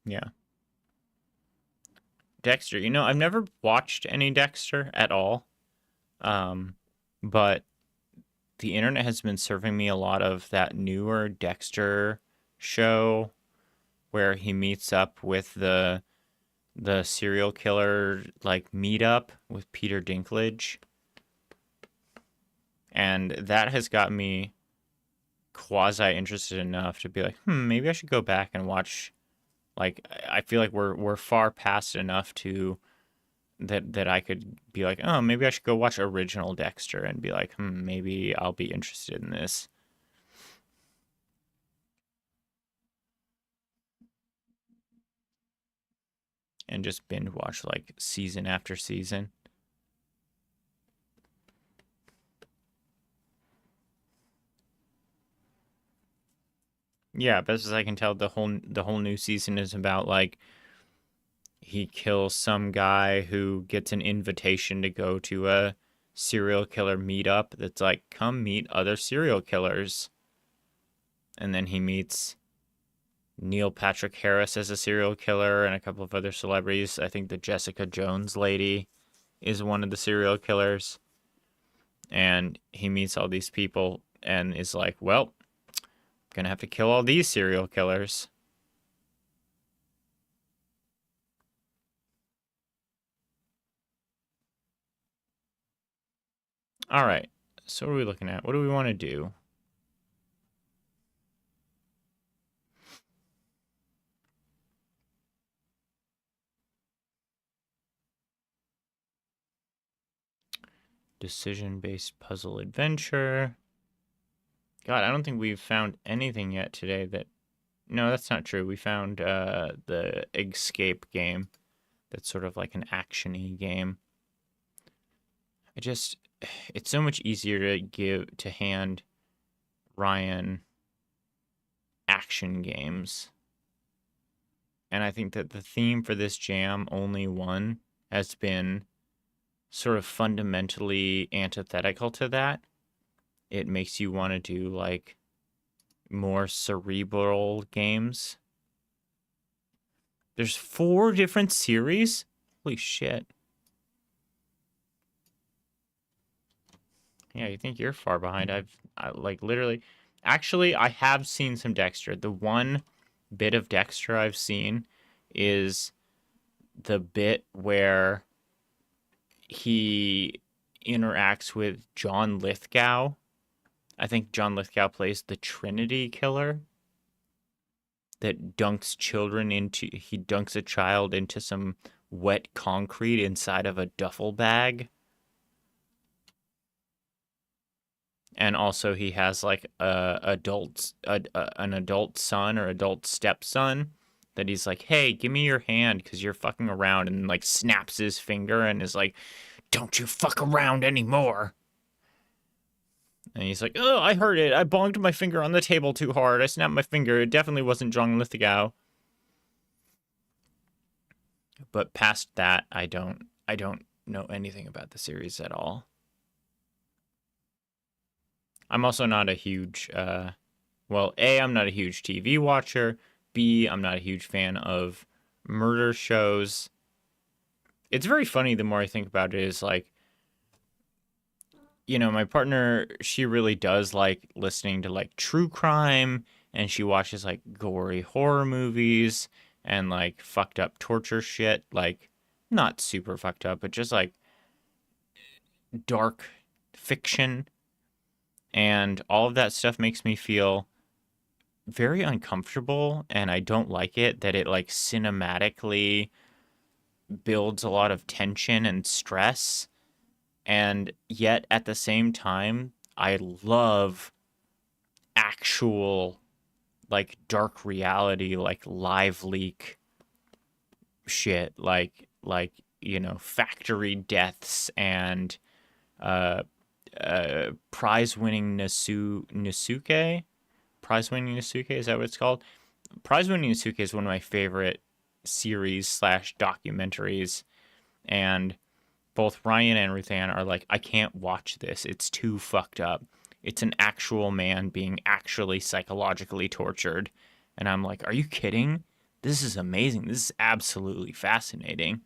Yeah. Dexter, I've never watched any Dexter at all. But the internet has been serving me a lot of that newer Dexter show where he meets up with the serial killer like meetup with Peter Dinklage. And that has got me quasi interested enough to be like, maybe I should go back and watch. Like, I feel like we're far past enough to that I could be like, oh, maybe I should go watch original Dexter and be like, maybe I'll be interested in this. And just binge watch like season after season. Yeah, best as I can tell, the whole new season is about like he kills some guy who gets an invitation to go to a serial killer meetup that's like, come meet other serial killers. And then he meets Neil Patrick Harris as a serial killer and a couple of other celebrities. I think the Jessica Jones lady is one of the serial killers. And he meets all these people and is like, well, gonna have to kill all these serial killers. All right. So what are we looking at? What do we want to do? Decision-based puzzle adventure. God, I don't think we've found anything yet today that... No, that's not true. We found the Escape game. That's sort of like an action-y game. It's so much easier to hand Ryan action games. And I think that the theme for this jam, Only One, has been sort of fundamentally antithetical to that. It makes you want to do like more cerebral games. There's 4 different series? Holy shit. Yeah, you think you're far behind. I like literally... Actually, I have seen some Dexter. The one bit of Dexter I've seen is the bit where he interacts with John Lithgow. I think John Lithgow plays the Trinity Killer. that dunks he dunks a child into some wet concrete inside of a duffel bag. And also he has like an adult son or adult stepson that he's like, hey, give me your hand because you're fucking around, and like snaps his finger and is like, don't you fuck around anymore. And he's like, oh, I heard it. I bonked my finger on the table too hard. I snapped my finger. It definitely wasn't John Lithgow. But past that, I don't know anything about the series at all. I'm also not a huge, A, I'm not a huge TV watcher. B, I'm not a huge fan of murder shows. It's very funny the more I think about it, is like, you know, my partner, she really does like listening to like true crime, and she watches like gory horror movies and like fucked up torture shit, like not super fucked up, but just like dark fiction. And all of that stuff makes me feel very uncomfortable, and I don't like it that it like cinematically builds a lot of tension and stress. And yet at the same time, I love actual like dark reality, like live leak shit, like you know, factory deaths and prize-winning Nasuke? Prize-winning Nasuke, is that what it's called? Prize-winning Nasuke is one of my favorite series / documentaries, and both Ryan and Ruthann are like, I can't watch this. It's too fucked up. It's an actual man being actually psychologically tortured. And I'm like, are you kidding? This is amazing. This is absolutely fascinating.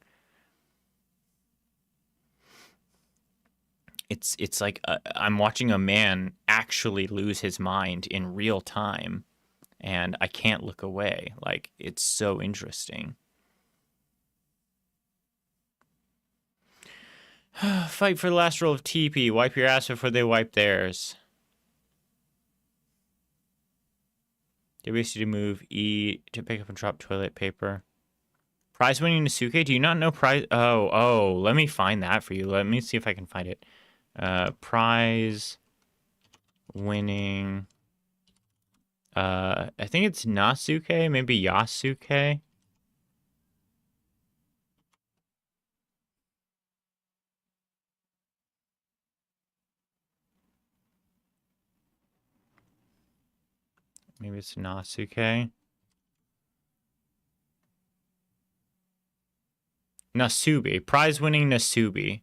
It's like I'm watching a man actually lose his mind in real time, and I can't look away. Like, it's so interesting. Fight for the last roll of TP. Wipe your ass before they wipe theirs. WC to move. E to pick up and drop toilet paper. Prize winning Nasuke? Do you not know prize? Oh, let me find that for you. Let me see if I can find it. Prize winning. I think it's Nasuke, maybe Yasuke. Maybe it's Nasuke. Nasubi. Prize-winning Nasubi.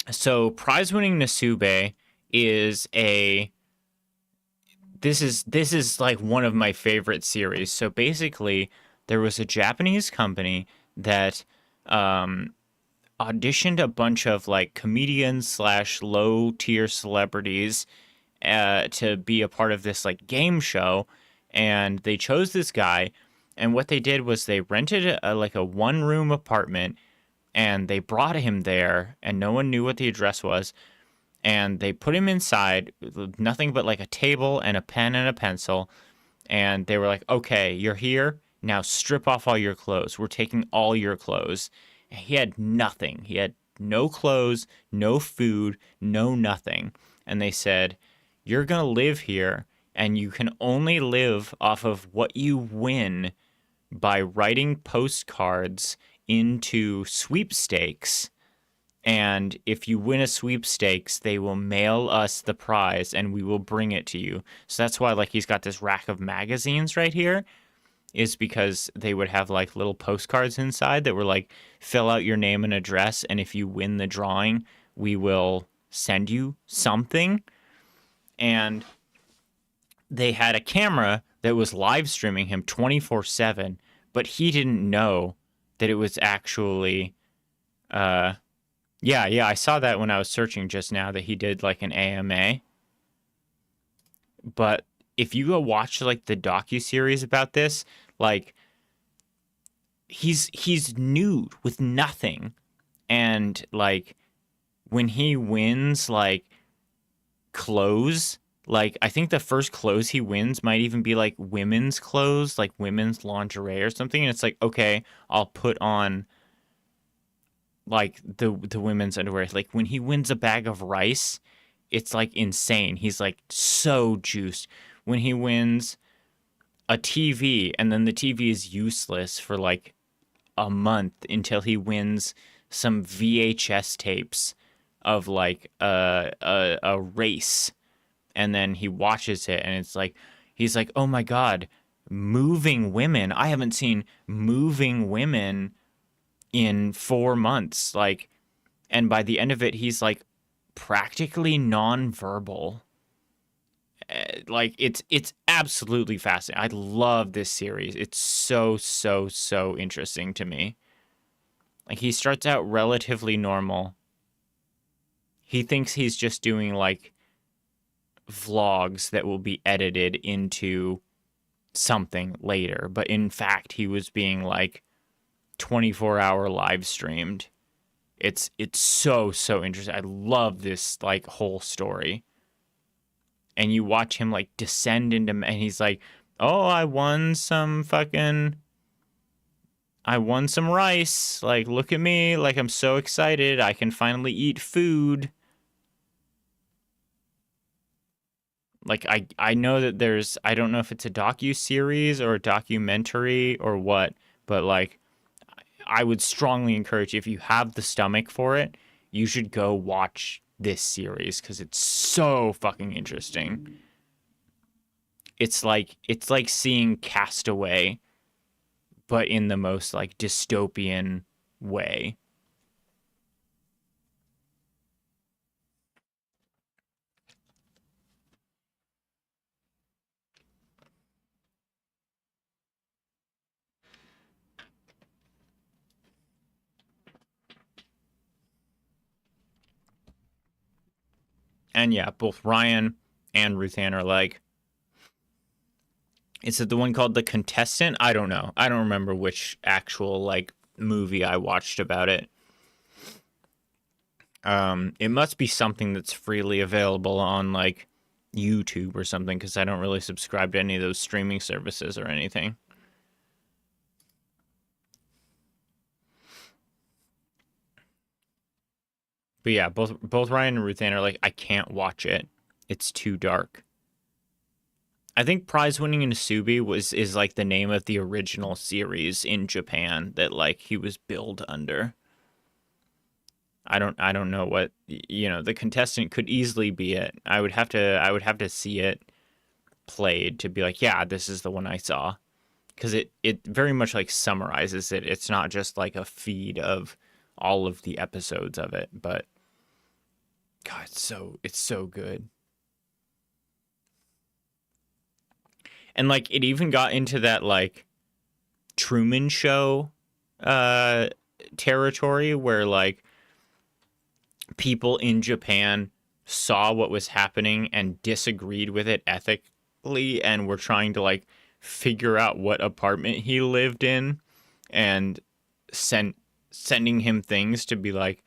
So, prize-winning Nasube is a... This is like one of my favorite series. So, basically, there was a Japanese company that... auditioned a bunch of like comedians / low tier celebrities to be a part of this like game show, and they chose this guy. And what they did was they rented a 1-room apartment, and they brought him there, and no one knew what the address was, and they put him inside with nothing but like a table and a pen and a pencil, and they were like, okay, you're here, now strip off all your clothes, we're taking all your clothes. He had nothing. He had no clothes, no food, no nothing. And they said, you're going to live here, and you can only live off of what you win by writing postcards into sweepstakes. And if you win a sweepstakes, they will mail us the prize, and we will bring it to you. So that's why like he's got this rack of magazines right here. Is because they would have like little postcards inside that were like, fill out your name and address, and if you win the drawing, we will send you something. And they had a camera that was live streaming him 24/7, but he didn't know that it was actually yeah, I saw that when I was searching just now, that he did like an AMA. But if you go watch like the docuseries about this, like he's nude with nothing, and like when he wins, like clothes. Like, I think the first clothes he wins might even be like women's clothes, like women's lingerie or something. And it's like, okay, I'll put on like the women's underwear. Like when he wins a bag of rice, it's like insane. He's like so juiced. When he wins a TV and then the TV is useless for like a month until he wins some VHS tapes of like a race, and then he watches it and it's like he's like, "Oh my god, moving women. I haven't seen moving women in 4 months." Like, and by the end of it he's like practically nonverbal. Like it's absolutely fascinating. I love this series. It's so interesting to me. Like, he starts out relatively normal. He thinks he's just doing like vlogs that will be edited into something later, but in fact he was being like 24-hour live streamed. It's so interesting. I love this like whole story. And you watch him like descend into, and he's like, "Oh, I won some rice. Like, look at me. Like, I'm so excited. I can finally eat food." Like, I know that there's, I don't know if it's a docu-series or a documentary or what, but like, I would strongly encourage you, if you have the stomach for it, you should go watch this series because it's so fucking interesting. It's like seeing Castaway, but in the most like dystopian way. And yeah, both Ryan and Ruth Ann are like, is it the one called The Contestant? I don't know. I don't remember which actual like movie I watched about it. It must be something that's freely available on like YouTube or something, because I don't really subscribe to any of those streaming services or anything. But yeah, both Ryan and Ruth Ann are like, I can't watch it. It's too dark. I think Prize Winning Nasubi is like the name of the original series in Japan that like he was billed under. I don't know what, you know, The Contestant could easily be it. I would have to see it played to be like, yeah, this is the one I saw, because it very much like summarizes it. It's not just like a feed of all of the episodes of it, but God, it's so good. And like it even got into that like Truman Show territory where like people in Japan saw what was happening and disagreed with it ethically and were trying to like figure out what apartment he lived in and sending him things to be like,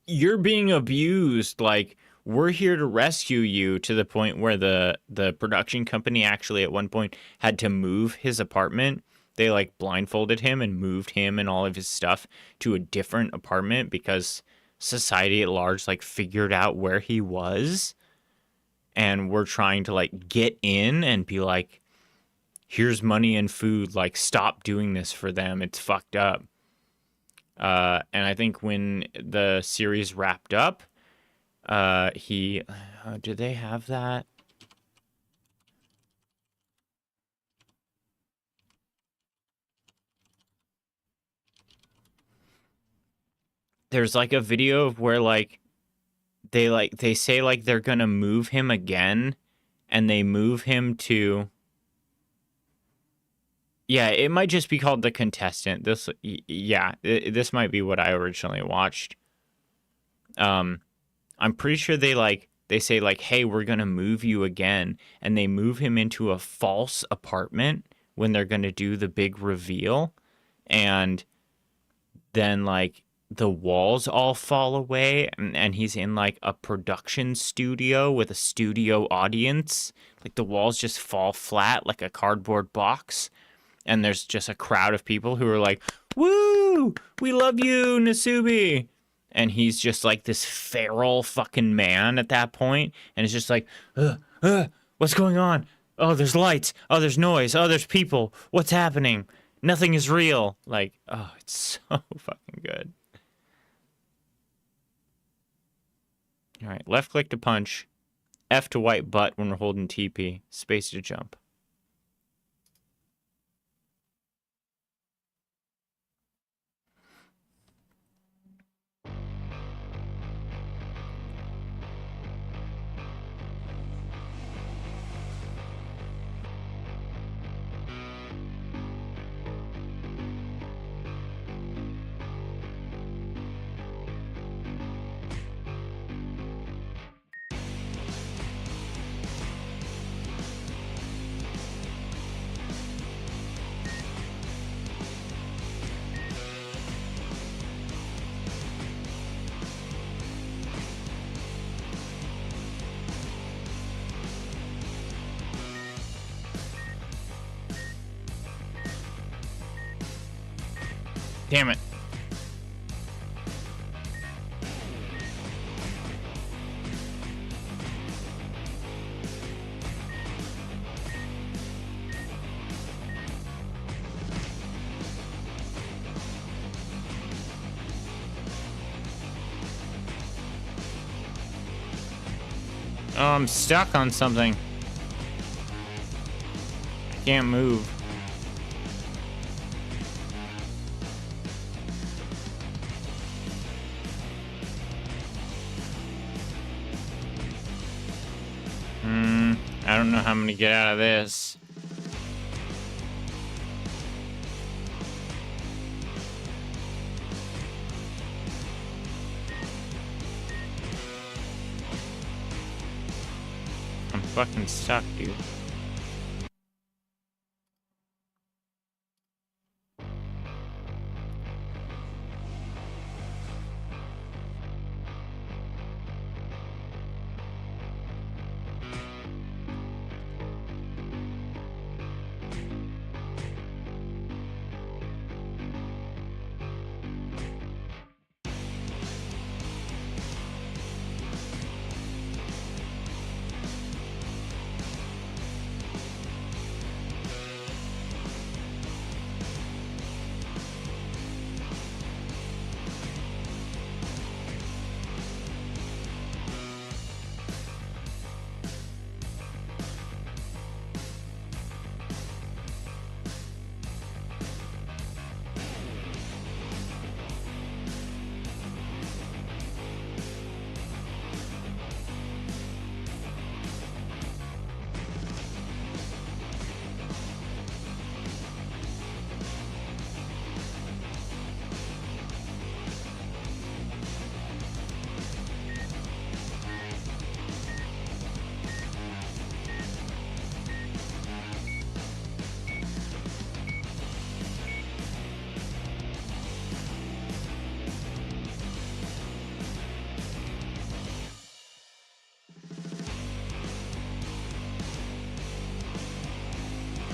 "You're being abused, like we're here to rescue you," to the point where the production company actually at one point had to move his apartment. They like blindfolded him and moved him and all of his stuff to a different apartment because society at large like figured out where he was and were trying to like get in and be like, "Here's money and food, like stop doing this for them, it's fucked up." And I think when the series wrapped up, did they have that? There's like a video of where like they say like they're gonna move him again, and they move him to, yeah, it might just be called The Contestant. This might be what I originally watched. I'm pretty sure they say like, "Hey, we're gonna move you again," and they move him into a false apartment when they're gonna do the big reveal, and then like the walls all fall away, and he's in like a production studio with a studio audience. Like the walls just fall flat like a cardboard box, and there's just a crowd of people who are like, "Woo! We love you, Nasubi!" And he's just like this feral fucking man at that point, and it's just like, what's going on? Oh, there's lights. Oh, there's noise. Oh, there's people. What's happening? Nothing is real. Like, oh, it's so fucking good. All right, left click to punch, F to wipe butt when we're holding TP, space to jump. Damn it. Oh, I'm stuck on something. I can't move. I don't know how I'm gonna get out of this. I'm fucking stuck, dude.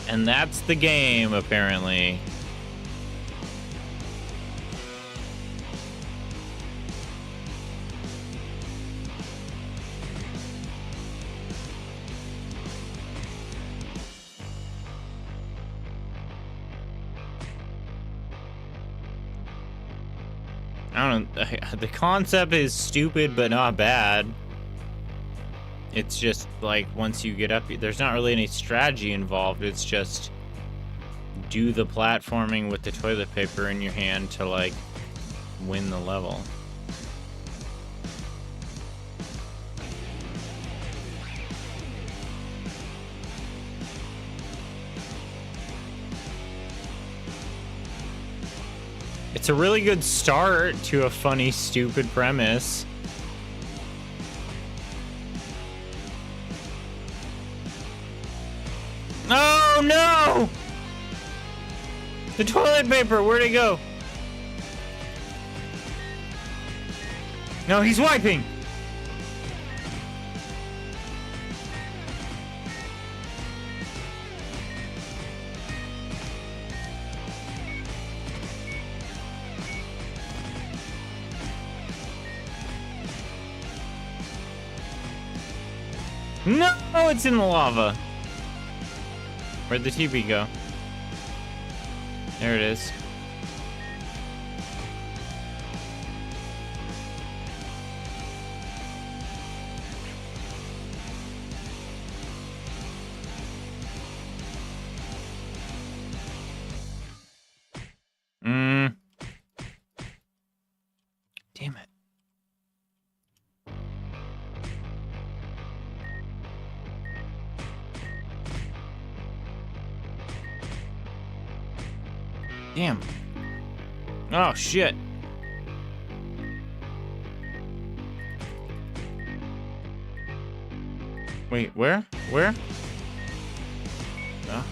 And that's the game, apparently. I don't know. The concept is stupid, but not bad. It's just like once you get up, there's not really any strategy involved. It's just do the platforming with the toilet paper in your hand to like win the level. It's a really good start to a funny, stupid premise. Oh no! The toilet paper, where'd it go? No, he's wiping! No, it's in the lava. Where'd the TP go? There it is. Damn it. Damn. Oh, shit. Wait, where? Where? Oh.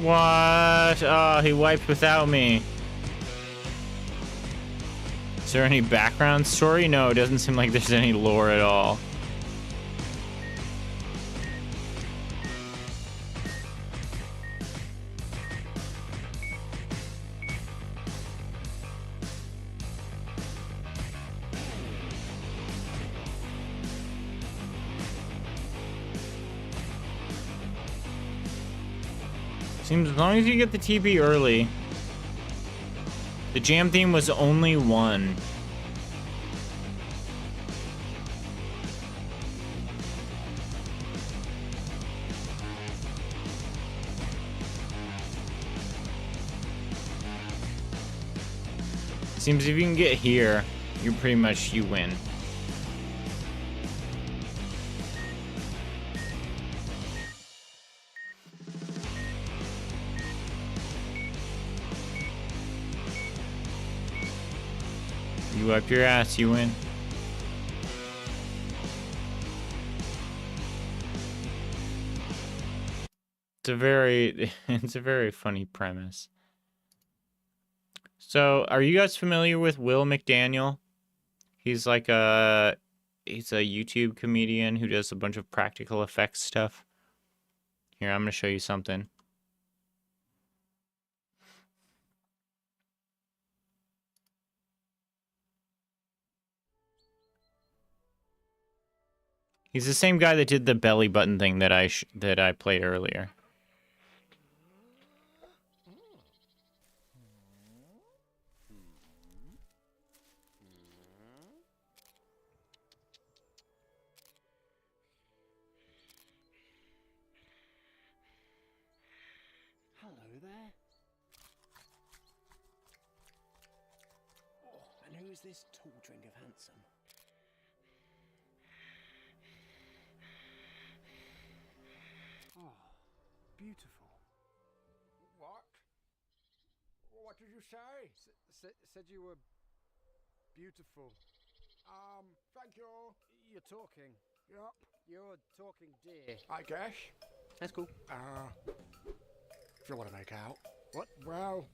What? Oh, he wiped without me. Is there any background story? No, it doesn't seem like there's any lore at all. Seems as long as you get the TP early. The jam theme was only one. Seems if you can get here, you pretty much, you win. You wipe your ass, you win. It's a very funny premise. So, are you guys familiar with Will McDaniel? He's like he's a YouTube comedian who does a bunch of practical effects stuff. Here, I'm gonna show you something. He's the same guy that did the belly button thing that I played earlier. Hello there. Oh, and who is this tall drink of handsome? Oh, beautiful. What? What did you say? Said you were beautiful. Thank you. You're talking. Yup, You're talking, dear. I guess. That's cool. If you want to make out. What? Well,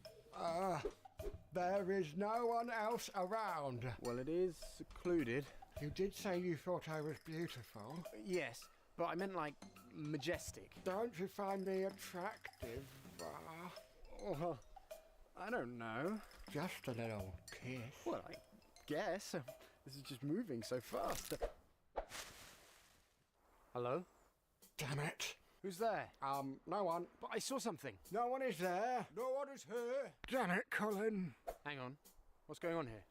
there is no one else around. Well, it is secluded. You did say you thought I was beautiful. Yes, but I meant like majestic. Don't you find me attractive? Well, I don't know. Just a little kiss. Well, I guess. This is just moving so fast. Hello? Damn it. Who's there? No one. But I saw something. No one is there. No one is here. Damn it, Colin. Hang on. What's going on here?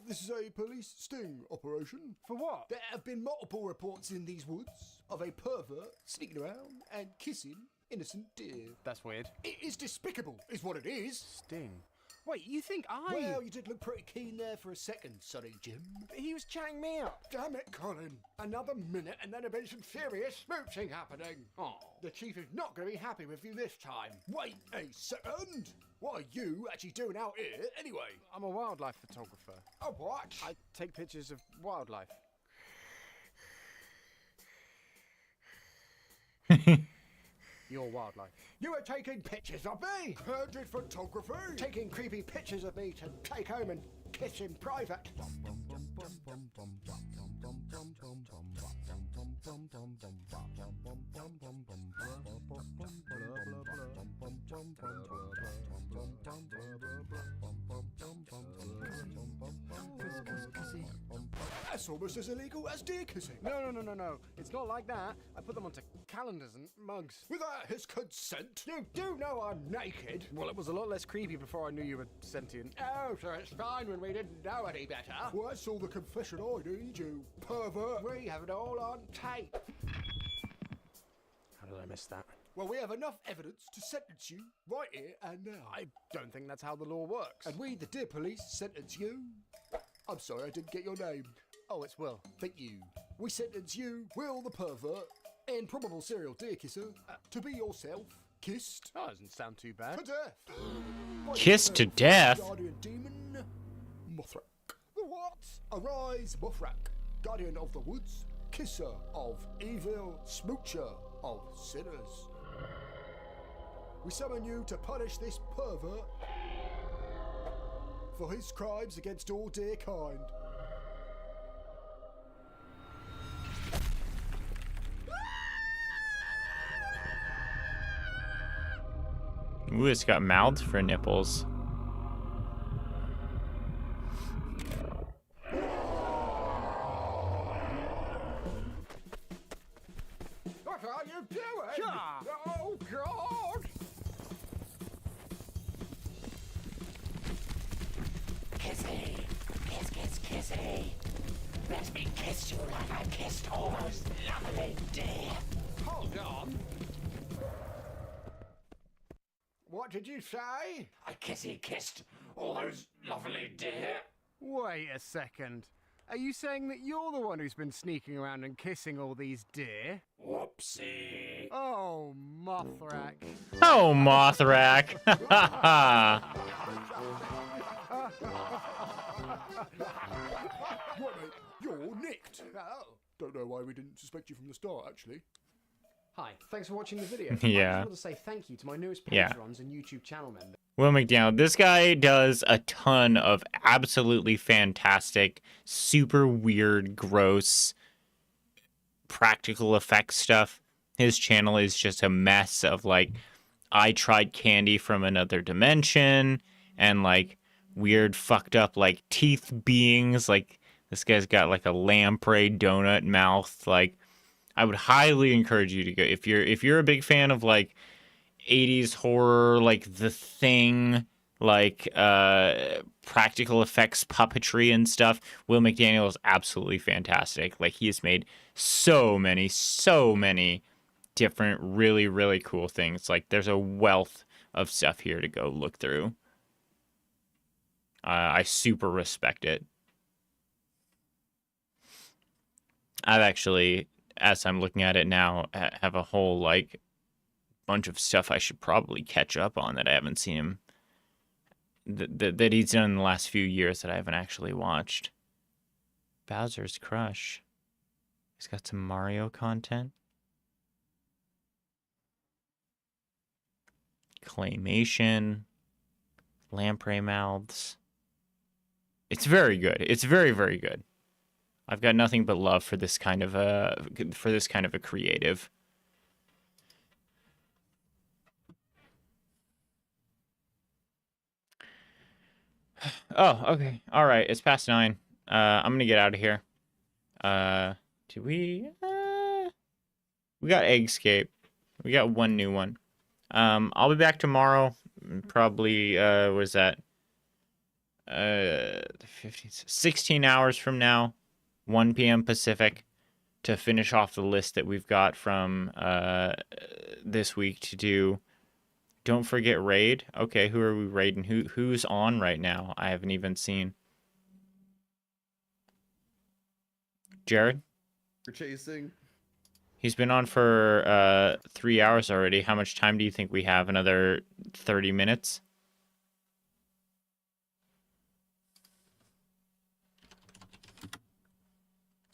This is a police sting operation. For what? There have been multiple reports in these woods of a pervert sneaking around and kissing innocent deer. That's weird. It is despicable, is what it is. Sting. Wait, you think I... Well, you did look pretty keen there for a second, Sonny Jim. He was chatting me up. Damn it, Colin. Another minute and then there'll be some serious smooching happening. Oh. The chief is not going to be happy with you this time. Wait a second. What are you actually doing out here, anyway? I'm a wildlife photographer. A what? I take pictures of wildlife. Your wildlife. You were taking pictures of me? Candid photography? Taking creepy pictures of me to take home and kiss in private. That's almost as illegal as deer kissing. No. It's not like that. I put them onto calendars and mugs. Without his consent. You do know I'm naked. Well, it was a lot less creepy before I knew you were sentient. Oh, so it's fine when we didn't know any better. Well, that's all the confession I need, you pervert. We have it all on tape. How did I miss that? Well, we have enough evidence to sentence you right here and now. I don't think that's how the law works. And we, the Deer Police, sentence you. I'm sorry, I didn't get your name. Oh, it's Will. Thank you. We sentence you, Will the pervert, and probable serial deer kisser, to be yourself kissed Oh, doesn't sound too bad. to death. By Kissed to yourself, death? Guardian demon, Mothrak. The what? Arise, Mothrak, guardian of the woods, kisser of evil, smoocher of sinners. We summon you to punish this pervert for his crimes against all dear kind. Ooh, it's got mouths for nipples. What are you doing? Yeah. Oh, God! Kissy, kissy. Let me kiss you like I kissed all those lovely deer. Hold on. What did you say? I kissed all those lovely deer. Wait a second. Are you saying that you're the one who's been sneaking around and kissing all these deer? Whoopsie. Oh, Mothrak. Oh, Mothrak. What, mate? You're nicked. Oh. Don't know why we didn't suspect you from the start, actually. Hi, thanks for watching the video. Yeah. I just want to say thank you to my newest Yeah. patrons and YouTube channel members. Will McDaniel, this guy does a ton of absolutely fantastic, super weird, gross, practical effects stuff. His channel is just a mess of like, I tried candy from another dimension and like weird, fucked up like teeth beings. Like this guy's got like a lamprey donut mouth. Like I would highly encourage you to go if you're a big fan of like 80s horror, like The Thing, like practical effects puppetry and stuff. Will McDaniel is absolutely fantastic. Like he has made so many different really, really cool things. Like there's a wealth of stuff here to go look through. I super respect it. I've actually, as I'm looking at it now, have a whole like bunch of stuff I should probably catch up on that I haven't seen him that he's done in the last few years that I haven't actually watched. Bowser's Crush. He's got some Mario content. Claymation. Lamprey mouths. It's very good. It's very, very good. I've got nothing but love for this kind of a creative. Oh, okay. All right. It's past 9. I'm gonna get out of here. Do we? We got Eggscape. We got one new one. I'll be back tomorrow. Probably. What is that? 16 hours from now, 1 p.m. Pacific, to finish off the list that we've got from this week to do. Don't forget raid. Okay, who are we raiding? Who's on right now? I haven't even seen. Jared? We're chasing. He's been on for 3 hours already. How much time do you think we have? Another 30 minutes?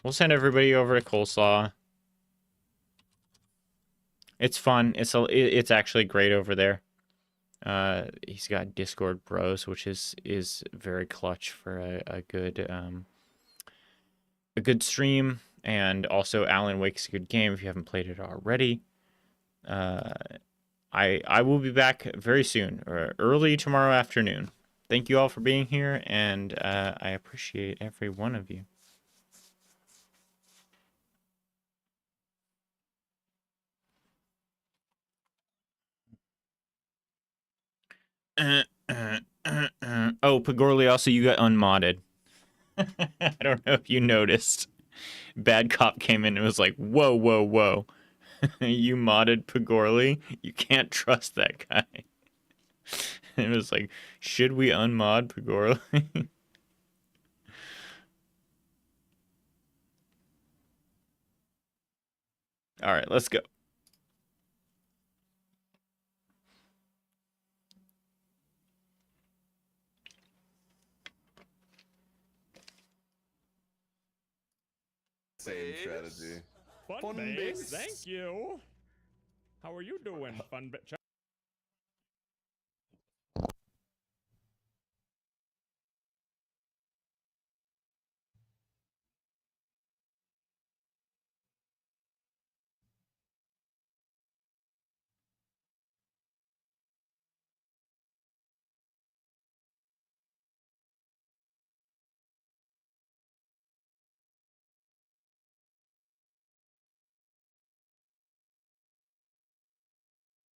We'll send everybody over to Coleslaw. It's fun. It's actually great over there. He's got Discord Bros, which is very clutch for a good stream. And also Alan Wake's a good game if you haven't played it already. I will be back very soon, or early tomorrow afternoon. Thank you all for being here, and I appreciate every one of you. Oh, Pagorli, also you got unmodded. I don't know if you noticed. Bad Cop came in and was like, whoa, whoa, whoa. You modded Pagorli? You can't trust that guy. And it was like, should we unmod Pagorli? All right, let's go. Same strategy. Fun base, thank you. How are you doing, Fun Base?